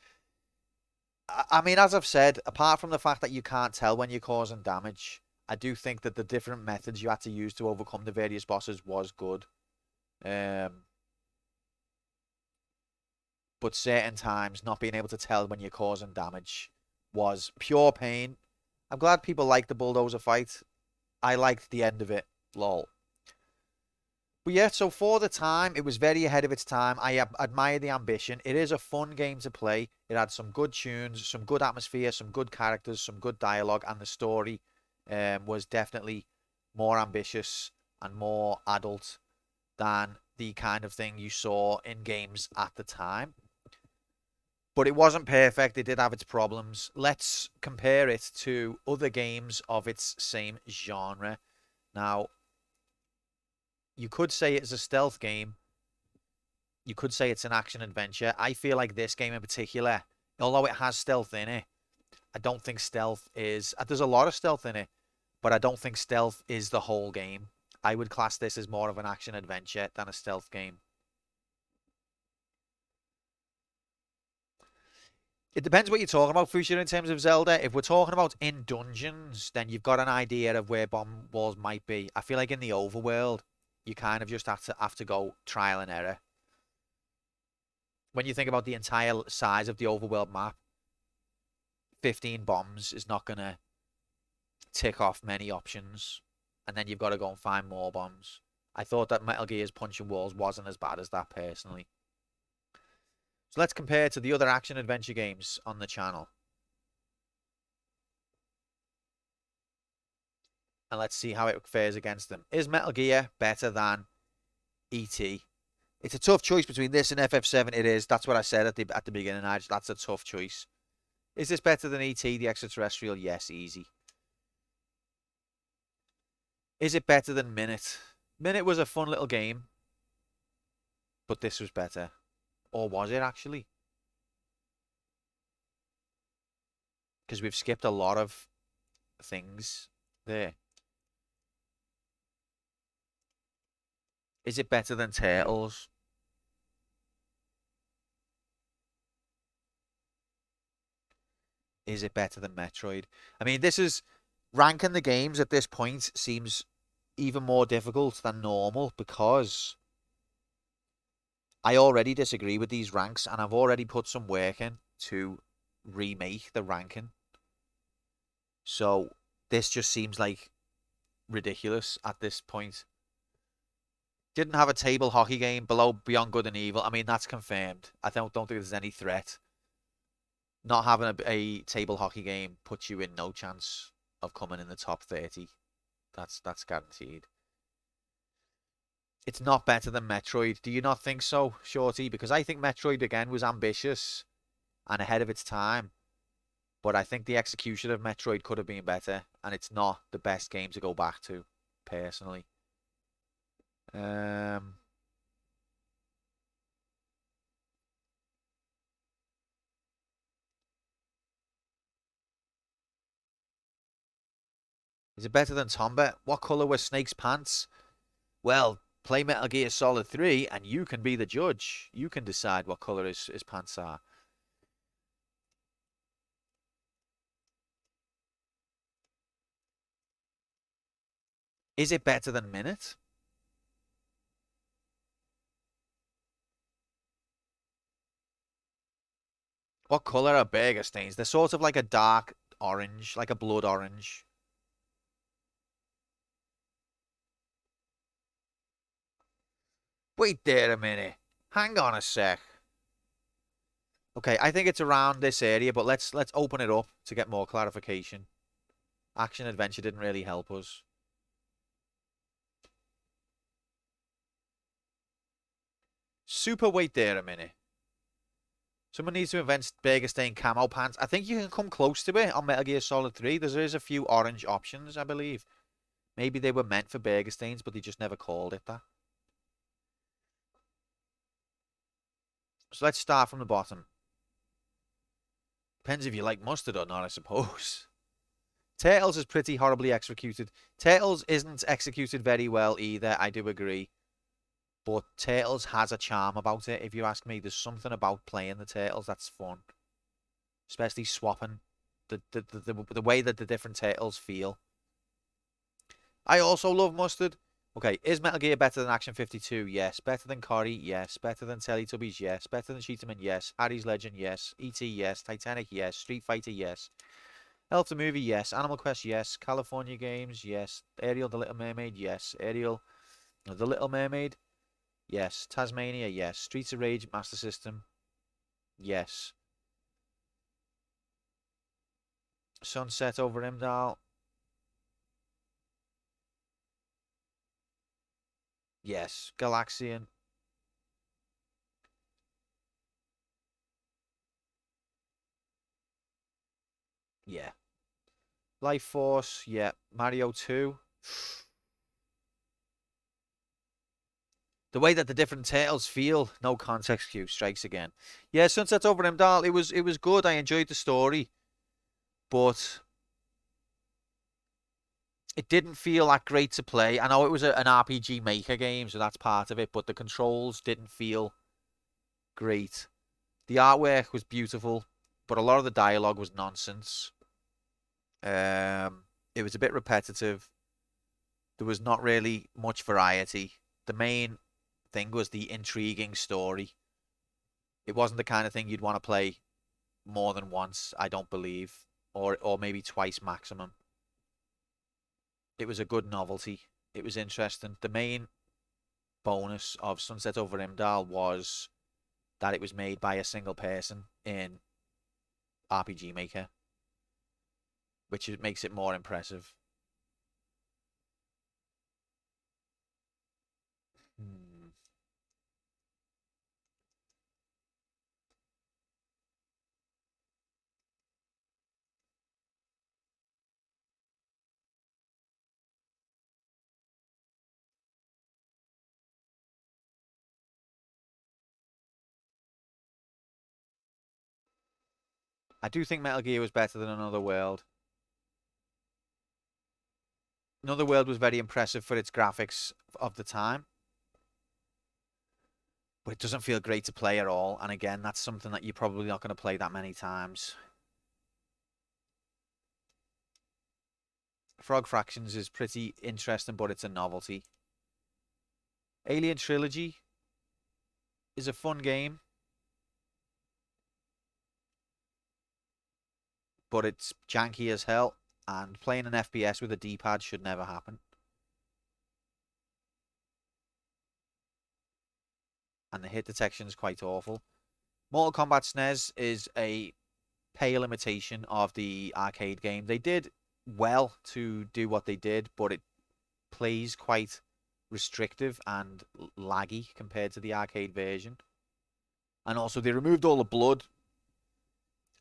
Speaker 1: I mean, as I've said, apart from the fact that you can't tell when you're causing damage, I do think that the different methods you had to use to overcome the various bosses was good. But certain times, not being able to tell when you're causing damage was pure pain. I'm glad people liked the Bulldozer fight. I liked the end of it. Lol. But yeah, so for the time, it was very ahead of its time. I admire the ambition. It is a fun game to play. It had some good tunes, some good atmosphere, some good characters, some good dialogue, and the story was definitely more ambitious and more adult than the kind of thing you saw in games at the time. But it wasn't perfect. It did have its problems. Let's compare it to other games of its same genre. Now, you could say it's a stealth game. You could say it's an action adventure. I feel like this game in particular, although it has stealth in it, I don't think stealth is... There's a lot of stealth in it, but I don't think stealth is the whole game. I would class this as more of an action adventure than a stealth game. It depends what you're talking about, Fuchsia, in terms of Zelda. If we're talking about in dungeons, then you've got an idea of where bomb walls might be. I feel like in the overworld, you kind of just have to go trial and error. When you think about the entire size of the overworld map, 15 bombs is not going to tick off many options. And then you've got to go and find more bombs. I thought that Metal Gear's punching walls wasn't as bad as that, personally. So let's compare to the other action-adventure games on the channel. And let's see how it fares against them. Is Metal Gear better than E.T.? It's a tough choice between this and FF7. It is. That's what I said at the beginning. That's a tough choice. Is this better than E.T., the extraterrestrial? Yes, easy. Is it better than Minute? Minute was a fun little game, but this was better. Or was it actually? Because we've skipped a lot of things there. Is it better than Turtles? Is it better than Metroid? I mean, this is ranking the games at this point seems even more difficult than normal because I already disagree with these ranks and I've already put some work in to remake the ranking. So this just seems like ridiculous at this point. Didn't have a table hockey game below Beyond Good and Evil. I mean, that's confirmed. I don't think there's any threat. Not having a table hockey game puts you in no chance of coming in the top 30. That's guaranteed. It's not better than Metroid. Do you not think so, Shorty? Because I think Metroid, again, was ambitious and ahead of its time. But I think the execution of Metroid could have been better. And it's not the best game to go back to, personally. Is it better than Tombat? What colour were Snake's pants? Well, play Metal Gear Solid 3 and you can be the judge. You can decide what colour his pants are. Is it better than Minute? What colour are burger stains? They're sort of like a dark orange, like a blood orange. Wait there a minute. Hang on a sec. Okay, I think it's around this area, but let's open it up to get more clarification. Action adventure didn't really help us. Super wait there a minute. Someone needs to invent burger stain camo pants. I think you can come close to it on Metal Gear Solid 3. There is a few orange options, I believe. Maybe they were meant for burger stains, but they just never called it that. So let's start from the bottom. Depends if you like mustard or not, I suppose. Turtles is pretty horribly executed. Turtles isn't executed very well either, I do agree. But Turtles has a charm about it, if you ask me. There's something about playing the Turtles that's fun. Especially swapping the way that the different Turtles feel. I also love mustard. Okay, is Metal Gear better than Action 52? Yes. Better than Cory? Yes. Better than Teletubbies? Yes. Better than Cheetahman? Yes. Harry's Legend? Yes. E.T.? Yes. Titanic? Yes. Street Fighter? Yes. Elf the Movie? Yes. Animal Quest? Yes. California Games? Yes. Ariel the Little Mermaid? Yes. Ariel the Little Mermaid? Yes. Tasmania? Yes. Streets of Rage Master System? Yes. Sunset over Imdal? Yes. Galaxian? Yeah. Life Force? Yeah. Mario 2? The way that the different tales feel, no context cue strikes again. Yeah, Sunset Over Imdal, it was good. I enjoyed the story, but it didn't feel that great to play. I know it was an RPG Maker game, so that's part of it, but the controls didn't feel great. The artwork was beautiful, but a lot of the dialogue was nonsense. It was a bit repetitive. There was not really much variety. The main thing was the intriguing story. It wasn't the kind of thing you'd want to play more than once, I don't believe, or maybe twice maximum. It was a good novelty. It was interesting. The main bonus of Sunset Over Imdal was that it was made by a single person in RPG Maker, which makes it more impressive. Hmm. I do think Metal Gear was better than Another World. Another World was very impressive for its graphics of the time. but it doesn't feel great to play at all. And again, that's something that you're probably not going to play that many times. Frog Fractions is pretty interesting, but it's a novelty. Alien Trilogy is a fun game, but it's janky as hell, and playing an FPS with a D-pad should never happen. And the hit detection is quite awful. Mortal Kombat SNES is a pale imitation of the arcade game. They did well to do what they did, but it plays quite restrictive and laggy compared to the arcade version. And also, they removed all the blood.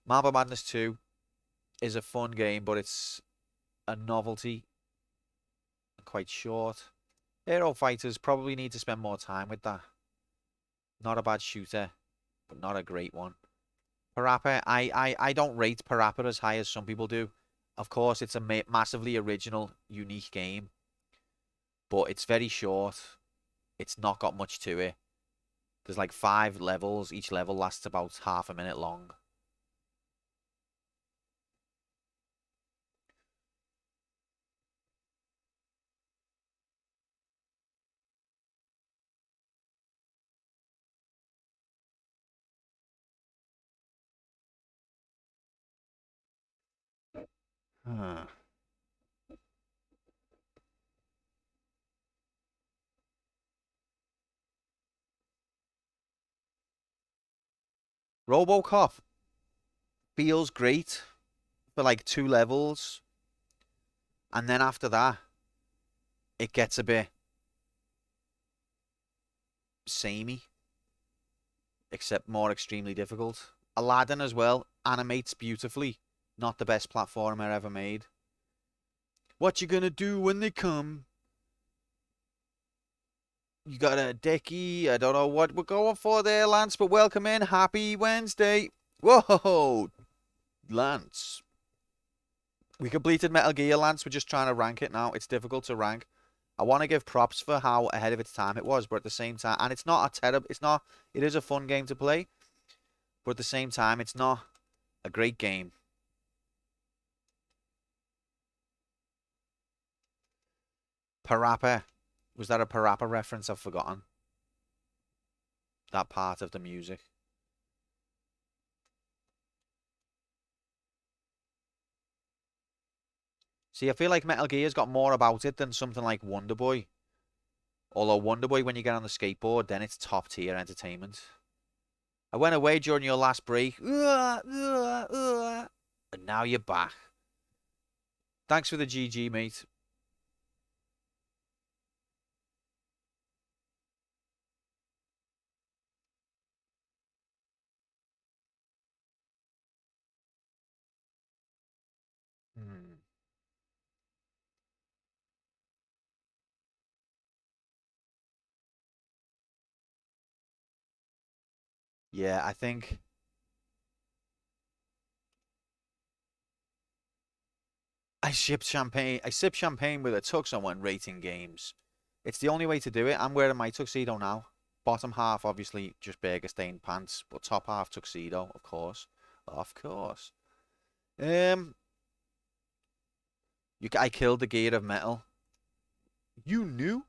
Speaker 1: Marble Madness 2 is a fun game, but it's a novelty. Quite short. Hero Fighters probably need to spend more time with that. Not a bad shooter, but not a great one. Parappa, I don't rate Parappa as high as some people do. Of course, it's a massively original, unique game. But it's very short. It's not got much to it. There's like 5 levels. Each level lasts about half a minute long. Huh. RoboCop feels great for like 2 levels. And then after that, it gets a bit samey. Except more extremely difficult. Aladdin as well animates beautifully. Not the best platformer ever made. What you gonna do when they come? You got a decky. I don't know what we're going for there, Lance, but welcome in. Happy Wednesday. Whoa, Lance. We completed Metal Gear, Lance. We're just trying to rank it now. It's difficult to rank. I want to give props for how ahead of its time it was, but at the same time, and it's not a terrible, it is a fun game to play, but at the same time, it's not a great game. Parappa. Was that a Parappa reference? I've forgotten that part of the music. See, I feel like Metal Gear's got more about it than something like Wonder Boy. Although Wonder Boy, when you get on the skateboard, then it's top tier entertainment. I went away during your last break. And now you're back. Thanks for the GG, mate. Yeah, I think I sip champagne with a tux on when rating games. It's the only way to do it. I'm wearing my tuxedo now. Bottom half, obviously, just burger stained pants, but top half tuxedo, of course. Of course. I killed the Gear of Metal. You knew?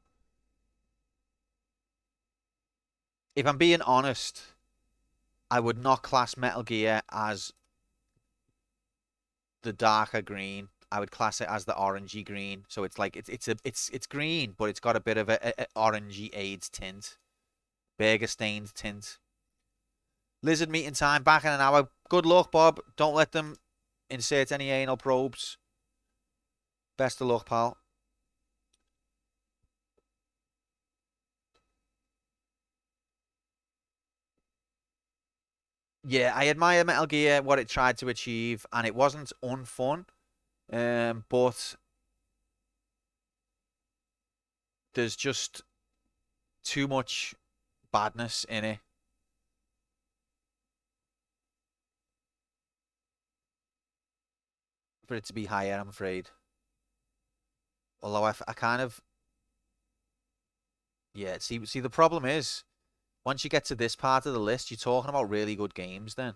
Speaker 1: If I'm being honest, I would not class Metal Gear as the darker green. I would class it as the orangey green. So it's like it's green, but it's got a bit of a orangey AIDS tint, burger stained tint. Lizard meeting time back in an hour. Good luck, Bob. Don't let them insert any anal probes. Best of luck, pal. Yeah, I admire Metal Gear, what it tried to achieve, and it wasn't unfun. But there's just too much badness in it. For it to be higher, I'm afraid. Although I kind of... Yeah, see, the problem is, once you get to this part of the list, you're talking about really good games then.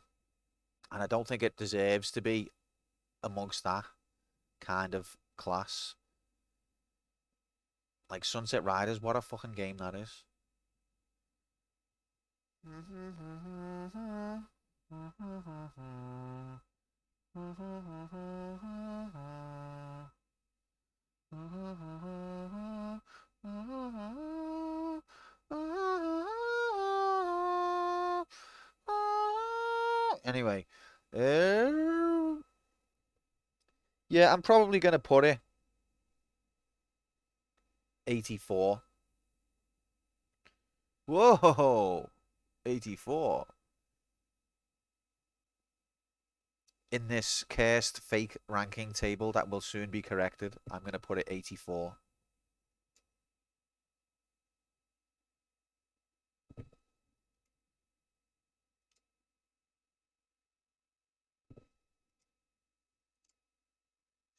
Speaker 1: And I don't think it deserves to be amongst that kind of class. Like Sunset Riders, what a fucking game that is. Anyway, yeah, I'm probably gonna put it 84. Whoa, 84. In this cursed fake ranking table that will soon be corrected, I'm gonna put it 84.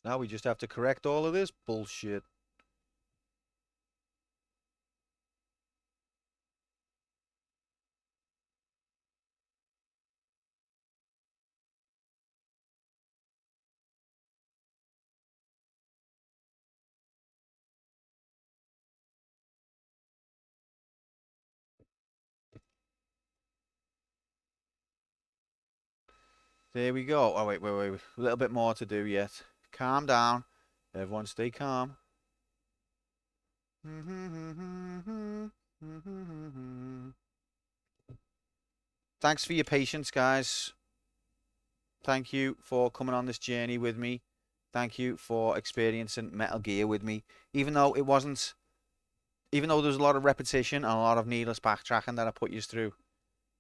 Speaker 1: Now we just have to correct all of this bullshit. There we go. Oh, wait. A little bit more to do yet. Calm down. Everyone stay calm. Thanks for your patience, guys. Thank you for coming on this journey with me. Thank you for experiencing Metal Gear with me. Even though it wasn't, even though there's a lot of repetition and a lot of needless backtracking that I put you through,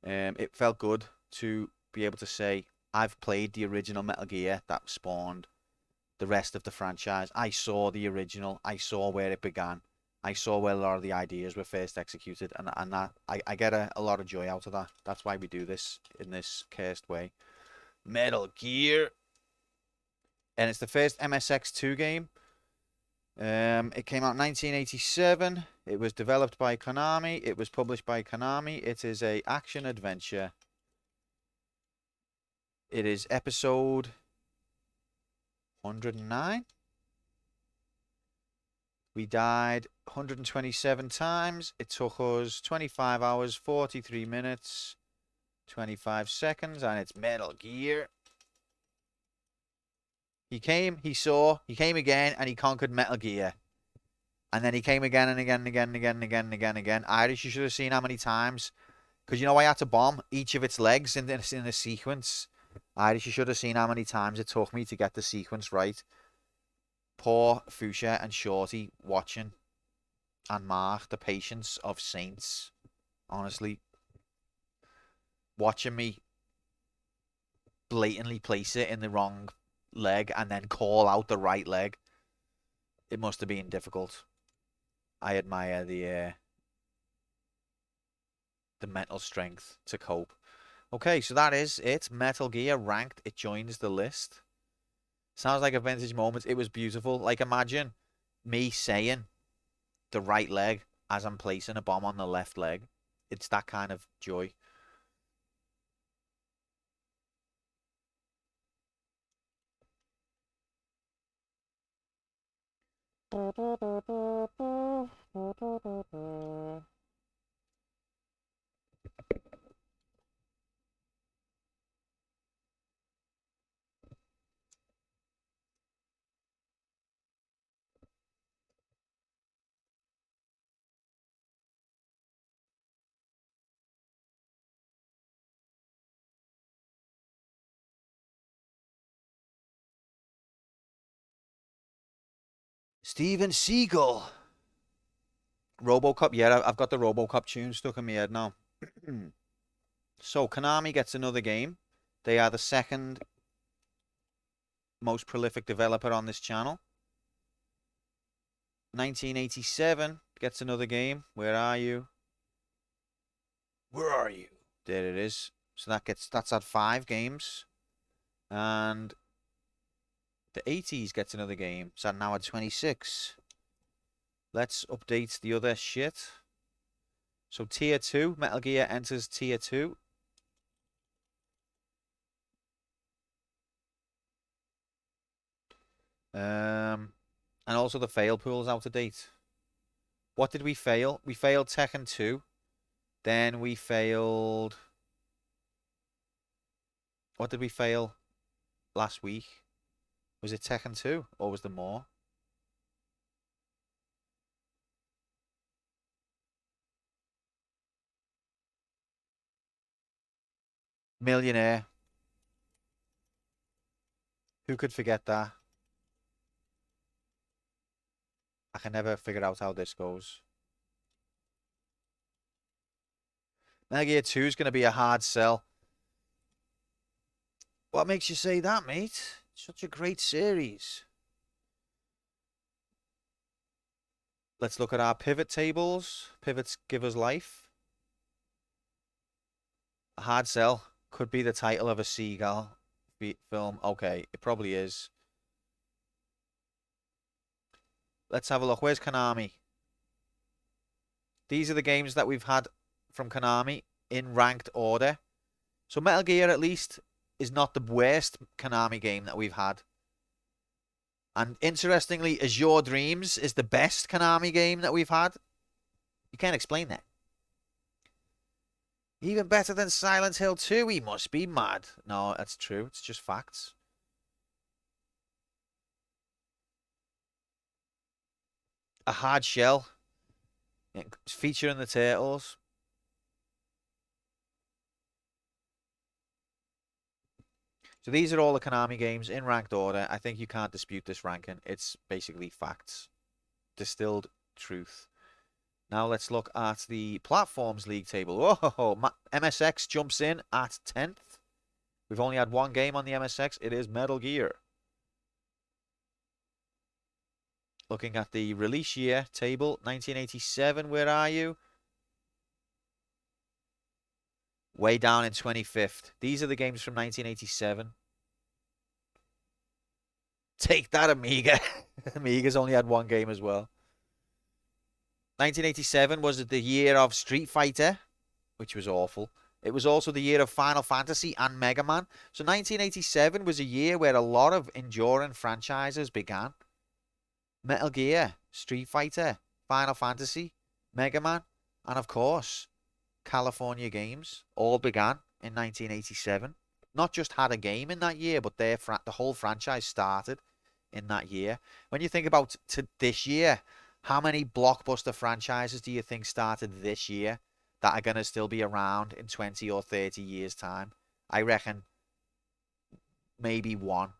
Speaker 1: it felt good to be able to say, I've played the original Metal Gear that spawned the rest of the franchise. I saw the original. I saw where it began. I saw where a lot of the ideas were first executed, and that I get a lot of joy out of that. That's why we do this in this cursed way. Metal Gear, and it's the first MSX2 game. It came out in 1987. It was developed by Konami. It was published by Konami. It is a action adventure. It is episode 109. We died 127 times. It took us 25 hours, 43 minutes, 25 seconds, and it's Metal Gear. He came, he saw, he came again, and he conquered Metal Gear. And then he came again and again and again and again and again and again and again. Irish, you should have seen how many times. Because you know I had to bomb each of its legs in the sequence. Irish, you should have seen how many times it took me to get the sequence right. Poor Fuchsia and Shorty watching. And Mark, the patience of saints. Honestly. Watching me blatantly place it in the wrong leg and then call out the right leg. It must have been difficult. I admire the mental strength to cope. Okay, so that is it. Metal Gear ranked. It joins the list. Sounds like a vintage moment. It was beautiful. Like, imagine me saying the right leg as I'm placing a bomb on the left leg. It's that kind of joy. Steven Seagal. RoboCop. Yeah, I've got the RoboCop tune stuck in my head now. So, Konami gets another game. They are the second most prolific developer on this channel. 1987 gets another game. Where are you? Where are you? There it is. So that's at 5 games. And the 80s gets another game. So now at 26. Let's update the other shit. So tier 2, Metal Gear enters tier 2. And also the fail pool's out of date. What did we fail? We failed Tekken 2. Then we failed... What did we fail last week? Was it Tekken 2 or was there more? Millionaire. Who could forget that? I can never figure out how this goes. Metal Gear 2 is going to be a hard sell. What makes you say that, mate? Such a great series. Let's look at our pivot tables. Pivots give us life. A hard sell could be the title of a Seagull film. Okay, it probably is. Let's have a look. Where's Konami? These are the games that we've had from Konami in ranked order. So Metal Gear, at least, is not the worst Konami game that we've had. And interestingly, Azure Dreams is the best Konami game that we've had. You can't explain that. Even better than Silent Hill 2, he must be mad. No, that's true. It's just facts. A hard shell. Featuring the Turtles. So these are all the Konami games in ranked order. I think you can't dispute this ranking. It's basically facts. Distilled truth. Now let's look at the Platforms League table. Whoa, MSX jumps in at 10th. We've only had one game on the MSX. It is Metal Gear. Looking at the release year table, 1987, where are you? Way down in 25th. These are the games from 1987. Take that, Amiga. Amiga's only had one game as well. 1987 was the year of Street Fighter, which was awful. It was also the year of Final Fantasy and Mega Man. So 1987 was a year where a lot of enduring franchises began. Metal Gear, Street Fighter, Final Fantasy, Mega Man, and of course, California Games all began in 1987. Not just had a game in that year, but the whole franchise started in that year. When you think about this year, how many blockbuster franchises do you think started this year that are going to still be around in 20 or 30 years' time? I reckon maybe one.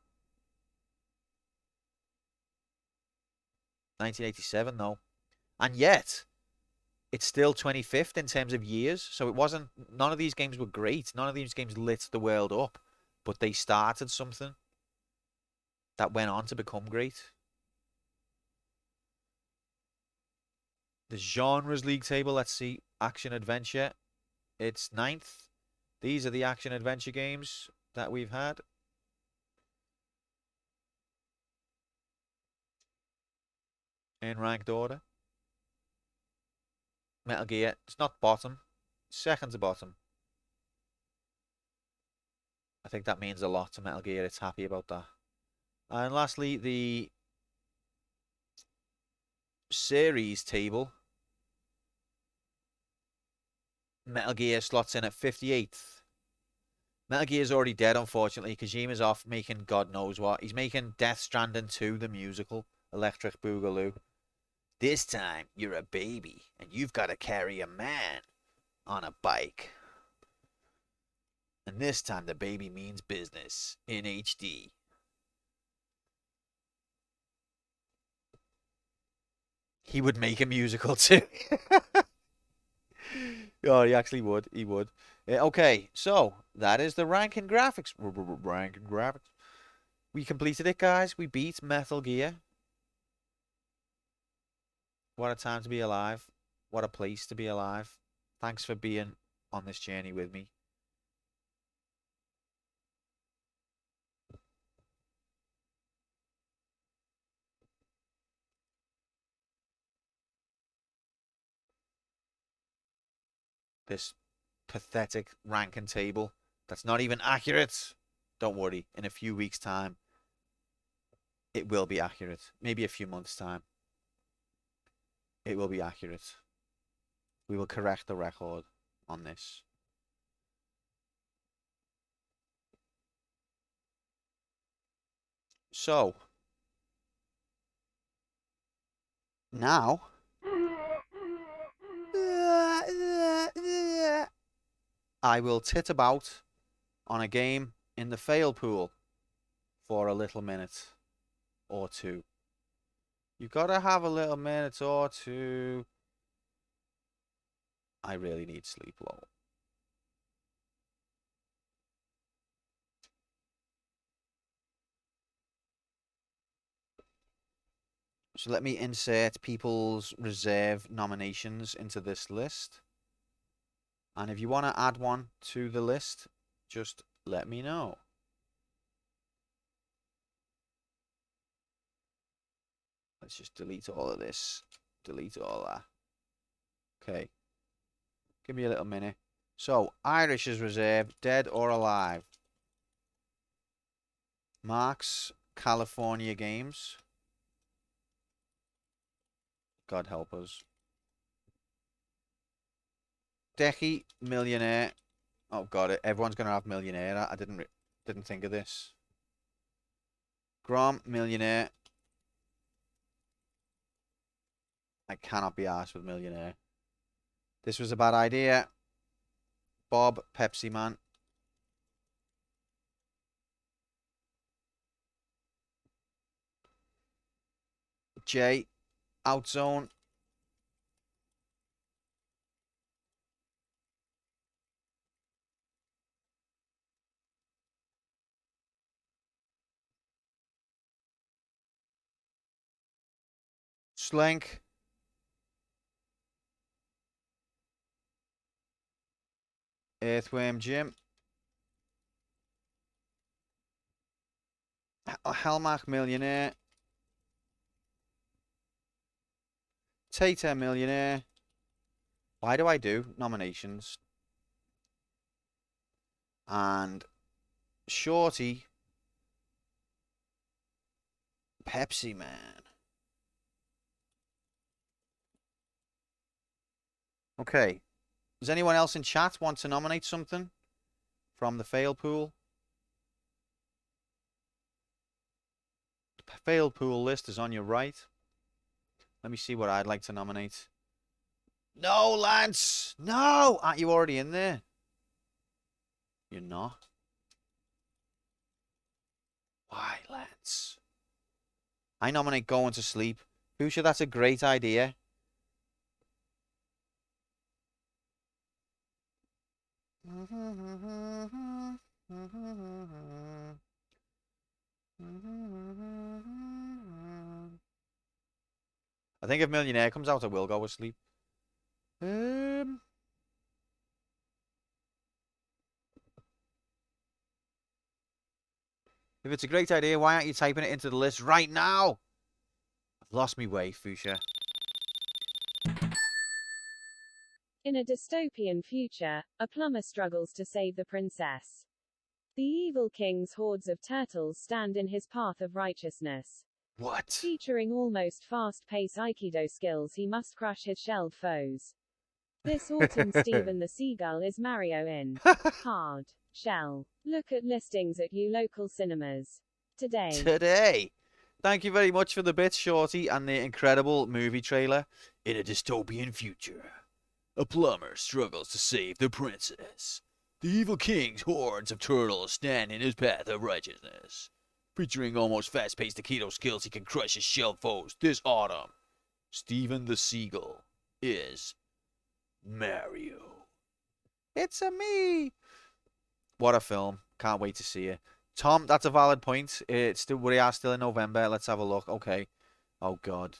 Speaker 1: 1987, though. And yet, it's still 25th in terms of years. So it wasn't, none of these games were great. None of these games lit the world up. But they started something that went on to become great. The Genres League table, let's see. Action Adventure. It's 9th. These are the action adventure games that we've had. In ranked order. Metal Gear, it's not bottom. Second to bottom. I think that means a lot to Metal Gear. It's happy about that. And lastly, the series table. Metal Gear slots in at 58th. Metal Gear's already dead, unfortunately. Kojima's off making God knows what. He's making Death Stranding 2, the musical. Electric Boogaloo. This time, you're a baby, and you've got to carry a man on a bike. And this time, the baby means business in HD. He would make a musical too. Oh, he actually would. He would. Okay, so that is the ranking graphics. Ranking graphics. We completed it, guys. We beat Metal Gear. What a time to be alive. What a place to be alive. Thanks for being on this journey with me. This pathetic ranking table that's not even accurate. Don't worry, in a few weeks' time, it will be accurate. Maybe a few months' time. It will be accurate. We will correct the record on this. So, now, I will tit about on a game in the fail pool for a little minute or two. You've got to have a little minute or two. I really need sleep, lol. So let me insert people's reserve nominations into this list. And if you want to add one to the list, just let me know. Let's just delete all of this. Delete all that. Okay. Give me a little minute. So, Irish is reserved, dead or alive. Mark's California Games. God help us. Decky, millionaire. Oh god, everyone's gonna have millionaire. I didn't think of this. Grom, millionaire. I cannot be arsed with millionaire. This was a bad idea. Bob, Pepsi Man. Jay, Outzone. Slank. Earthworm Jim. Helmach millionaire. Tater millionaire. Why do I do nominations? And Shorty. Pepsi Man. Okay. Does anyone else in chat want to nominate something from the fail pool? The fail pool list is on your right. Let me see what I'd like to nominate. No, Lance! No! Aren't you already in there? You're not. Why, Lance? I nominate Going to Sleep. Fuchsia, that's a great idea. I think if Millionaire comes out, I will go with Sleep. If it's a great idea, why aren't you typing it into the list right now? I've lost me way, Fuchsia.
Speaker 2: In a dystopian future, a plumber struggles to save the princess. The evil king's hordes of turtles stand in his path of righteousness.
Speaker 1: What?
Speaker 2: Featuring almost fast-paced Aikido skills, he must crush his shelled foes. This autumn, Steven the Seagull is Mario in Hard Shell. Look at listings at your local cinemas today.
Speaker 1: Thank you very much for the bits, Shorty, and the incredible movie trailer. In a dystopian future, a plumber struggles to save the princess. The evil king's hordes of turtles stand in his path of righteousness. Featuring almost fast-paced Aikido skills, he can crush his shell foes this autumn. Steven the Seagull is Mario. It's a me. What a film. Can't wait to see it. Tom, that's a valid point. It's still, we are still in November. Let's have a look. Okay. Oh, God.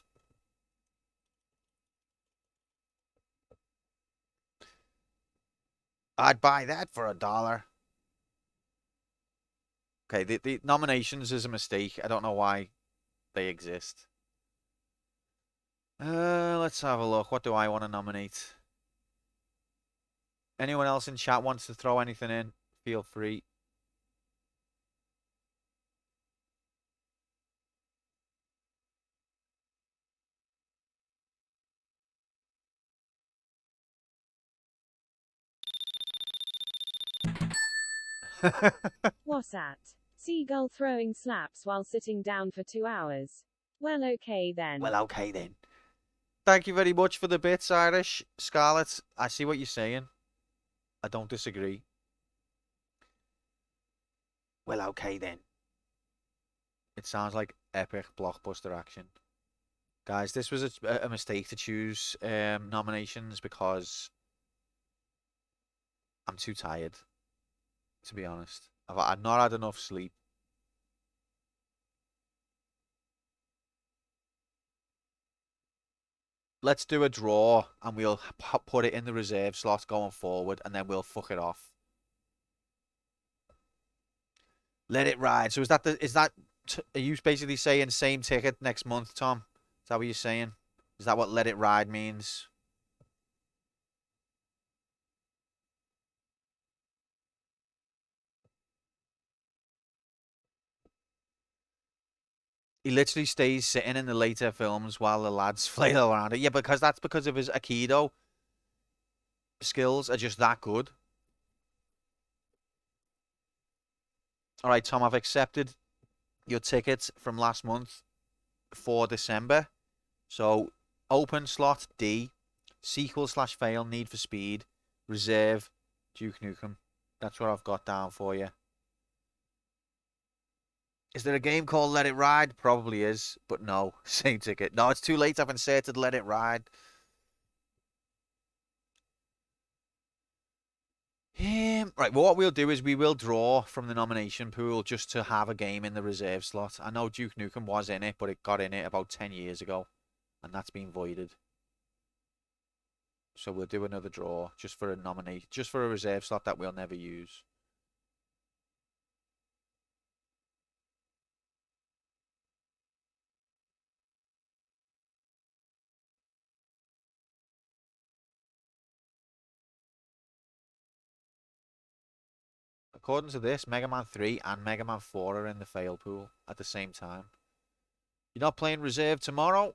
Speaker 1: I'd buy that for $1. Okay, the nominations is a mistake. I don't know why they exist. Let's have a look. What do I want to nominate? Anyone else in chat wants to throw anything in, feel free.
Speaker 2: What's that? Seagull throwing slaps while sitting down for 2 hours. Well, okay then.
Speaker 1: Well, okay then. Thank you very much for the bits, Irish. Scarlett, I see what you're saying. I don't disagree. Well, okay then. It sounds like epic blockbuster action. Guys, this was a mistake to choose nominations because I'm too tired, to be honest. I've not had enough sleep. Let's do a draw and we'll put it in the reserve slot going forward and then we'll fuck it off. Let it ride. So are you basically saying same ticket next month, Tom? Is that what you're saying? Is that what let it ride means? He literally stays sitting in the later films while the lads flail around it. Yeah, because that's because of his Aikido skills are just that good. All right, Tom, I've accepted your tickets from last month for December. So, open slot D, sequel/fail, Need for Speed, reserve, Duke Nukem. That's what I've got down for you. Is there a game called Let It Ride? Probably is, but no, same ticket. No, it's too late. I've inserted Let It Ride. Right, well, what we'll do is we will draw from the nomination pool just to have a game in the reserve slot. I know Duke Nukem was in it, but it got in it about 10 years ago, and that's been voided. So we'll do another draw just for a reserve slot that we'll never use. According to this, Mega Man 3 and Mega Man 4 are in the fail pool at the same time. You're not playing reserve tomorrow?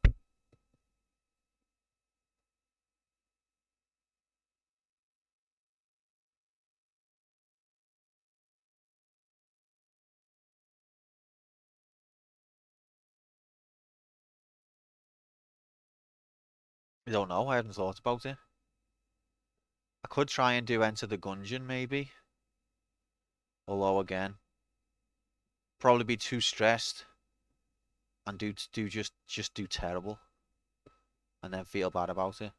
Speaker 1: I don't know. I hadn't thought about it. I could try and do Enter the Gungeon, maybe. Although, again, probably be too stressed and just do terrible and then feel bad about it.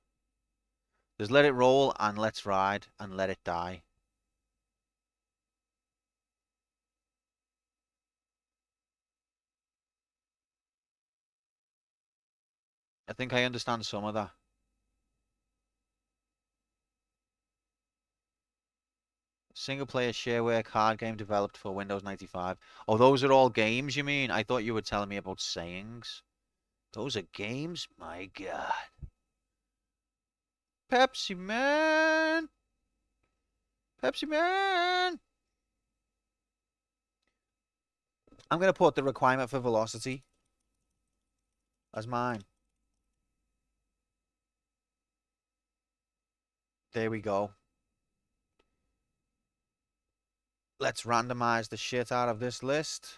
Speaker 1: There's Let It Roll and Let's Ride and Let It Die. I think I understand some of that. Single player shareware card game developed for Windows 95. Oh, those are all games, you mean? I thought you were telling me about sayings. Those are games? My God. Pepsi Man! Pepsi Man! I'm going to put the requirement for velocity as mine. There we go. Let's randomize the shit out of this list.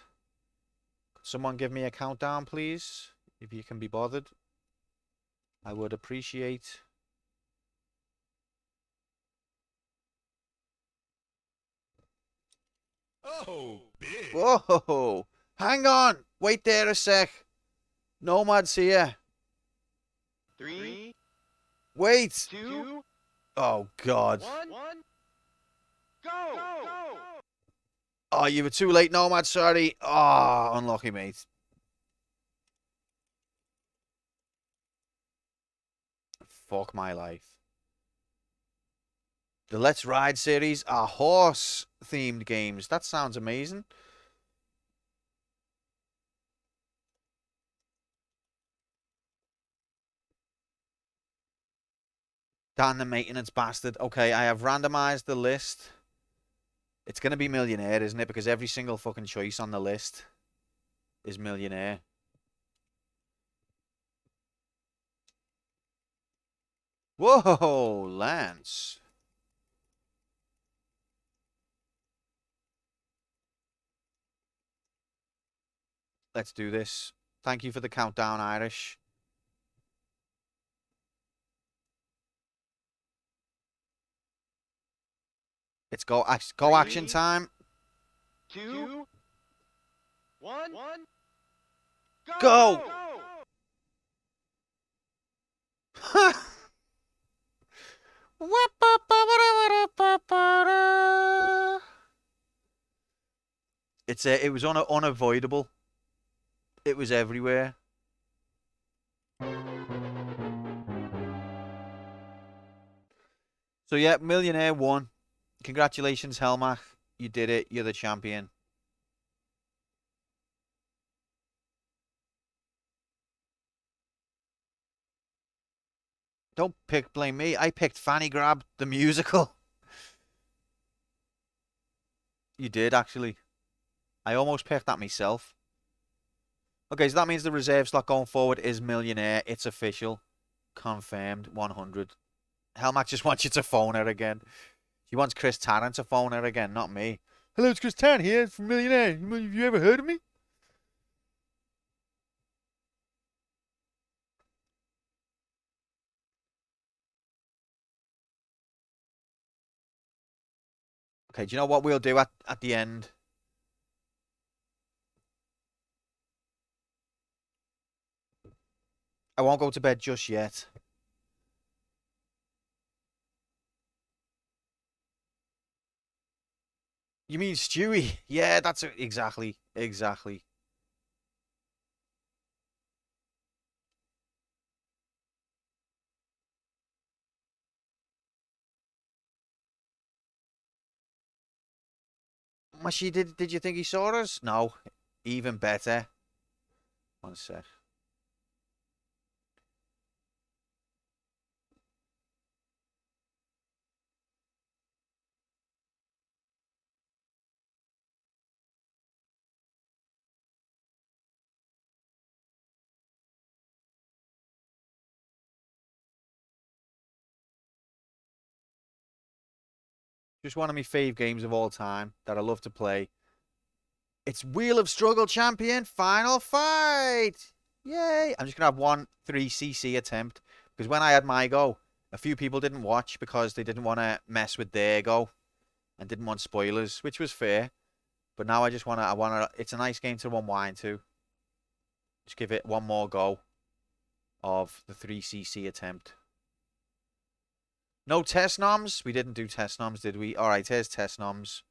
Speaker 1: Could someone give me a countdown, please? If you can be bothered. I would appreciate.
Speaker 3: Oh, big.
Speaker 1: Whoa! Hang on! Wait there a sec. Nomad's here.
Speaker 4: 3,
Speaker 1: Wait!
Speaker 4: 2,
Speaker 1: Oh, God.
Speaker 4: 1, go!
Speaker 1: Oh, you were too late, Nomad. Sorry. Oh, unlucky, mate. Fuck my life. The Let's Ride series are horse-themed games. That sounds amazing. Dan the maintenance bastard. Okay, I have randomized the list. It's going to be millionaire, isn't it? Because every single fucking choice on the list is millionaire. Whoa, Lance. Let's do this. Thank you for the countdown, Irish. It's go action
Speaker 4: Three,
Speaker 1: time.
Speaker 4: 2, 1,
Speaker 1: Go! It was unavoidable. It was everywhere. So yeah, millionaire won. Congratulations, Helmach. You did it. You're the champion. Don't blame me. I picked Fanny Grab, the musical. You did, actually. I almost picked that myself. Okay, so that means the reserve slot going forward is millionaire. It's official. Confirmed. 100. Helmach just wants you to phone her again. She wants Chris Tarrant to phone her again, not me. Hello, it's Chris Tarrant here from Millionaire. Have you ever heard of me? Okay, do you know what we'll do at the end? I won't go to bed just yet. You mean Stewie? Yeah, that's exactly. Exactly. Mushy, did you think he saw us? No. Even better. One sec. Just one of my fave games of all time that I love to play. It's Wheel of Struggle Champion Final Fight! Yay! I'm just going to have one 3cc attempt. Because when I had my go, a few people didn't watch because they didn't want to mess with their go. And didn't want spoilers, which was fair. But now I just want to, it's a nice game to unwind to. Just give it one more go of the 3cc attempt. No test noms? We didn't do test noms, did we? Alright, here's test noms.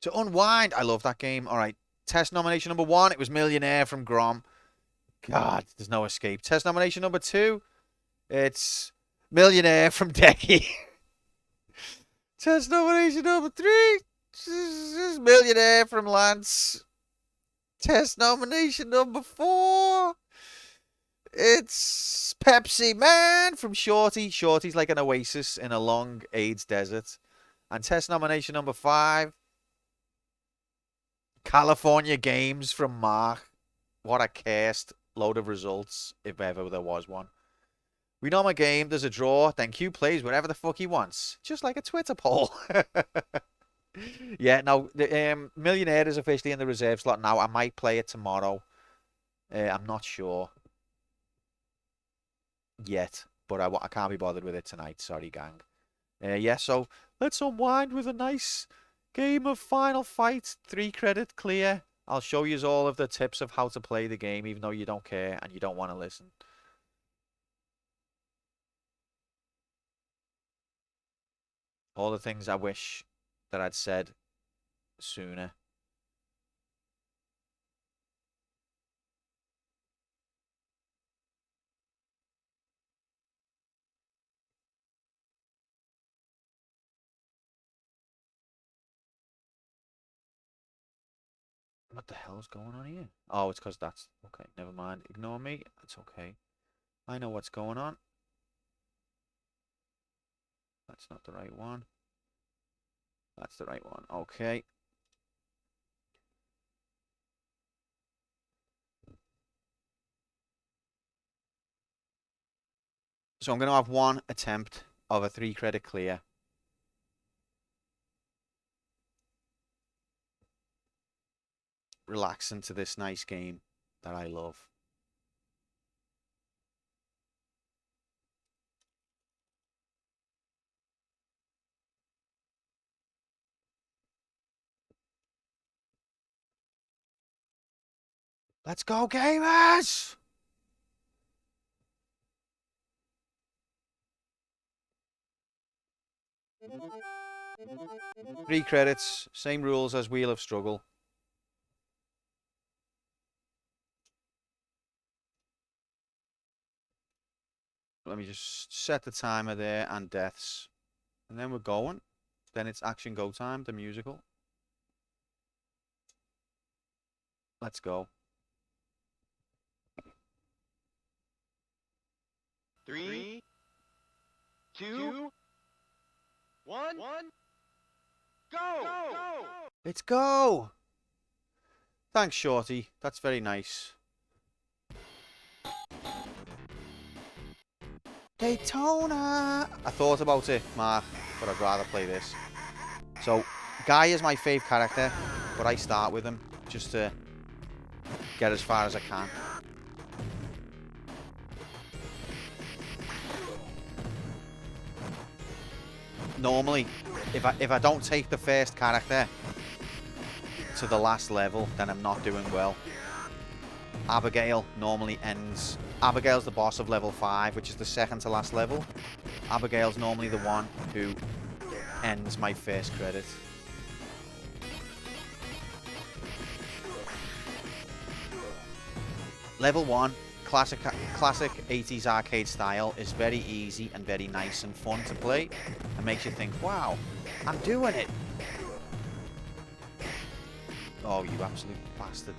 Speaker 1: To unwind, I love that game. Alright, test nomination number 1, it was Millionaire from Grom. God, there's no escape. Test nomination number 2, it's Millionaire from Decky. Test nomination number 3, is Millionaire from Lance. Test nomination number 4, it's Pepsi Man from Shorty. Shorty's like an oasis in a long AIDS desert. And test nomination number 5, California Games from Mark. What a cursed load of results, if ever there was one. We know my game, there's a draw, then Q plays whatever the fuck he wants. Just like a Twitter poll. Yeah, no, the Millionaire is officially in the reserve slot now. I might play it tomorrow. I'm not sure yet, but I can't be bothered with it tonight. Sorry, gang. Yeah, so let's unwind with a nice game of Final Fight. 3 credit clear. I'll show you all of the tips of how to play the game, even though you don't care and you don't want to listen. All the things I wish that I'd said sooner. What the hell's going on here? Oh, it's because that's... Okay, never mind. Ignore me. It's okay. I know what's going on. That's not the right one. That's the right one. Okay. So I'm going to have one attempt of a 3-credit clear. Relax into this nice game that I love. Let's go, gamers! Three credits, same rules as Wheel of Struggle. Let me just set the timer there and deaths. And then we're going. Then it's action go time, the musical. Let's go.
Speaker 4: 3, 2, 1, go!
Speaker 1: Let's go! Thanks, Shorty. That's very nice. Daytona! I thought about it, Mark, but I'd rather play this. So, Guy is my fave character, but I start with him just to get as far as I can. Normally, if I don't take the first character to the last level, then I'm not doing well. Abigail normally ends... Abigail's the boss of level 5, which is the second to last level. Abigail's normally the one who ends my first credit. Level 1, classic 80s arcade style, is very easy and very nice and fun to play. And makes you think, wow, I'm doing it. Oh, you absolute bastard.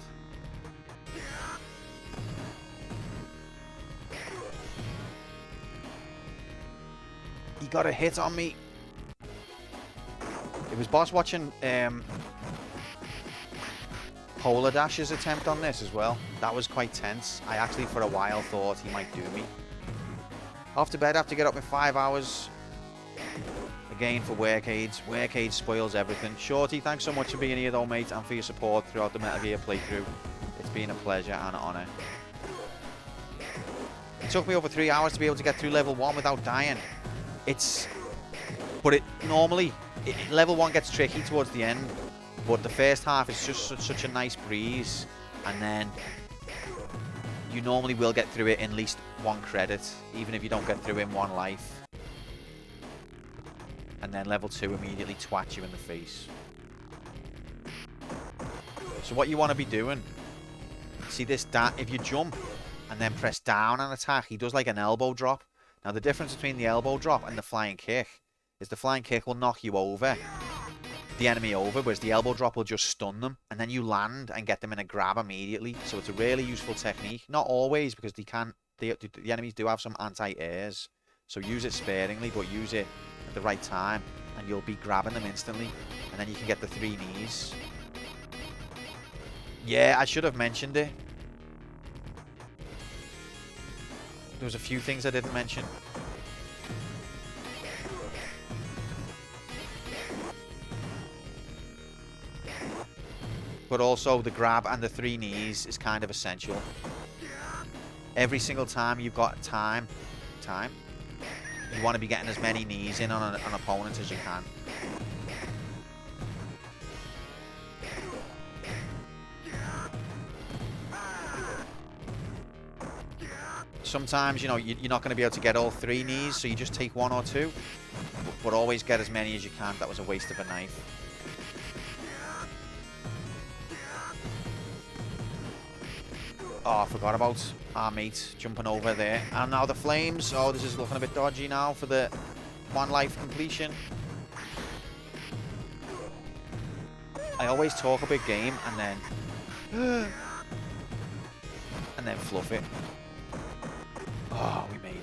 Speaker 1: He got a hit on me. It was boss watching Polar Dash's attempt on this as well. That was quite tense. I actually for a while thought he might do me. Off to bed, have to get up in 5 hours. Again for Workades. Workades spoils everything. Shorty, thanks so much for being here though, mate, and for your support throughout the Metal Gear playthrough. It's been a pleasure and an honour. It took me over 3 hours to be able to get through level 1 without dying. Normally, level 1 gets tricky towards the end, but the first half is just such a nice breeze, and then you normally will get through it in at least 1 credit, even if you don't get through in 1 life. And then level 2 immediately twats you in the face. So what you want to be doing, see this, if you jump and then press down and attack, he does like an elbow drop. Now, the difference between the elbow drop and the flying kick is the flying kick will knock you over, the enemy over, whereas the elbow drop will just stun them, and then you land and get them in a grab immediately. So it's a really useful technique. Not always, because the enemies do have some anti-airs, so use it sparingly, but use it at the right time, and you'll be grabbing them instantly, and then you can get the 3 knees. Yeah, I should have mentioned it. There was a few things I didn't mention. But also the grab and the 3 knees is kind of essential. Every single time you've got time, you want to be getting as many knees in on an opponent as you can. Sometimes, you know, you're not going to be able to get all 3 knees, so you just take 1 or 2. But always get as many as you can. That was a waste of a knife. Oh, I forgot about our mate jumping over there. And now the flames. Oh, this is looking a bit dodgy now for the 1 life completion. I always talk a big game and then And then fluff it. Oh, we made it.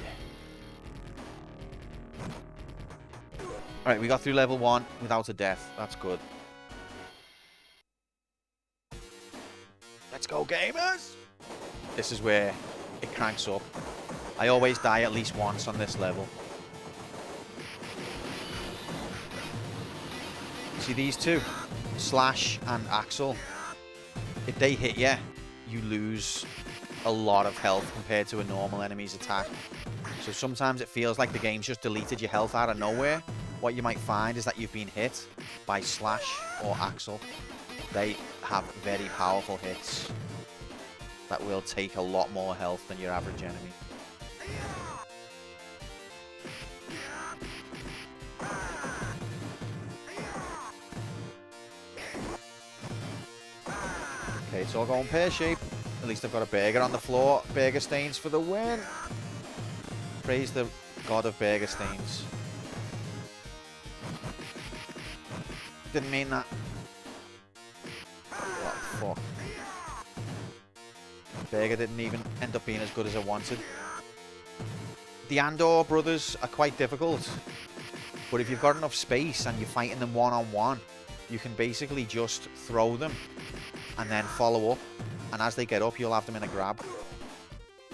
Speaker 1: Alright, we got through level 1 without a death. That's good. Let's go, gamers! This is where it cranks up. I always die at least once on this level. See these two? Slash and Axel. If they hit you, you lose a lot of health compared to a normal enemy's attack. So sometimes it feels like the game's just deleted your health out of nowhere. What you might find is that you've been hit by Slash or Axel. They have very powerful hits that will take a lot more health than your average enemy. Okay, it's all going pear-shaped. At least I've got a burger on the floor. Burger stains for the win. Praise the god of burger stains. Didn't mean that. What the fuck? Burger didn't even end up being as good as I wanted. The Andor brothers are quite difficult. But if you've got enough space and you're fighting them one-on-one, you can basically just throw them and then follow up. And as they get up, you'll have them in a grab.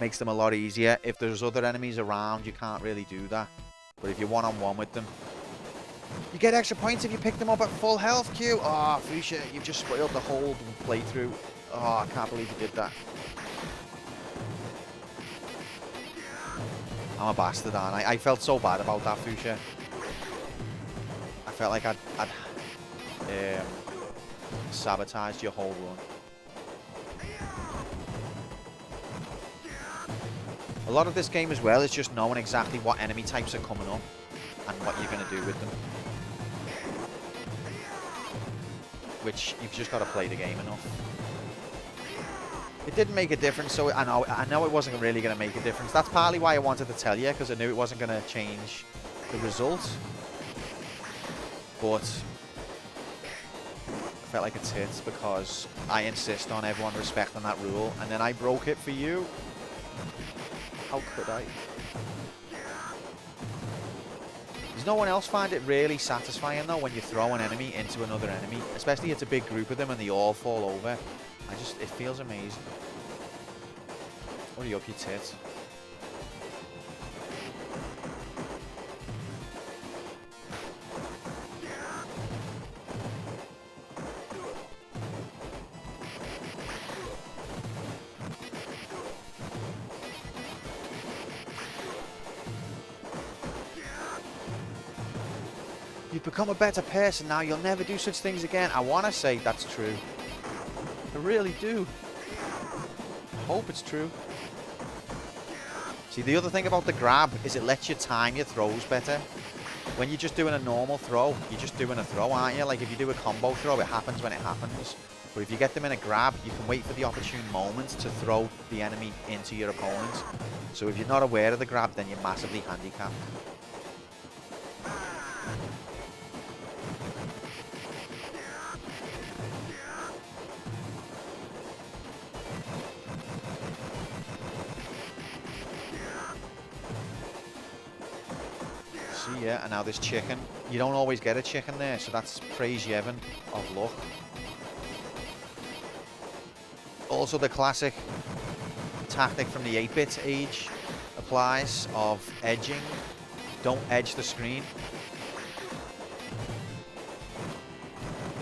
Speaker 1: Makes them a lot easier. If there's other enemies around, you can't really do that. But if you're one-on-one with them, you get extra points if you pick them up at full health, Q. Oh, Fuchsia, you've just spoiled the whole playthrough. Oh, I can't believe you did that. I'm a bastard, aren't I? I felt so bad about that, Fuchsia. I felt like I'd sabotaged your whole run. A lot of this game as well is just knowing exactly what enemy types are coming up and what you're going to do with them. Which you've just got to play the game enough. It didn't make a difference, so I know it wasn't really going to make a difference. That's partly why I wanted to tell you, because I knew it wasn't going to change the result. But I felt like a tit because I insist on everyone respecting that rule, and then I broke it for you. How could I? Does no one else find it really satisfying though when you throw an enemy into another enemy? Especially it's a big group of them and they all fall over. It feels amazing. Hurry up, you tit. You've become a better person now. You'll never do such things again. I want to say that's true. I really do. I hope it's true. See, the other thing about the grab is it lets you time your throws better. When you're just doing a normal throw, you're just doing a throw, aren't you? Like if you do a combo throw, it happens when it happens. But if you get them in a grab, you can wait for the opportune moment to throw the enemy into your opponent. So if you're not aware of the grab, then you're massively handicapped. See, yeah, and now this chicken. You don't always get a chicken there, so that's praise Yevon of luck. Also, the classic tactic from the 8-bit age applies of edging. Don't edge the screen.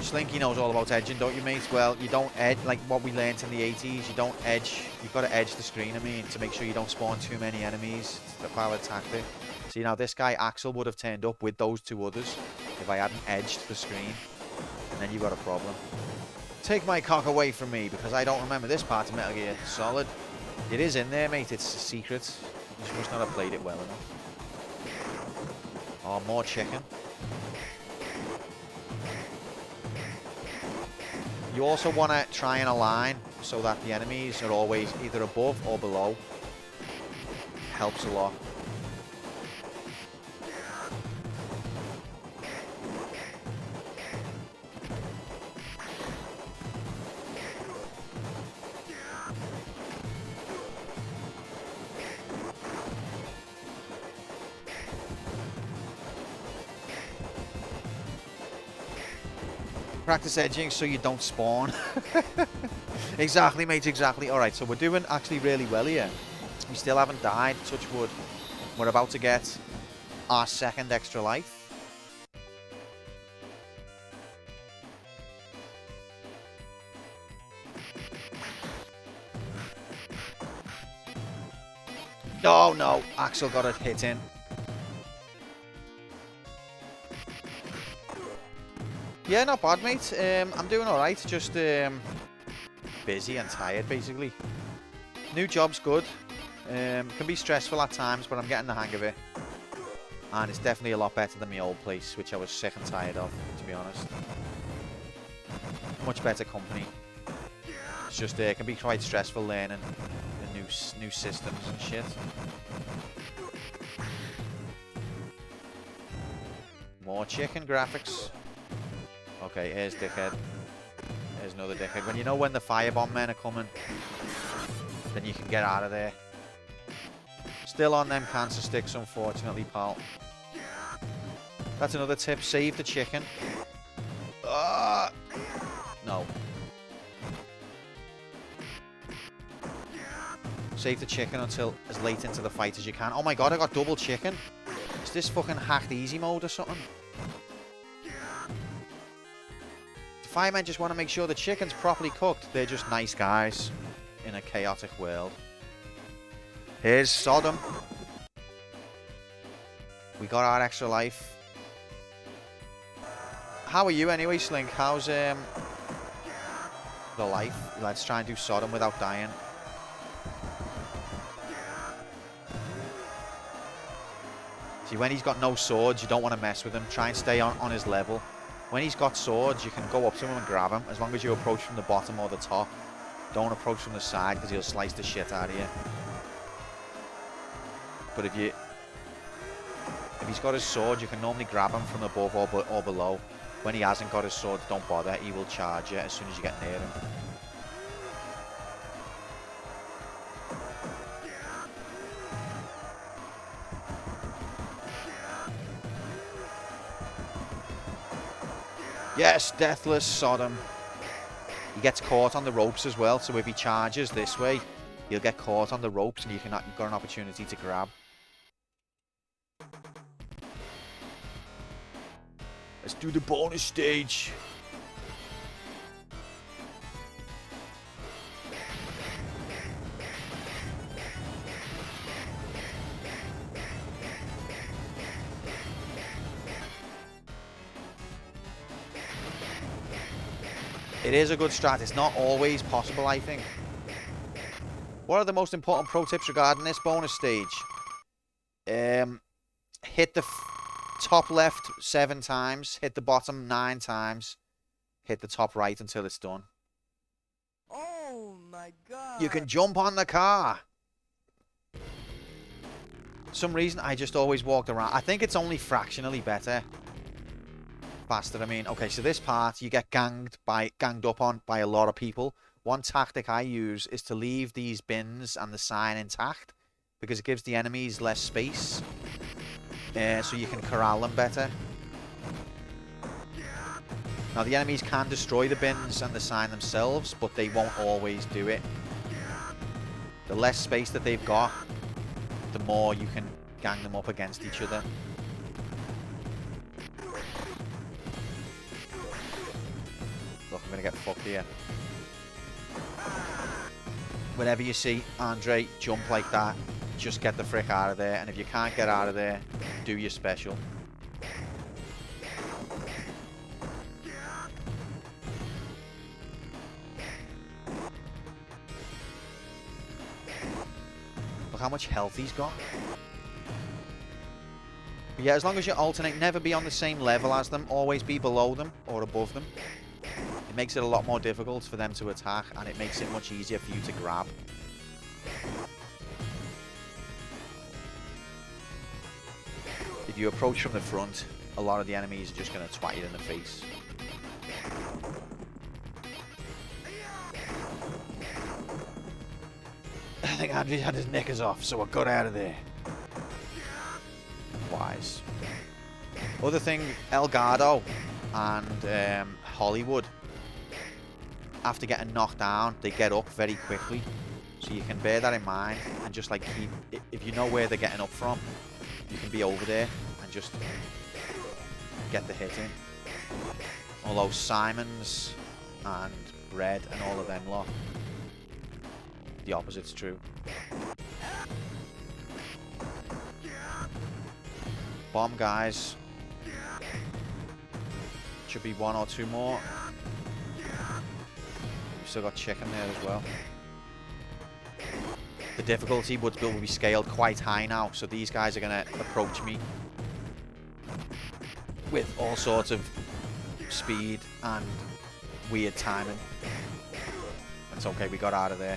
Speaker 1: Slinky knows all about edging, don't you, mate? Well, you don't edge, like what we learnt in the 80s, you don't edge, you've got to edge the screen, I mean, to make sure you don't spawn too many enemies. It's the valid tactic. See, now this guy, Axel, would have turned up with those two others if I hadn't edged the screen. And then you've got a problem. Take my cock away from me, because I don't remember this part of Metal Gear Solid. It is in there, mate. It's a secret. You must not have played it well enough. Oh, more chicken. You also want to try and align so that the enemies are always either above or below. Helps a lot. Practice edging so you don't spawn. Exactly, mate, exactly. Alright, so we're doing actually really well here. We still haven't died, touch wood. We're about to get our second extra life. Oh no, Axel got a hit in. Yeah, not bad, mate. I'm doing alright, just busy and tired, basically. New job's good. Can be stressful at times, but I'm getting the hang of it. And it's definitely a lot better than my old place, which I was sick and tired of, to be honest. Much better company. It's just it can be quite stressful learning the new systems and shit. More chicken graphics. Okay, here's dickhead. Here's another dickhead. When you know when the firebomb men are coming, then you can get out of there. Still on them cancer sticks, unfortunately, pal. That's another tip. Save the chicken. No. Save the chicken until as late into the fight as you can. Oh my god, I got double chicken. Is this fucking hacked easy mode or something? The firemen just want to make sure the chicken's properly cooked. They're just nice guys in a chaotic world. Here's Sodom. We got our extra life. How are you anyway, Slink? How's the life? Let's try and do Sodom without dying. See, when he's got no swords, you don't want to mess with him. Try and stay on his level. When he's got swords, you can go up to him and grab him, as long as you approach from the bottom or the top. Don't approach from the side, because he'll slice the shit out of you. But if he's got his sword, you can normally grab him from above or below. When he hasn't got his sword, don't bother. He will charge you as soon as you get near him. Yes, Deathless Sodom. He gets caught on the ropes as well, so if he charges this way, he'll get caught on the ropes and you've got an opportunity to grab. Let's do the bonus stage. It is a good strat. It's not always possible, I think. What are the most important pro tips regarding this bonus stage? Hit the top left 7 times. Hit the bottom 9 times. Hit the top right until it's done.
Speaker 5: Oh my god.
Speaker 1: You can jump on the car. For some reason, I just always walked around. I think it's only fractionally better. Faster, I mean. Okay, so this part, you get ganged up on by a lot of people. One tactic I use is to leave these bins and the sign intact, because it gives the enemies less space. So you can corral them better. Now, the enemies can destroy the bins and the sign themselves, but they won't always do it. The less space that they've got, the more you can gang them up against each other. Look, I'm going to get fucked here. Whenever you see Andre jump like that, just get the frick out of there. And if you can't get out of there, do your special. Look how much health he's got. But yeah, as long as you alternate, never be on the same level as them. Always be below them or above them. It makes it a lot more difficult for them to attack, and it makes it much easier for you to grab. If you approach from the front, a lot of the enemies are just going to twat you in the face. I think Andrew had his knickers off, so I got out of there. Wise. Other thing, Elgato and Hollywood, after getting knocked down, they get up very quickly. So you can bear that in mind and just like keep, if you know where they're getting up from, you can be over there and just get the hit in. Although Simons and Bread and all of them lot, the opposite's true. Bomb guys. Should be one or two more. We've still got chicken there as well. The difficulty will be scaled quite high now, so these guys are going to approach me with all sorts of speed and weird timing. It's okay, we got out of there.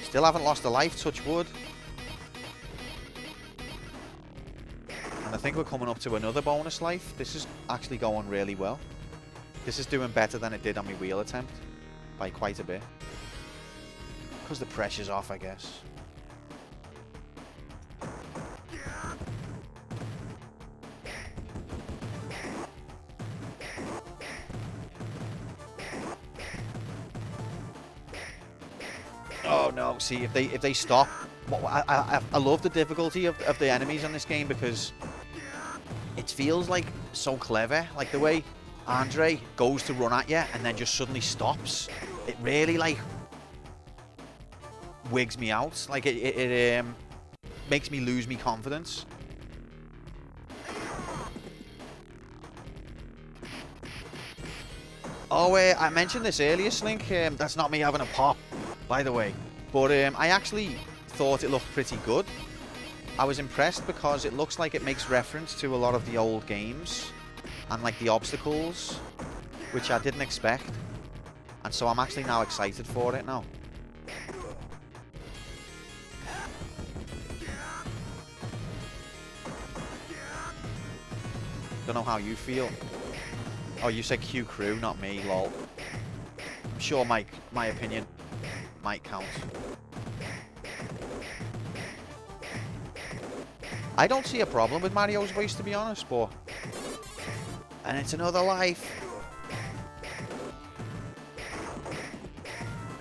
Speaker 1: Still haven't lost a life, touch wood. And I think we're coming up to another bonus life. This is actually going really well. This is doing better than it did on my wheel attempt by quite a bit. Because the pressure's off, I guess. Oh no, see, if they stop, I love the difficulty of the enemies on this game because it feels like so clever, like the way Andre goes to run at you and then just suddenly stops. It really like wigs me out, like it makes me lose me confidence. Oh, I mentioned this earlier, Slink. That's not me having a pop, by the way. But I actually thought it looked pretty good. I was impressed because it looks like it makes reference to a lot of the old games and like the obstacles, which I didn't expect. And so I'm actually now excited for it now. Don't know how you feel. Oh, you said Q Crew, not me, lol. I'm sure my opinion might count. I don't see a problem with Mario's voice, to be honest, but... And it's another life.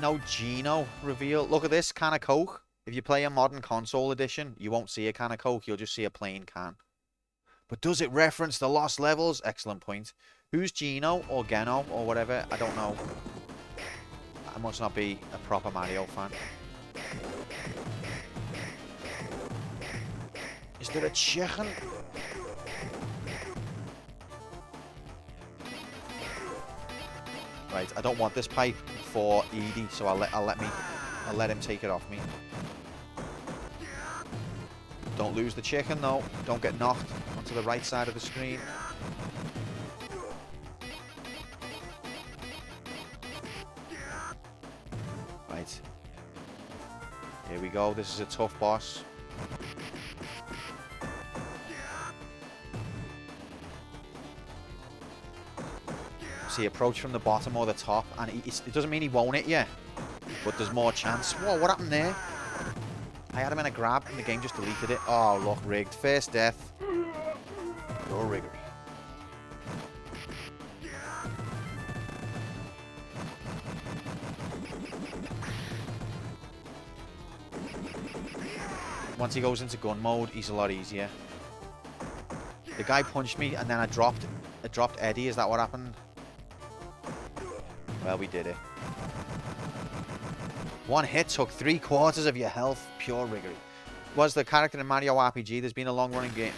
Speaker 1: No Geno reveal. Look at this, can of Coke. If you play a modern console edition, you won't see a can of Coke, you'll just see a plain can. But does it reference the lost levels? Excellent point. Who's Geno or Geno or whatever? I don't know. I must not be a proper Mario fan. Is there a chicken? Right, I don't want this pipe for Edie, so I'll let him take it off me. Don't lose the chicken though. Don't get knocked onto the right side of the screen. Right. Here we go. This is a tough boss. See, approach from the bottom or the top, and it doesn't mean he won't hit you, but there's more chance. Whoa, what happened there? I had him in a grab, and the game just deleted it. Oh, look, rigged. First death. You're riggery. Once he goes into gun mode, he's a lot easier. The guy punched me, and then I dropped Eddie. Is that what happened? Well, we did it. One hit took 3/4 of your health. Pure riggery. Was the character in Mario RPG? There's been a long-running game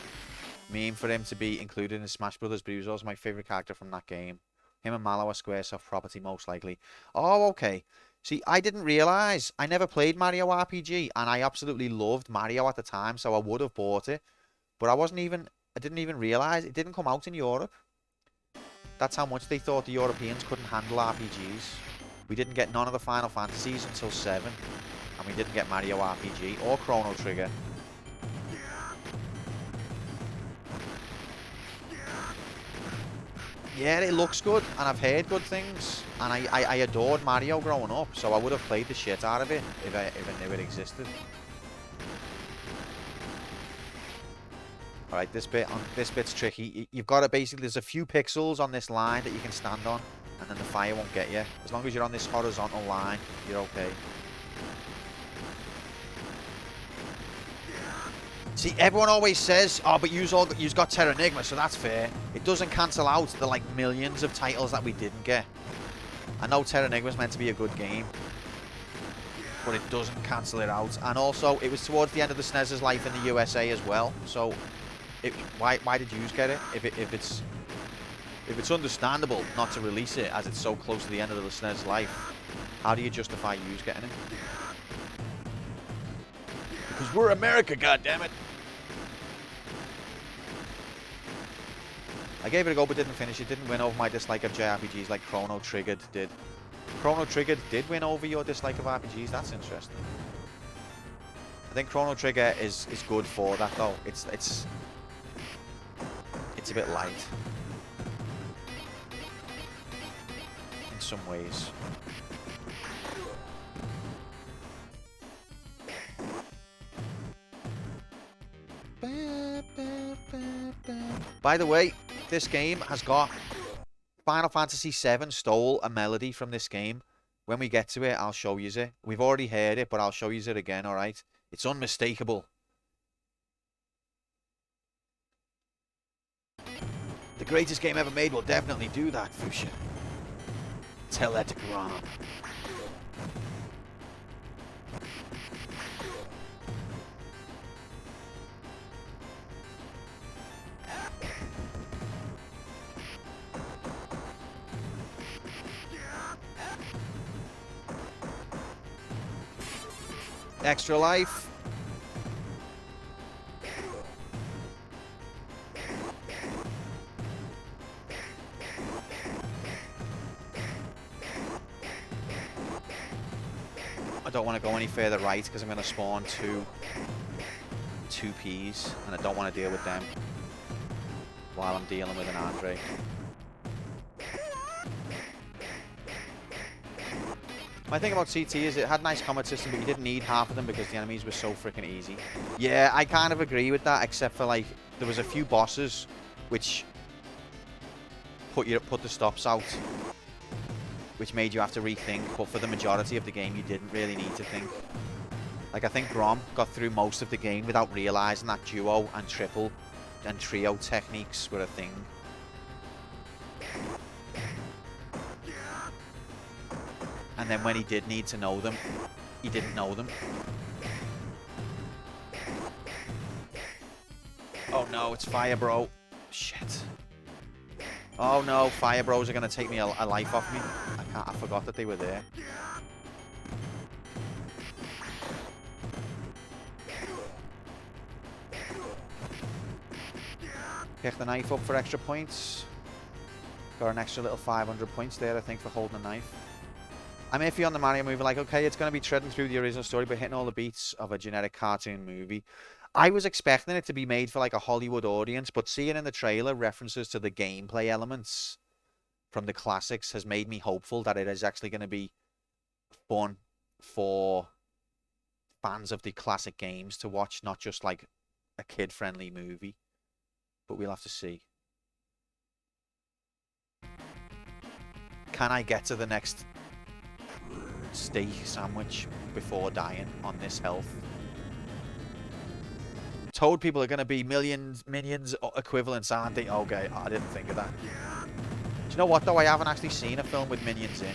Speaker 1: meme for him to be included in Smash Brothers, but he was also my favourite character from that game. Him and Mallow are Squaresoft property, most likely. Oh, okay. See, I didn't realise. I never played Mario RPG, and I absolutely loved Mario at the time, so I would have bought it. But I didn't even realise it didn't come out in Europe. That's how much they thought the Europeans couldn't handle RPGs. We didn't get none of the Final Fantasies until 7. And we didn't get Mario RPG or Chrono Trigger. Yeah, it looks good, and I've heard good things. And I adored Mario growing up, so I would have played the shit out of it if I knew it existed. Alright, this bit's tricky. You've got to basically, there's a few pixels on this line that you can stand on. And then the fire won't get you. As long as you're on this horizontal line, you're okay. See, everyone always says, oh, but you've got Terra Enigma, so that's fair. It doesn't cancel out the, like, millions of titles that we didn't get. I know Terra Enigma's meant to be a good game, but it doesn't cancel it out. And also, it was towards the end of the SNES's life in the USA as well, so why did you get it? If it's understandable not to release it as it's so close to the end of the SNES's life, how do you justify you getting it? Because we're America, goddammit. I gave it a go but didn't finish. It didn't win over my dislike of JRPGs like Chrono Triggered did. Chrono Triggered did win over your dislike of RPGs. That's interesting. I think Chrono Trigger is good for that though. It's a bit light in some ways. By the way, this game has got Final Fantasy VII stole a melody from this game. When we get to it, I'll show you it. We've already heard it, but I'll show you it again, alright? It's unmistakable. The greatest game ever made will definitely do that, Fuchsia. Tell that to Grom. Extra life. I don't want to go any further right because I'm going to spawn two Ps and I don't want to deal with them while I'm dealing with an Andre. My thing about CT is it had a nice combat system, but you didn't need half of them because the enemies were so freaking easy. Yeah, I kind of agree with that, except for like there was a few bosses which put the stops out, which made you have to rethink. But for the majority of the game, you didn't really need to think. Like I think Grom got through most of the game without realizing that duo and triple and trio techniques were a thing. And then when he did need to know them, he didn't know them. Oh no, it's Fire Bro. Shit. Oh no, Fire Bros are going to take me a life off me. I forgot that they were there. Pick the knife up for extra points. Got an extra little 500 points there, I think, for holding a knife. I'm iffy on the Mario movie, like, okay, it's going to be treading through the original story, but hitting all the beats of a generic cartoon movie. I was expecting it to be made for, like, a Hollywood audience, but seeing in the trailer references to the gameplay elements from the classics has made me hopeful that it is actually going to be fun for fans of the classic games to watch, not just, like, a kid-friendly movie. But we'll have to see. Can I get to the next steak sandwich before dying on this health? Toad people are going to be minions equivalents, aren't they? Okay, I didn't think of that. Do you know what though? I haven't actually seen a film with minions in,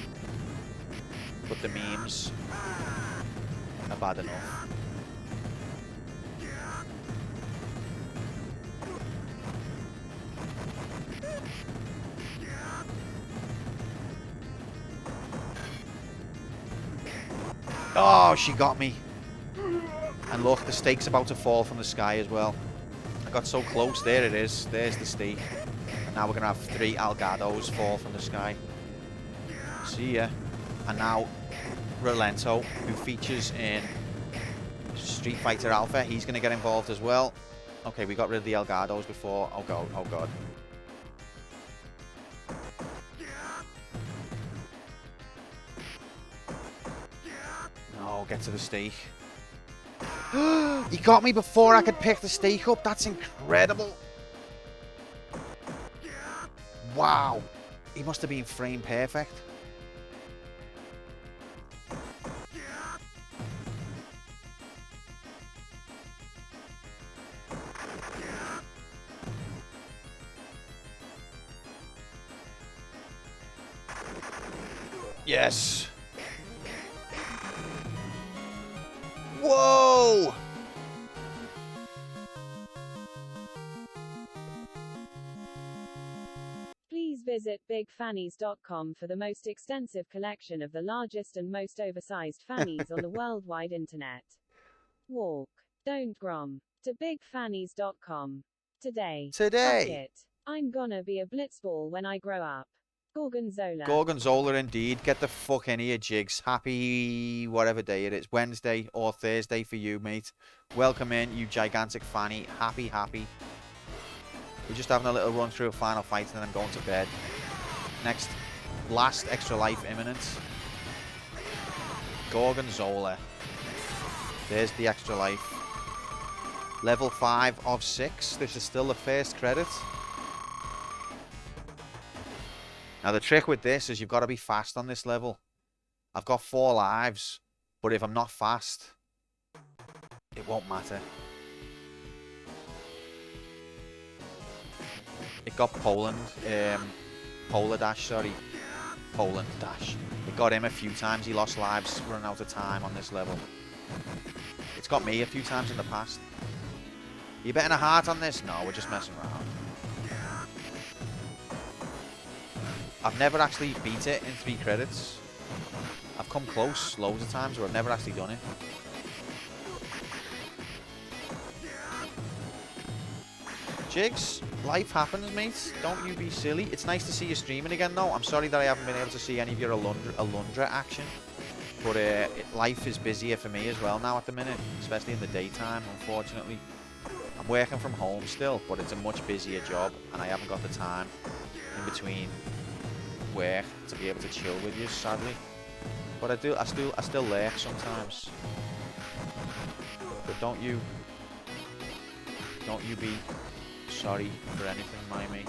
Speaker 1: but the memes are bad enough. Oh, she got me. And look, the steak's about to fall from the sky as well. I got so close. There it is. There's the steak. And now we're going to have 3 Elgatos fall from the sky. See ya. And now Rolento, who features in Street Fighter Alpha, he's going to get involved as well. Okay, we got rid of the Elgatos before. Oh god, oh god. No, get to the steak. He got me before I could pick the steak up. That's incredible. Wow. He must have been frame perfect. Yes. Whoa!
Speaker 2: Please visit bigfannies.com for the most extensive collection of the largest and most oversized fannies on the worldwide internet. Walk. Don't grom. To bigfannies.com. Today. Fuck
Speaker 1: Today.
Speaker 2: it. I'm gonna be a blitzball when I grow up. Gorgonzola.
Speaker 1: Gorgonzola indeed. Get the fuck in here, Jigs. Happy whatever day it is. Wednesday or Thursday for you, mate. Welcome in, you gigantic fanny. Happy. We're just having a little run through a final fight and then I'm going to bed. Next, last extra life imminent. Gorgonzola. There's the extra life. Level 5 of 6. This is still the first credit. Now the trick with this is you've got to be fast on this level. I've got 4 lives, but if I'm not fast, it won't matter. It got Poland Dash. It got him a few times. He lost lives running out of time on this level. It's got me a few times in the past. You betting a heart on this? No, we're just messing around. I've never actually beat it in 3 credits. I've come close loads of times, but I've never actually done it. Jigs, life happens, mate. Don't you be silly. It's nice to see you streaming again, though. I'm sorry that I haven't been able to see any of your Alundra action. But life is busier for me as well now at the minute, especially in the daytime, unfortunately. I'm working from home still, but it's a much busier job, and I haven't got the time in between work to be able to chill with you, sadly. But I still lurk sometimes. But don't you be sorry for anything, my mate.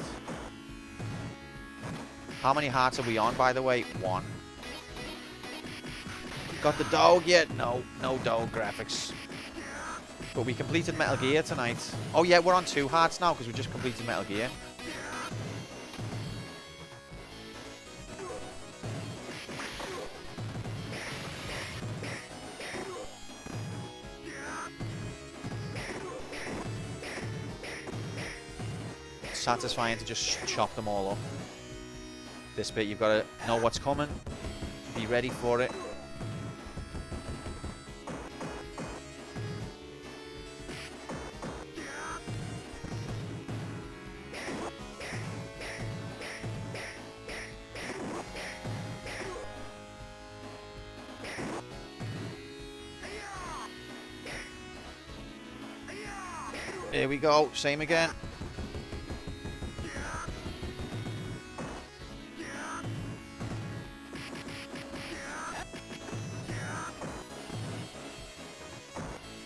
Speaker 1: How many hearts are we on, by the way? 1. Got the dog yet? No dog graphics. But we completed Metal Gear tonight. Oh yeah, we're on 2 hearts now because we just completed Metal Gear. Satisfying to just chop them all up. This bit you've got to know what's coming, be ready for it. Here we go, same again.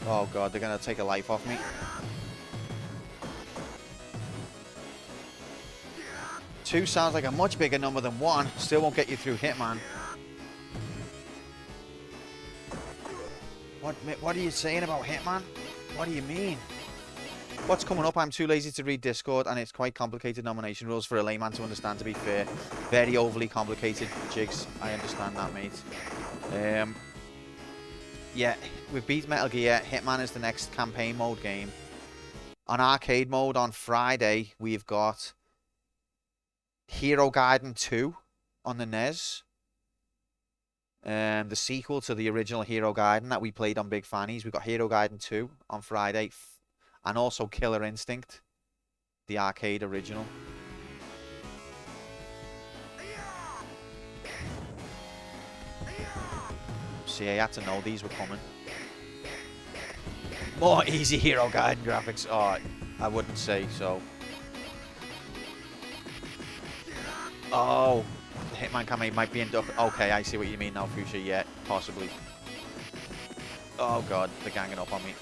Speaker 1: Oh god, they're gonna take a life off me. Two sounds like a much bigger number than 1. Still won't get you through Hitman. What are you saying about Hitman? What do you mean? What's coming up? I'm too lazy to read Discord, and it's quite complicated nomination rules for a layman to understand, to be fair. Very overly complicated, Jigs. I understand that, mate. Yeah, we've beat Metal Gear. Hitman is the next campaign mode game. On arcade mode on Friday, we've got Hero Gaiden 2 on the NES. The sequel to the original Hero Gaiden that we played on Big Fannies. We've got Hero Gaiden 2 on Friday. And also Killer Instinct, the arcade original. See, I had to know these were coming. More easy Hero Gaiden graphics. Oh, I wouldn't say so. Oh, the Hitman campaign might be inducted. Okay, I see what you mean now, Fuchsia. Yeah, possibly. Oh god, they're ganging up on me.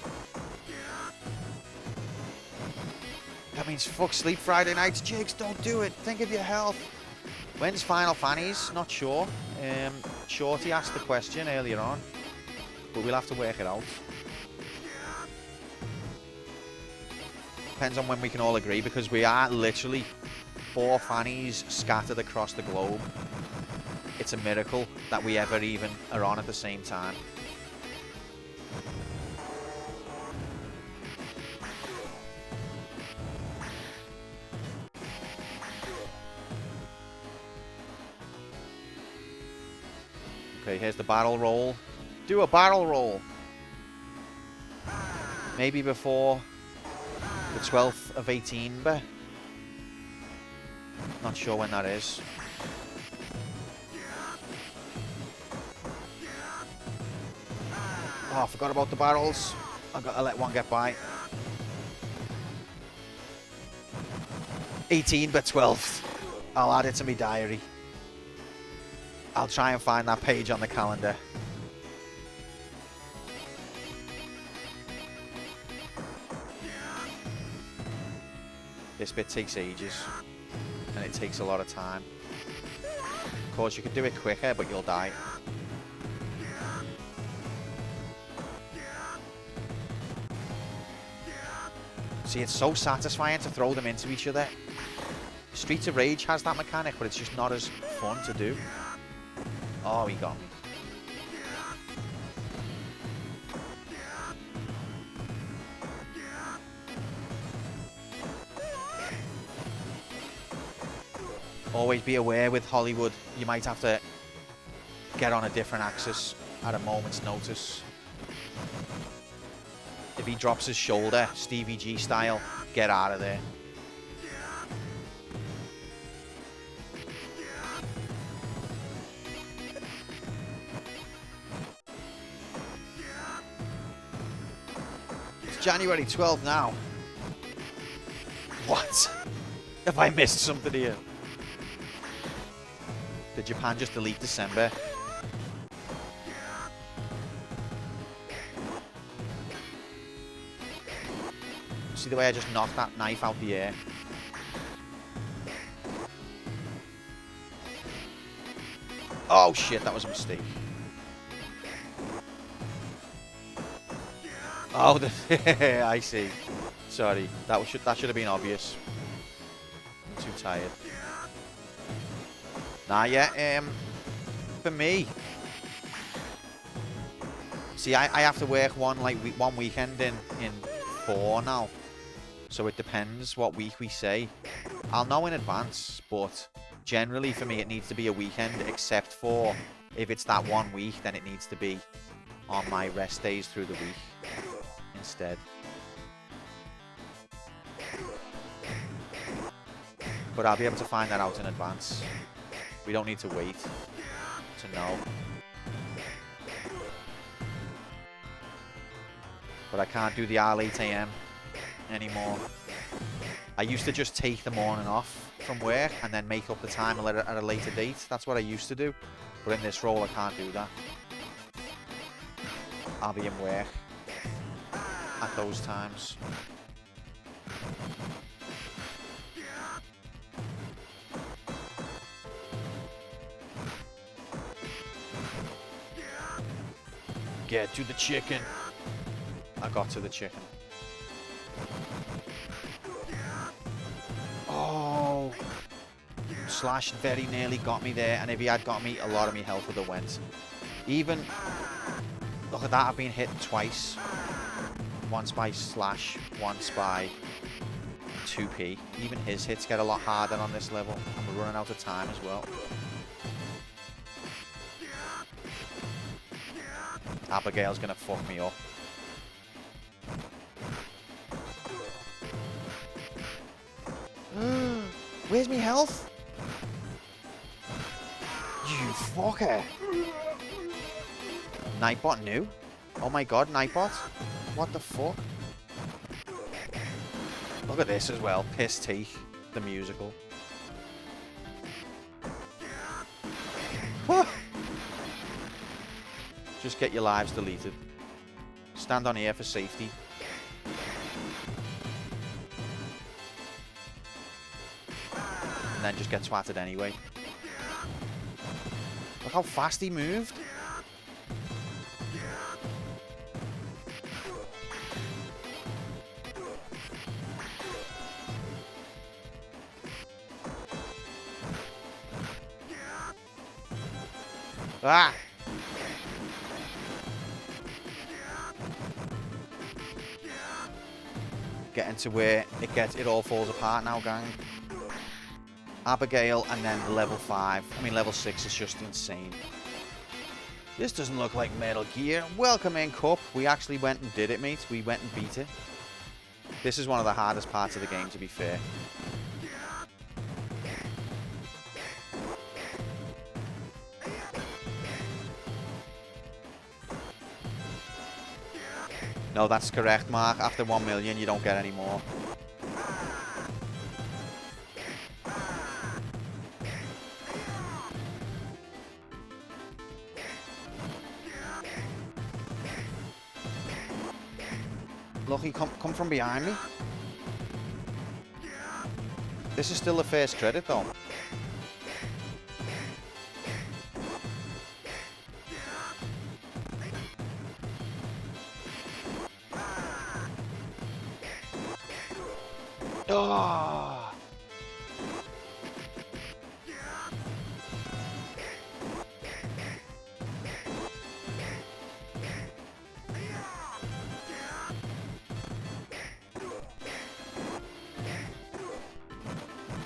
Speaker 1: That means fuck sleep Friday nights. Jigs, don't do it. Think of your health. When's Final Fannies? Not sure. Shorty asked the question earlier on, but we'll have to work it out. Depends on when we can all agree, because we are literally 4 fannies scattered across the globe. It's a miracle that we ever even are on at the same time. Okay, here's the barrel roll. Do a barrel roll. Maybe before the 12th of 18, but not sure when that is. Oh, I forgot about the barrels. I've got to let one get by. 18 but 12th. I'll add it to my diary. I'll try and find that page on the calendar. This bit takes ages, and it takes a lot of time. Of course, you could do it quicker, but you'll die. See, it's so satisfying to throw them into each other. Streets of Rage has that mechanic, but it's just not as fun to do. Oh, he got me. Always be aware with Hollywood, you might have to get on a different axis at a moment's notice. If he drops his shoulder, Stevie G style, get out of there. It's January 12th now. What? Have I missed something here? Did Japan just delete December? See the way I just knocked that knife out the air? Oh shit, that was a mistake. Oh, I see. Sorry, that should have been obvious. I'm too tired. Nah, yeah, for me, see, I have to work one weekend in 4 now, so it depends what week we say. I'll know in advance, but generally for me it needs to be a weekend, except for if it's that 1 week, then it needs to be on my rest days through the week instead. But I'll be able to find that out in advance. We don't need to wait to know. But I can't do the R8 AM anymore. I used to just take the morning off from work and then make up the time at a later date. That's what I used to do. But in this role, I can't do that. I'll be in work at those times. Get to the chicken. I got to the chicken. Oh. Slash very nearly got me there, and if he had got me, a lot of me health would have went. Even, look at that, I've been hit twice. Once by Slash, once by 2P. Even his hits get a lot harder on this level, and we're running out of time as well. Abigail's gonna fuck me up. Where's me health? You fucker. Nightbot new? Oh my god, Nightbot? What the fuck? Look at this as well. Piss Teeth, the musical. Just get your lives deleted. Stand on here for safety. And then just get twatted anyway. Look how fast he moved. Ah! Getting to where it all falls apart now, gang. Abigail and then level 5. I mean, level 6 is just insane. This doesn't look like Metal Gear. Welcome in, Cup. We actually went and did it, mate. We went and beat it. This is one of the hardest parts of the game, to be fair. No, that's correct, Mark. After 1 million, you don't get any more. Lucky, come from behind me. This is still the first credit, though. Oh.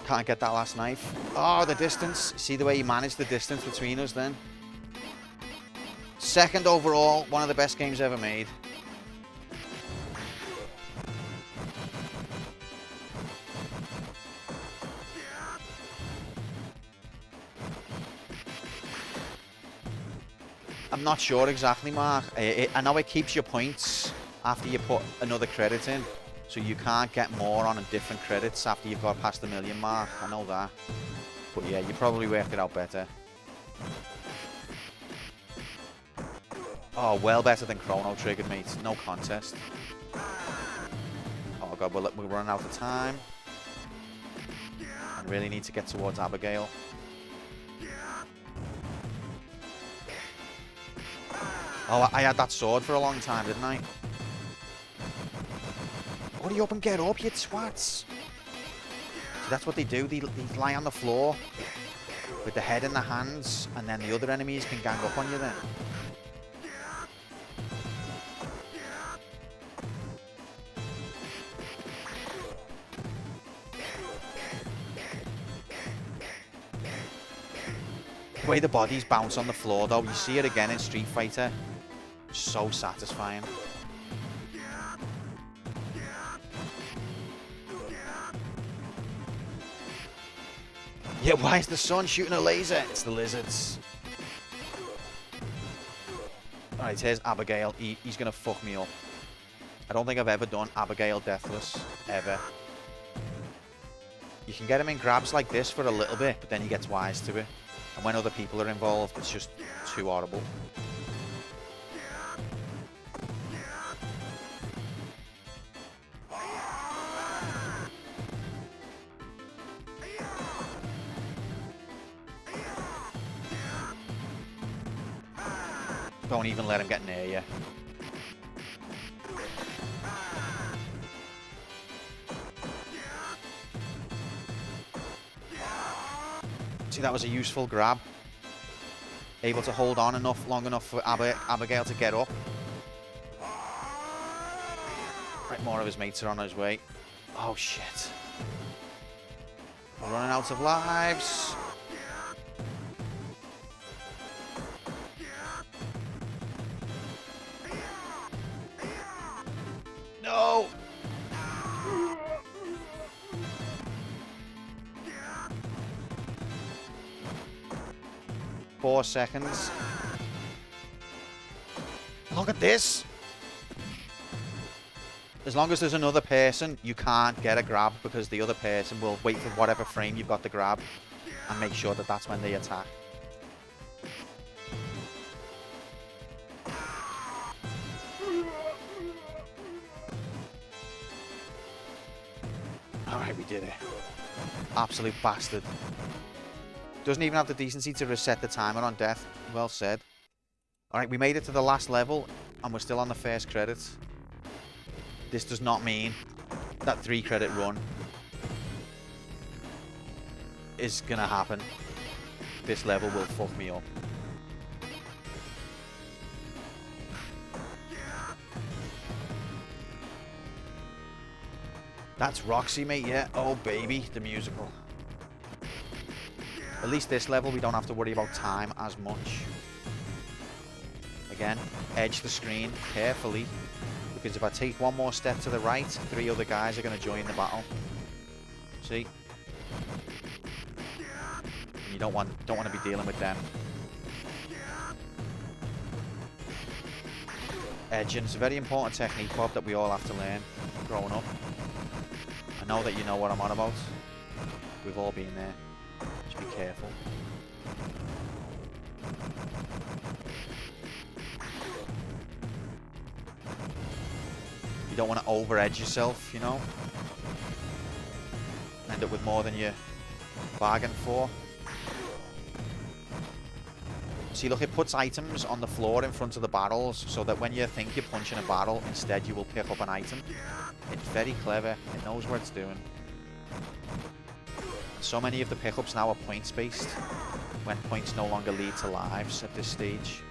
Speaker 1: Can't get that last knife. Oh, the distance. See the way he managed the distance between us then? Second overall, one of the best games ever made. I'm not sure exactly, Mark. I know it keeps your points after you put another credit in. So you can't get more on different credits after you've got past the 1 million mark. I know that. But yeah, you probably worked it out better. Oh, well better than Chrono Trigger, mate. No contest. Oh god, we're running out of time. I really need to get towards Abigail. Oh, I had that sword for a long time, didn't I? Hurry up and get up, you twats. So that's what they do. They lie on the floor with the head in the hands, and then the other enemies can gang up on you then. The way the bodies bounce on the floor, though, you see it again in Street Fighter. So satisfying. Yeah, why is the sun shooting a laser? It's the lizards. Alright, here's Abigail. He's going to fuck me up. I don't think I've ever done Abigail deathless. Ever. You can get him in grabs like this for a little bit, but then he gets wise to it. And when other people are involved, it's just too horrible. Don't even let him get near you. See, that was a useful grab. Able to hold on long enough for Abigail to get up. Right, more of his mates are on his way. Oh, shit. We're running out of lives. No! 4 seconds. Look at this! As long as there's another person, you can't get a grab because the other person will wait for whatever frame you've got the grab and make sure that that's when they attack. Alright, we did it. Absolute bastard. Doesn't even have the decency to reset the timer on death. Well said. Alright, we made it to the last level, and we're still on the first credits. This does not mean that 3-credit run is gonna happen. This level will fuck me up. That's Roxy, mate, yeah. Oh, baby, the musical. At least this level, we don't have to worry about time as much. Again, edge the screen carefully, because if I take one more step to the right, 3 other guys are going to join the battle. See? You don't want to be dealing with them. Edging is a very important technique, Bob, that we all have to learn growing up. I know that you know what I'm on about. We've all been there. Just be careful. You don't want to over-edge yourself, you know? End up with more than you bargained for. See, look, it puts items on the floor in front of the barrels so that when you think you're punching a barrel, instead you will pick up an item. It's very clever. It knows what it's doing. So many of the pickups now are points-based, when points no longer lead to lives at this stage.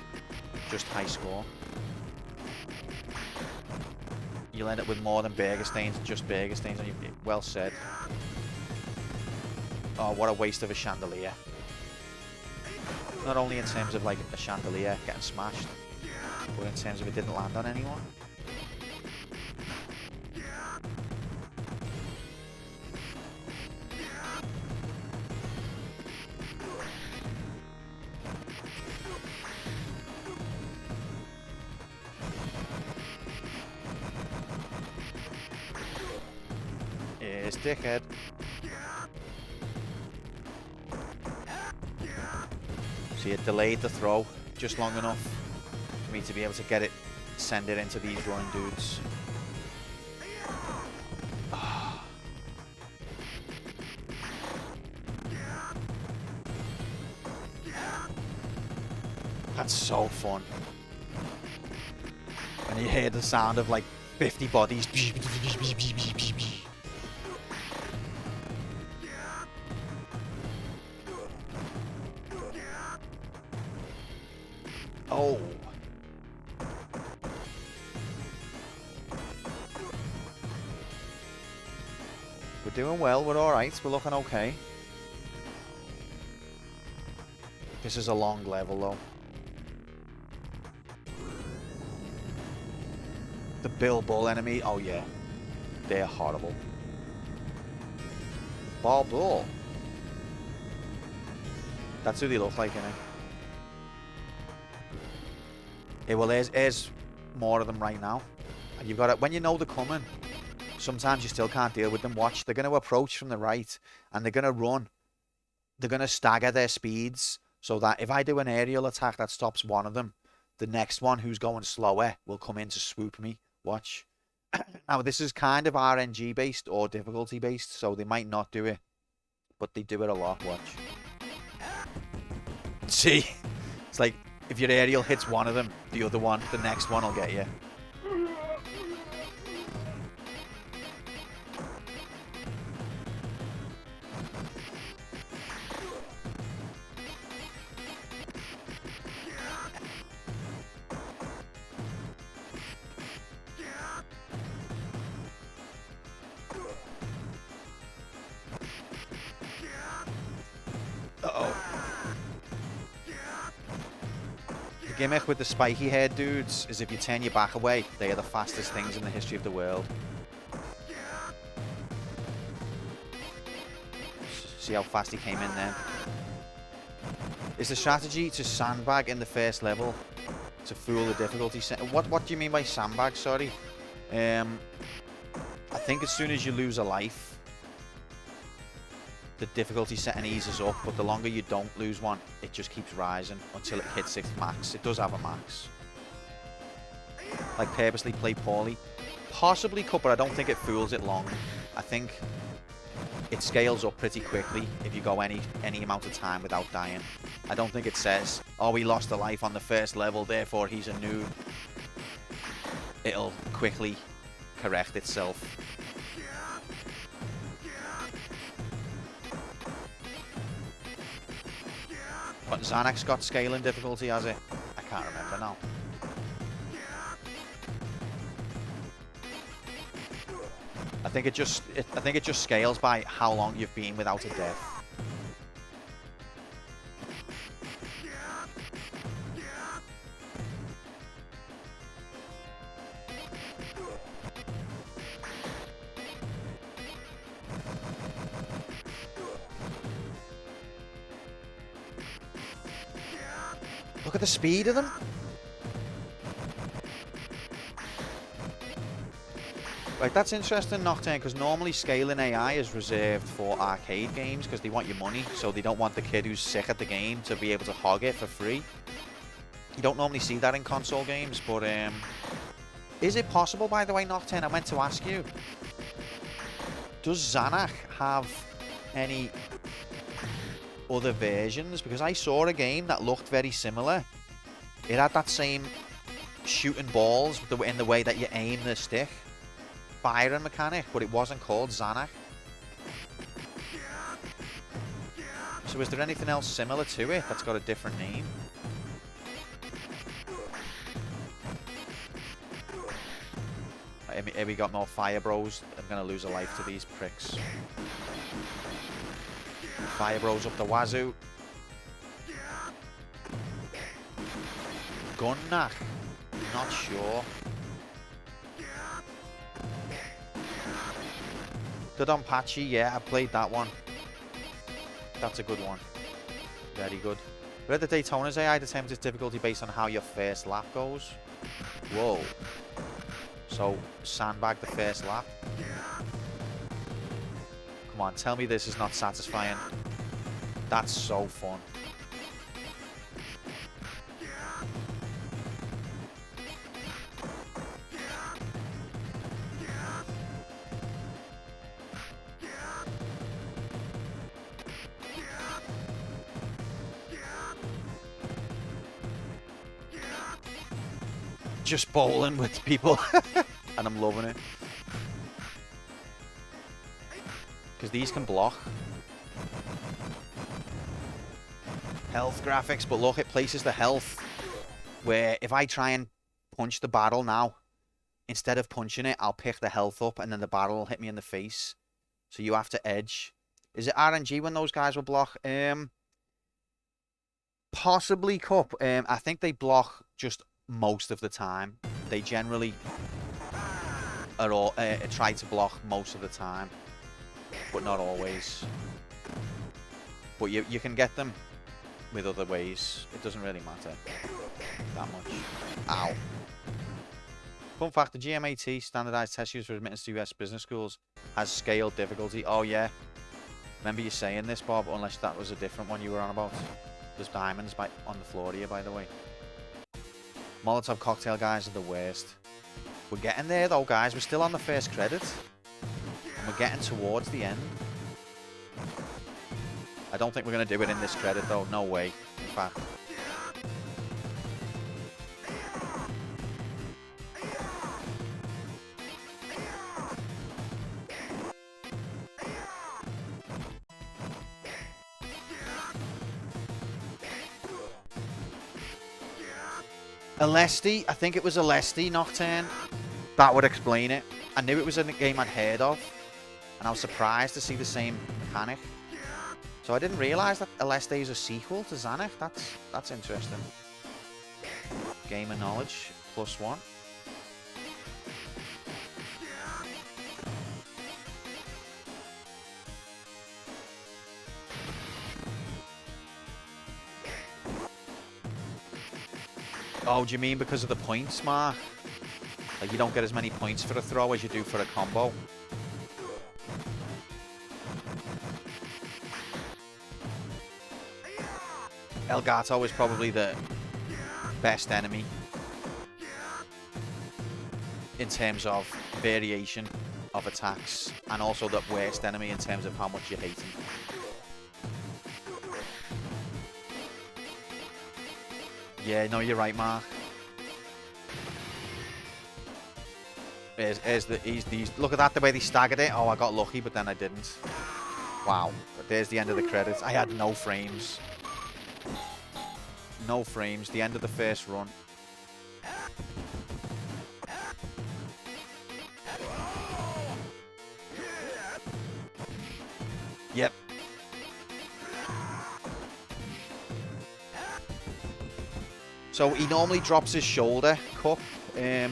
Speaker 1: Just high score. You'll end up with more than burger stains, just burger stains on you. Well said. Oh, what a waste of a chandelier. Not only in terms of like a chandelier getting smashed, but in terms of it didn't land on anyone. Here's dickhead. See, it delayed the throw just long enough for me to be able to get it, send it into these running dudes. Oh. That's so fun. When you hear the sound of like 50 bodies. Oh. We're doing well, we're alright, we're looking okay. This is a long level though. The Bill Bull enemy, oh yeah. They're horrible. Ball Bull. That's who they look like, innit? Yeah, well, there's more of them right now. And you've got it. When you know they're coming, sometimes you still can't deal with them. Watch, they're going to approach from the right, and they're going to run. They're going to stagger their speeds, so that if I do an aerial attack that stops one of them, the next one who's going slower will come in to swoop me. Watch. Now, this is kind of RNG based or difficulty based, so they might not do it, but they do it a lot. Watch. See? It's like, if your aerial hits one of them, the other one, the next one will get you. Uh-oh. The gimmick with the spiky haired dudes is if you turn your back away, they are the fastest things in the history of the world. See how fast he came in there. It's a strategy to sandbag in the first level to fool the difficulty set. What do you mean by sandbag? Sorry. I think as soon as you lose a life, the difficulty setting eases up, but the longer you don't lose one, it just keeps rising until it hits its max. It does have a max. Like, purposely play poorly. Possibly could, but I don't think it fools it long. I think it scales up pretty quickly if you go any amount of time without dying. I don't think it says, oh, he lost a life on the first level, therefore he's a noob. It'll quickly correct itself. But Xanax got scaling difficulty, has it? I can't remember now. I think it just scales by how long you've been without a death. Look at the speed of them. Right, that's interesting, Nocturne, because normally scaling AI is reserved for arcade games because they want your money, so they don't want the kid who's sick at the game to be able to hog it for free. You don't normally see that in console games, but is it possible, by the way, Nocturne, I meant to ask you, does Xanax have any other versions? Because I saw a game that looked very similar. It had that same shooting balls in the way that you aim the stick firing mechanic, but it wasn't called Xanax. So is there anything else similar to it that's got a different name? Here we got more fire bros. I'm gonna lose a life to these pricks. Fire bros up the wazoo. Gunnach. Not sure. Dodonpachi, yeah, I played that one. That's a good one. Very good. Read the Daytona's AI determines its difficulty based on how your first lap goes. Whoa. So, sandbag the first lap. Come on, tell me this is not satisfying. That's so fun. Just bowling with people. And I'm loving it. Because these can block. Health graphics, but look, it places the health. Where if I try and punch the barrel now, instead of punching it, I'll pick the health up and then the barrel will hit me in the face. So you have to edge. Is it RNG when those guys will block? Possibly Cup. I think they block just most of the time. They generally are all try to block most of the time, but not always. But you can get them with other ways. It doesn't really matter that much. Ow. Fun fact, the GMAT, standardized test used for admittance to US business schools, has scaled difficulty. Oh yeah, remember you saying this, Bob, unless that was a different one you were on about. There's diamonds on the floor here, by the way. Molotov cocktail guys are the worst. We're getting there though, guys. We're still on the first credit. And we're getting towards the end. I don't think we're going to do it in this credit though. No way. In fact. Alesti, I think it was Alesti Nocturne. That would explain it. I knew it was in a game I'd heard of, and I was surprised to see the same mechanic. So I didn't realise that Alesti is a sequel to Xanax. That's interesting. Game of knowledge, +1. Oh, do you mean because of the points, Mark? Like you don't get as many points for a throw as you do for a combo? Elgato is probably the best enemy in terms of variation of attacks, and also the worst enemy in terms of how much you hate him. Yeah, no, you're right, Mark. Look at that, the way they staggered it. Oh, I got lucky, but then I didn't. Wow. But there's the end of the credits. I had no frames. No frames. The end of the first run. Yep. So he normally drops his shoulder cup,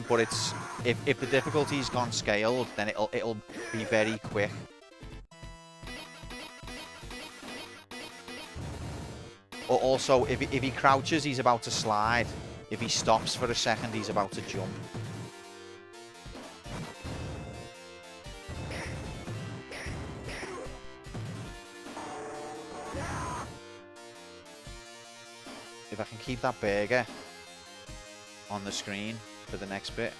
Speaker 1: but it's if the difficulty's gone scaled, then it'll be very quick. Or also, if he crouches, he's about to slide. If he stops for a second, he's about to jump. If I can keep that burger on the screen for the next bit,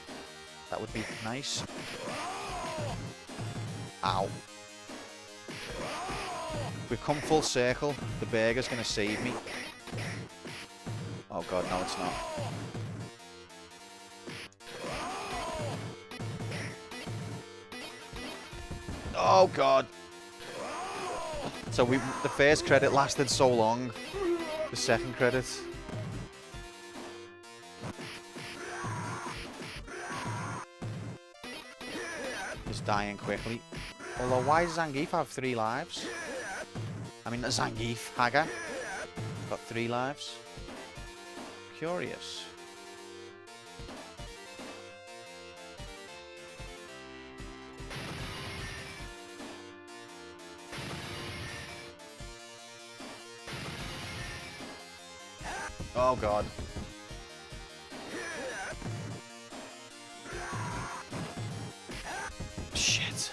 Speaker 1: that would be nice. Ow. We've come full circle. The burger's going to save me. Oh god, no it's not. Oh god. So the first credit lasted so long. The second credit. Is dying quickly. Although, why does Zangief have 3 lives? I mean, Zangief, Haga, got 3 lives. Curious. Oh god. Shit.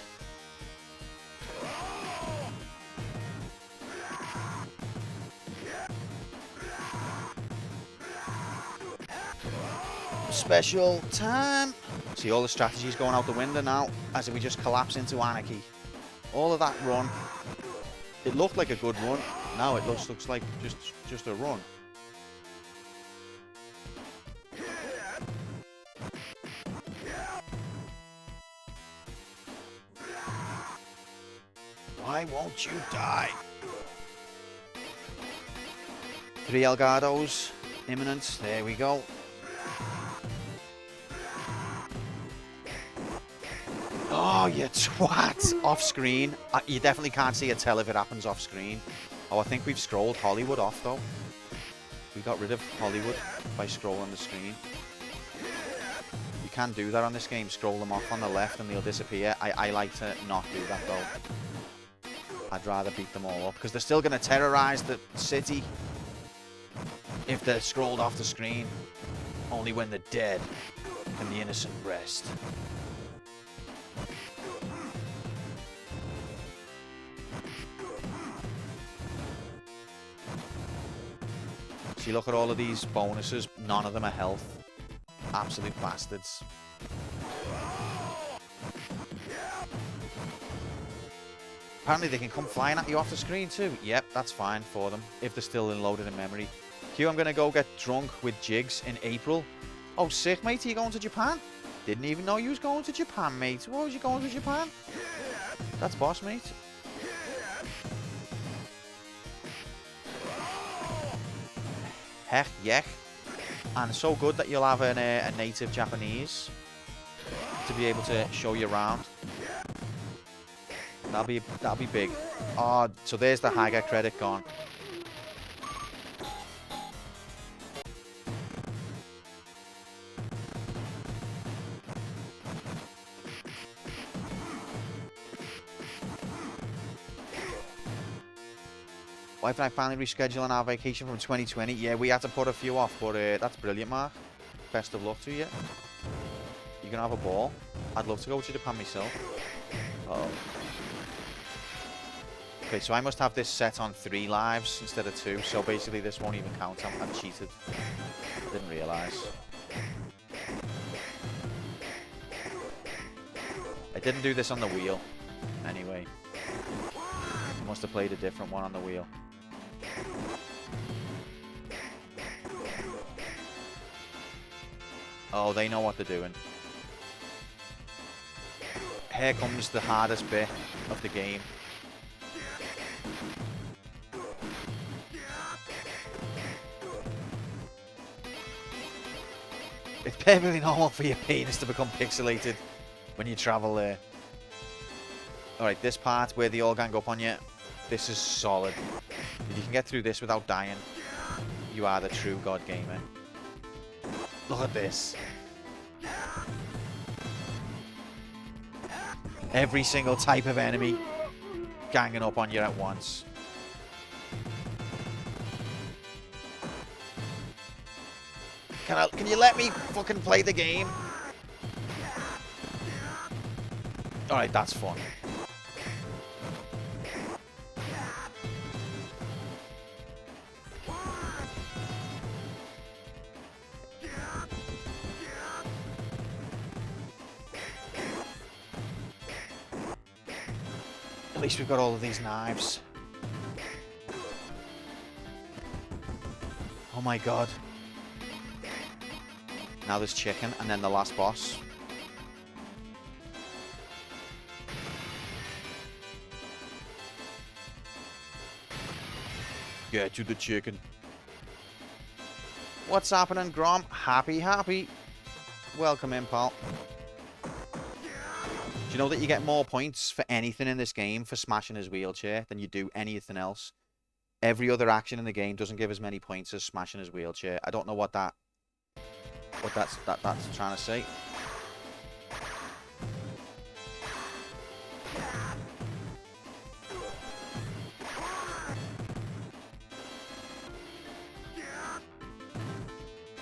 Speaker 1: Special time. See, all the strategies going out the window now as if we just collapse into anarchy. All of that run. It looked like a good run. Now it looks like just a run. Why won't you die? 3 Elgatos imminent. There we go. Oh, you twat! Off screen. You definitely can't see a tell if it happens off screen. Oh, I think we've scrolled Hollywood off though. We got rid of Hollywood by scrolling the screen. You can do that on this game. Scroll them off on the left and they'll disappear. I like to not do that though. I'd rather beat them all up because they're still going to terrorize the city if they're scrolled off the screen. Only when they're dead can the innocent rest. See, look at all of these bonuses. None of them are health. Absolute bastards. Apparently they can come flying at you off the screen too. Yep, that's fine for them if they're still loaded in memory. Q, I'm going to go get drunk with Jigs in April. Oh, sick, mate. Are you going to Japan? Didn't even know you was going to Japan, mate. Why was you going to Japan? That's boss, mate. Heck, yeah. And so good that you'll have a native Japanese to be able to show you around. That'll be big. Oh, so there's the Haga credit gone. Wife and I finally rescheduling our vacation from 2020. Yeah, we had to put a few off, but that's brilliant, Mark. Best of luck to you. You're gonna have a ball. I'd love to go to Japan myself. Uh-oh. Okay, so I must have this set on 3 lives instead of 2. So basically, this won't even count. I'm cheated. Didn't realise. I I didn't do this on the wheel. Anyway. I must have played a different one on the wheel. Oh, they know what they're doing. Here comes the hardest bit of the game. It's perfectly normal for your penis to become pixelated when you travel there. Alright, this part where they all gang up on you, this is solid. If you can get through this without dying, you are the true god gamer. Look at this. Every single type of enemy ganging up on you at once. Can you let me fucking play the game? Alright, that's fun. At least we've got all of these knives. Oh my god. Now there's chicken, and then the last boss. Get to the chicken. What's happening, Grom? Happy. Welcome in, pal. Do you know that you get more points for anything in this game for smashing his wheelchair than you do anything else? Every other action in the game doesn't give as many points as smashing his wheelchair. I don't know what that's trying to say.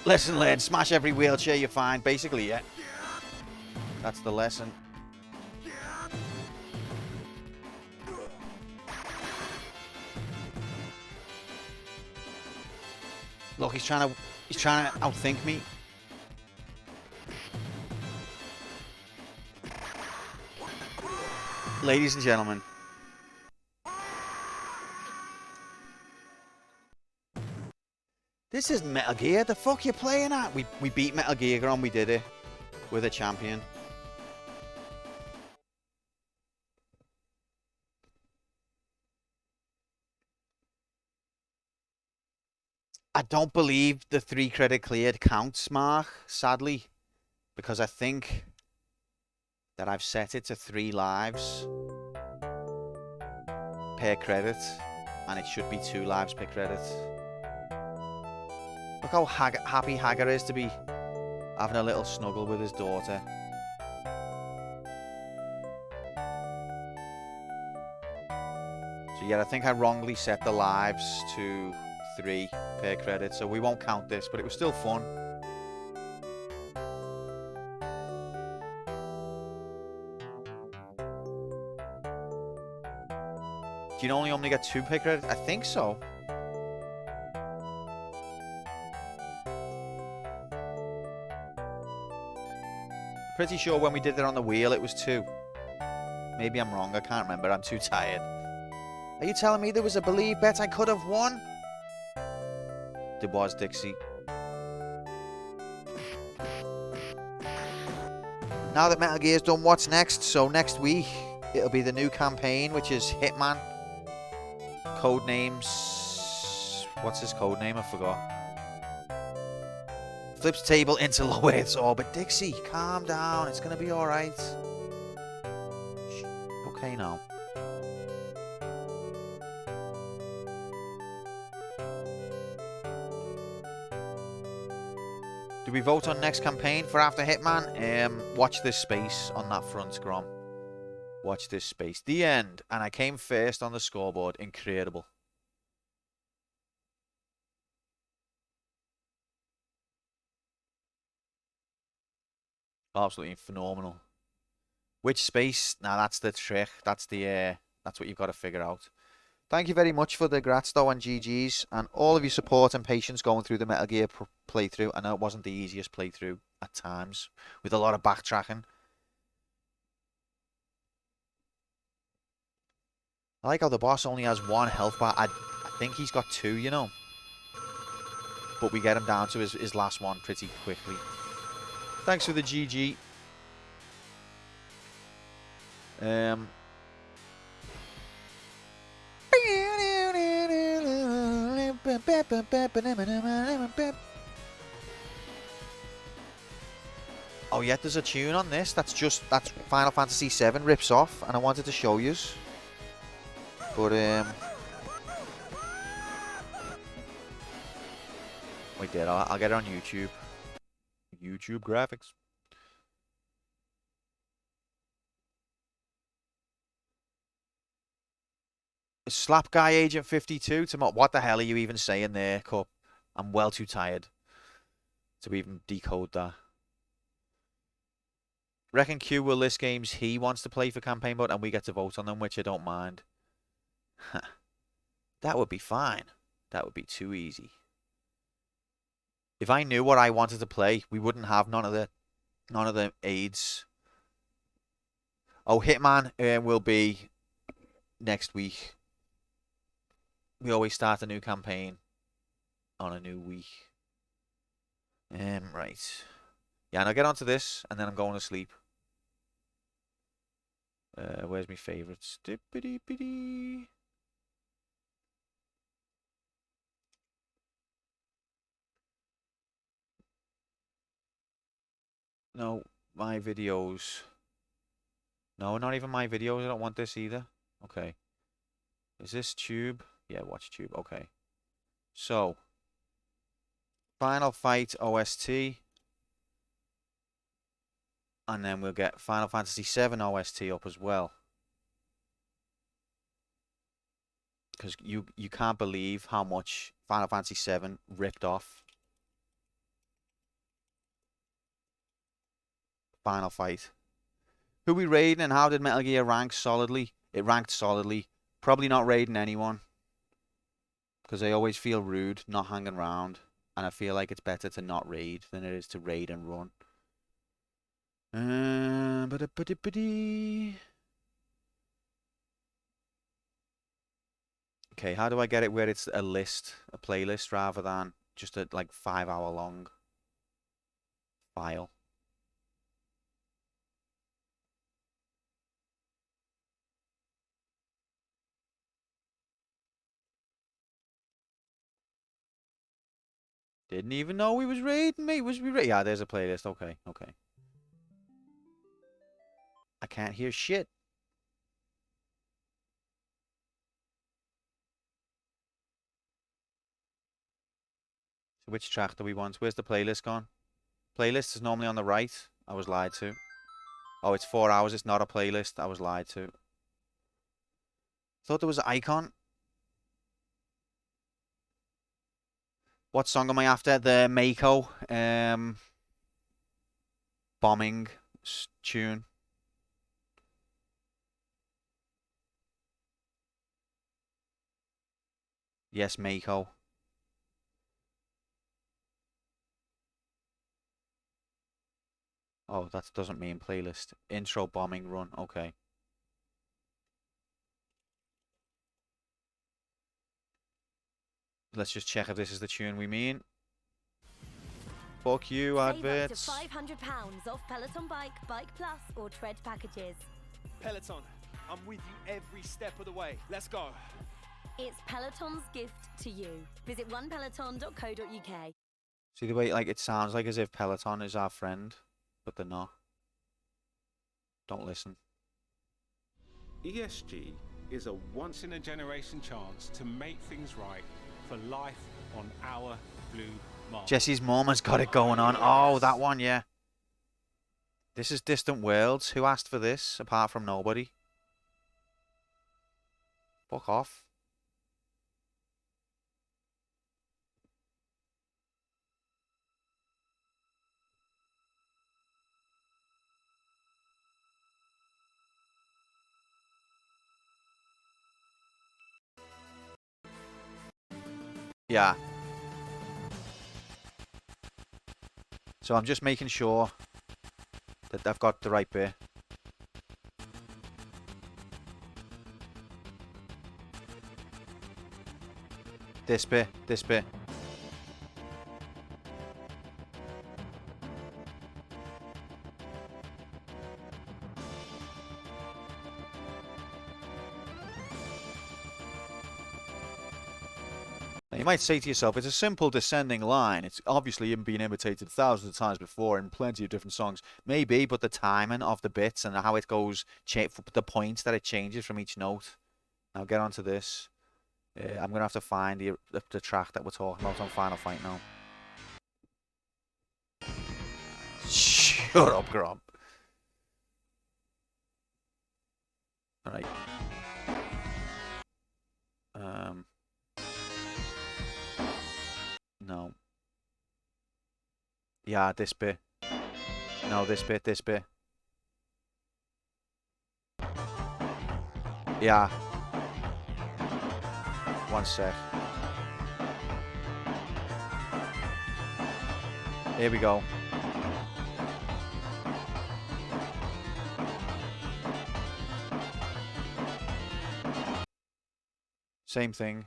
Speaker 1: Lesson learned, smash every wheelchair you find. Basically, yeah. That's the lesson. Look, he's trying to outthink me. Ladies and gentlemen. This isn't Metal Gear. The fuck you playing at? We beat Metal Gear Grom. We did it. We're the champion. I don't believe the 3 credit cleared counts, Mark, sadly. Because I think that I've set it to 3 lives per credit. And it should be 2 lives per credit. Look how happy Hagar is to be having a little snuggle with his daughter. So yeah, I think I wrongly set the lives to 3 per credit, so we won't count this, but it was still fun. Do you only get 2 per credit? I think so. Pretty sure when we did it on the wheel it was 2. Maybe I'm wrong, I can't remember, I'm too tired. Are you telling me there was a believe bet I could have won? There was, Dixie. Now that Metal Gear's done, what's next? So next week it'll be the new campaign, which is Hitman. Codenames. What's his codename? I forgot. Flips table into low Earth's orbit. Dixie, calm down. It's going to be alright. Okay now. Do we vote on next campaign for after Hitman? Watch this space on that front, Grom. Watch this space. The end. And I came first on the scoreboard. Incredible. Absolutely phenomenal. Which space? Now that's the trick. That's what you've got to figure out. Thank you very much for the grats though and GG's and all of your support and patience going through the Metal Gear playthrough. I know it wasn't the easiest playthrough at times with a lot of backtracking. I like how the boss only has 1 health bar. I think he's got 2, you know. But we get him down to his last one pretty quickly. Thanks for the GG. Oh yeah, there's a tune on this. That's Final Fantasy VII rips off, and I wanted to show yous. But wait there, I'll get it on YouTube. YouTube graphics. Slap guy Agent 52 to what the hell are you even saying there, Cup? I'm well too tired to even decode that. Reckon Q will list games he wants to play for campaign mode and we get to vote on them, which I don't mind. That would be fine. That would be too easy. If I knew what I wanted to play, we wouldn't have none of the aids. Oh, Hitman will be next week. We always start a new campaign on a new week. Right. Yeah, and I'll get onto this, and then I'm going to sleep. Where's my favourites? No, my videos. No, not even my videos. I don't want this either. Okay. Is this tube? Yeah, watch tube. Okay. So, Final Fight OST. And then we'll get Final Fantasy VII OST up as well. Because you can't believe how much Final Fantasy VII ripped off Final Fight. Who we raiding and how did Metal Gear rank solidly? It ranked solidly. Probably not raiding anyone. Because I always feel rude not hanging around. And I feel like it's better to not raid than it is to raid and run. Okay, how do I get it where it's a list, a playlist, rather than just a like 5-hour long file? Didn't even know he was raiding me. Was we raiding? Yeah, there's a playlist. Okay, okay. I can't hear shit. So which track do we want? Where's the playlist gone? Playlist is normally on the right. I was lied to. Oh, it's 4 hours. It's not a playlist. I was lied to. Thought there was an icon. What song am I after? The Mako bombing tune. Yes, Mako. Oh, that doesn't mean playlist. Intro bombing run. Okay. Let's just check if this is the tune we mean. Fuck you, adverts.
Speaker 6: Save up to £500 off Peloton Bike, Bike Plus, or Tread packages.
Speaker 7: Peloton, I'm with you every step of the way. Let's go.
Speaker 6: It's Peloton's gift to you. Visit onepeloton.co.uk.
Speaker 1: See the way it sounds like as if Peloton is our friend, but they're not. Don't listen.
Speaker 8: ESG is a once-in-a-generation chance to make things right for life on our blue mark.
Speaker 1: Jesse's mom has got it going on. Oh, that one, yeah. This is Distant Worlds. Who asked for this, apart from nobody? Fuck off. Yeah. So I'm just making sure that I've got the right bit. This bit, this bit. Now, you might say to yourself, it's a simple descending line. It's obviously been imitated thousands of times before in plenty of different songs. Maybe, but the timing of the bits and how it goes, the points that it changes from each note. Now get onto this. I'm going to have to find the track that we're talking about on Final Fight now. Shut up, Grom. Alright. No. Yeah, this bit. No, this bit, this bit. Yeah. One sec. Here we go. Same thing.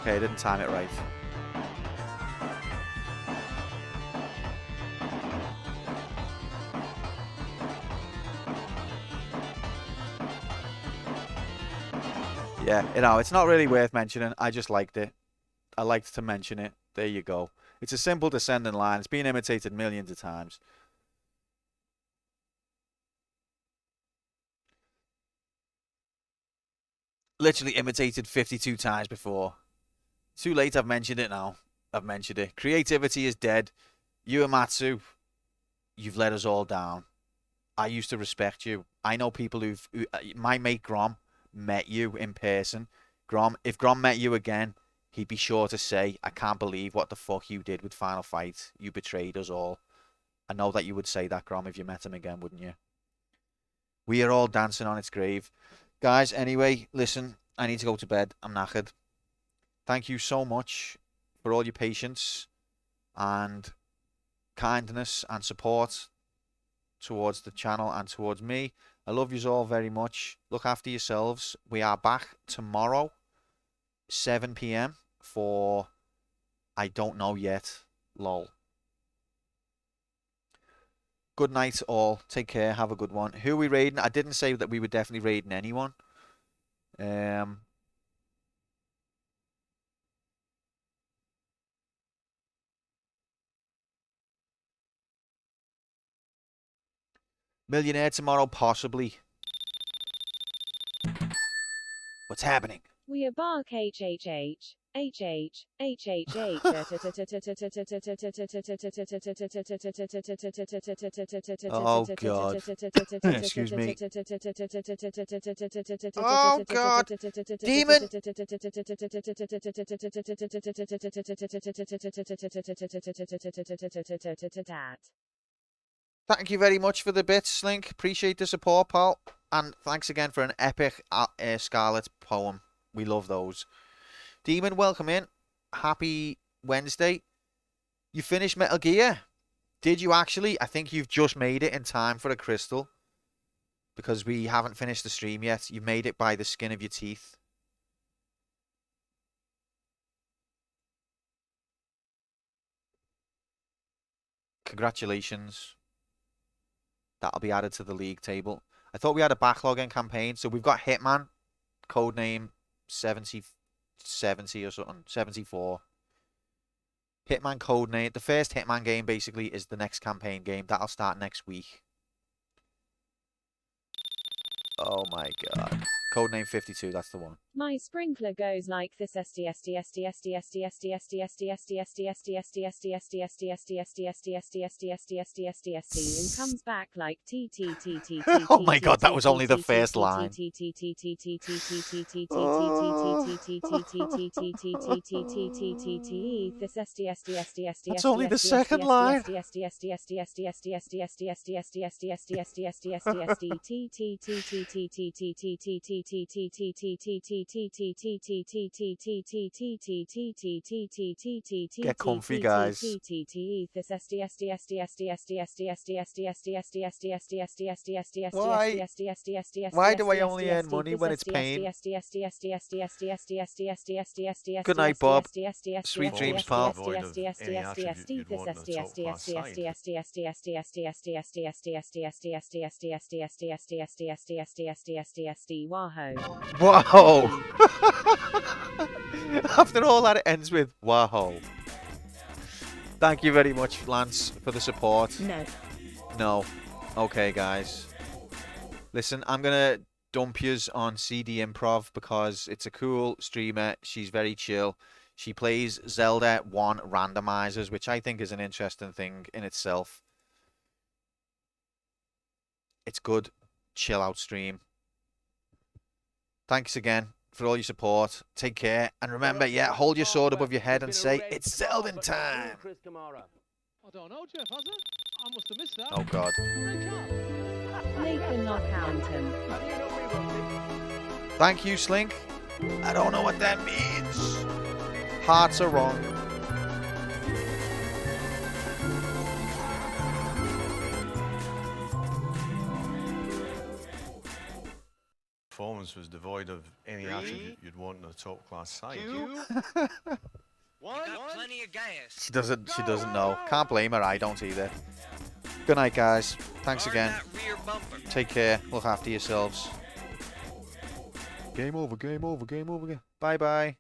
Speaker 1: Okay, I didn't time it right. Yeah, you know, it's not really worth mentioning. I just liked it. I liked to mention it. There you go. It's a simple descending line. It's been imitated millions of times. Literally imitated 52 times before. Too late, I've mentioned it now. I've mentioned it. Creativity is dead. Uematsu, you've let us all down. I used to respect you. I know people my mate Grom met you in person. Grom, if Grom met you again, he'd be sure to say, I can't believe what the fuck you did with Final Fight. You betrayed us all. I know that you would say that, Grom, if you met him again, wouldn't you? We are all dancing on its grave. Guys, anyway, listen, I need to go to bed. I'm knackered. Thank you so much for all your patience and kindness and support towards the channel and towards me. I love you all very much. Look after yourselves. We are back tomorrow, 7 p.m. for I don't know yet. Lol. Good night all. Take care. Have a good one. Who are we raiding? I didn't say that we were definitely raiding anyone. Millionaire tomorrow, possibly. What's happening?
Speaker 2: We are bark HHH. HH, HHH.
Speaker 1: Oh, God. Excuse me. Oh, God. Demon. Thank you very much for the bits, Slink. Appreciate the support, pal. And thanks again for an epic Scarlet poem. We love those. Demon, welcome in. Happy Wednesday. You finished Metal Gear? Did you actually? I think you've just made it in time for a crystal. Because we haven't finished the stream yet. You made it by the skin of your teeth. Congratulations. That'll be added to the league table. I thought we had a backlogging campaign. So we've got Hitman, codename 70 or something. 74. Hitman codename. The first Hitman game basically is the next campaign game. That'll start next week. Oh my god. Codename 52, that's the one.
Speaker 2: My sprinkler goes like this and comes back like
Speaker 1: Oh my god, that was only the first line. That's only the second line. Get comfy, guys. Why do I only earn money when it's pain? Good night, Bob. Sweet dreams, pal. Whoa! After all that, it ends with whoa. Thank you very much, Lance, for the support. No. Okay, guys. Listen, I'm going to dump yous on CD Improv because it's a cool streamer. She's very chill. She plays Zelda 1 randomizers, which I think is an interesting thing in itself. It's good. Chill out stream. Thanks again for all your support. Take care. And remember, yeah, hold your sword above your head and say, it's Zelda time.
Speaker 7: I don't know, Jeff, has it? I must have missed that.
Speaker 1: Oh, God.
Speaker 2: Nathan not count him.
Speaker 1: Thank you, Slink. I don't know what that means. Hearts are wrong.
Speaker 9: Performance was devoid of any attribute you'd want in a top-class side.
Speaker 4: 2, 1.
Speaker 10: Plenty of gas.
Speaker 1: She doesn't know. Can't blame her. I don't either. Good night, guys. Thanks again. Take care. Look after yourselves. Game over, game over, game over. Bye-bye.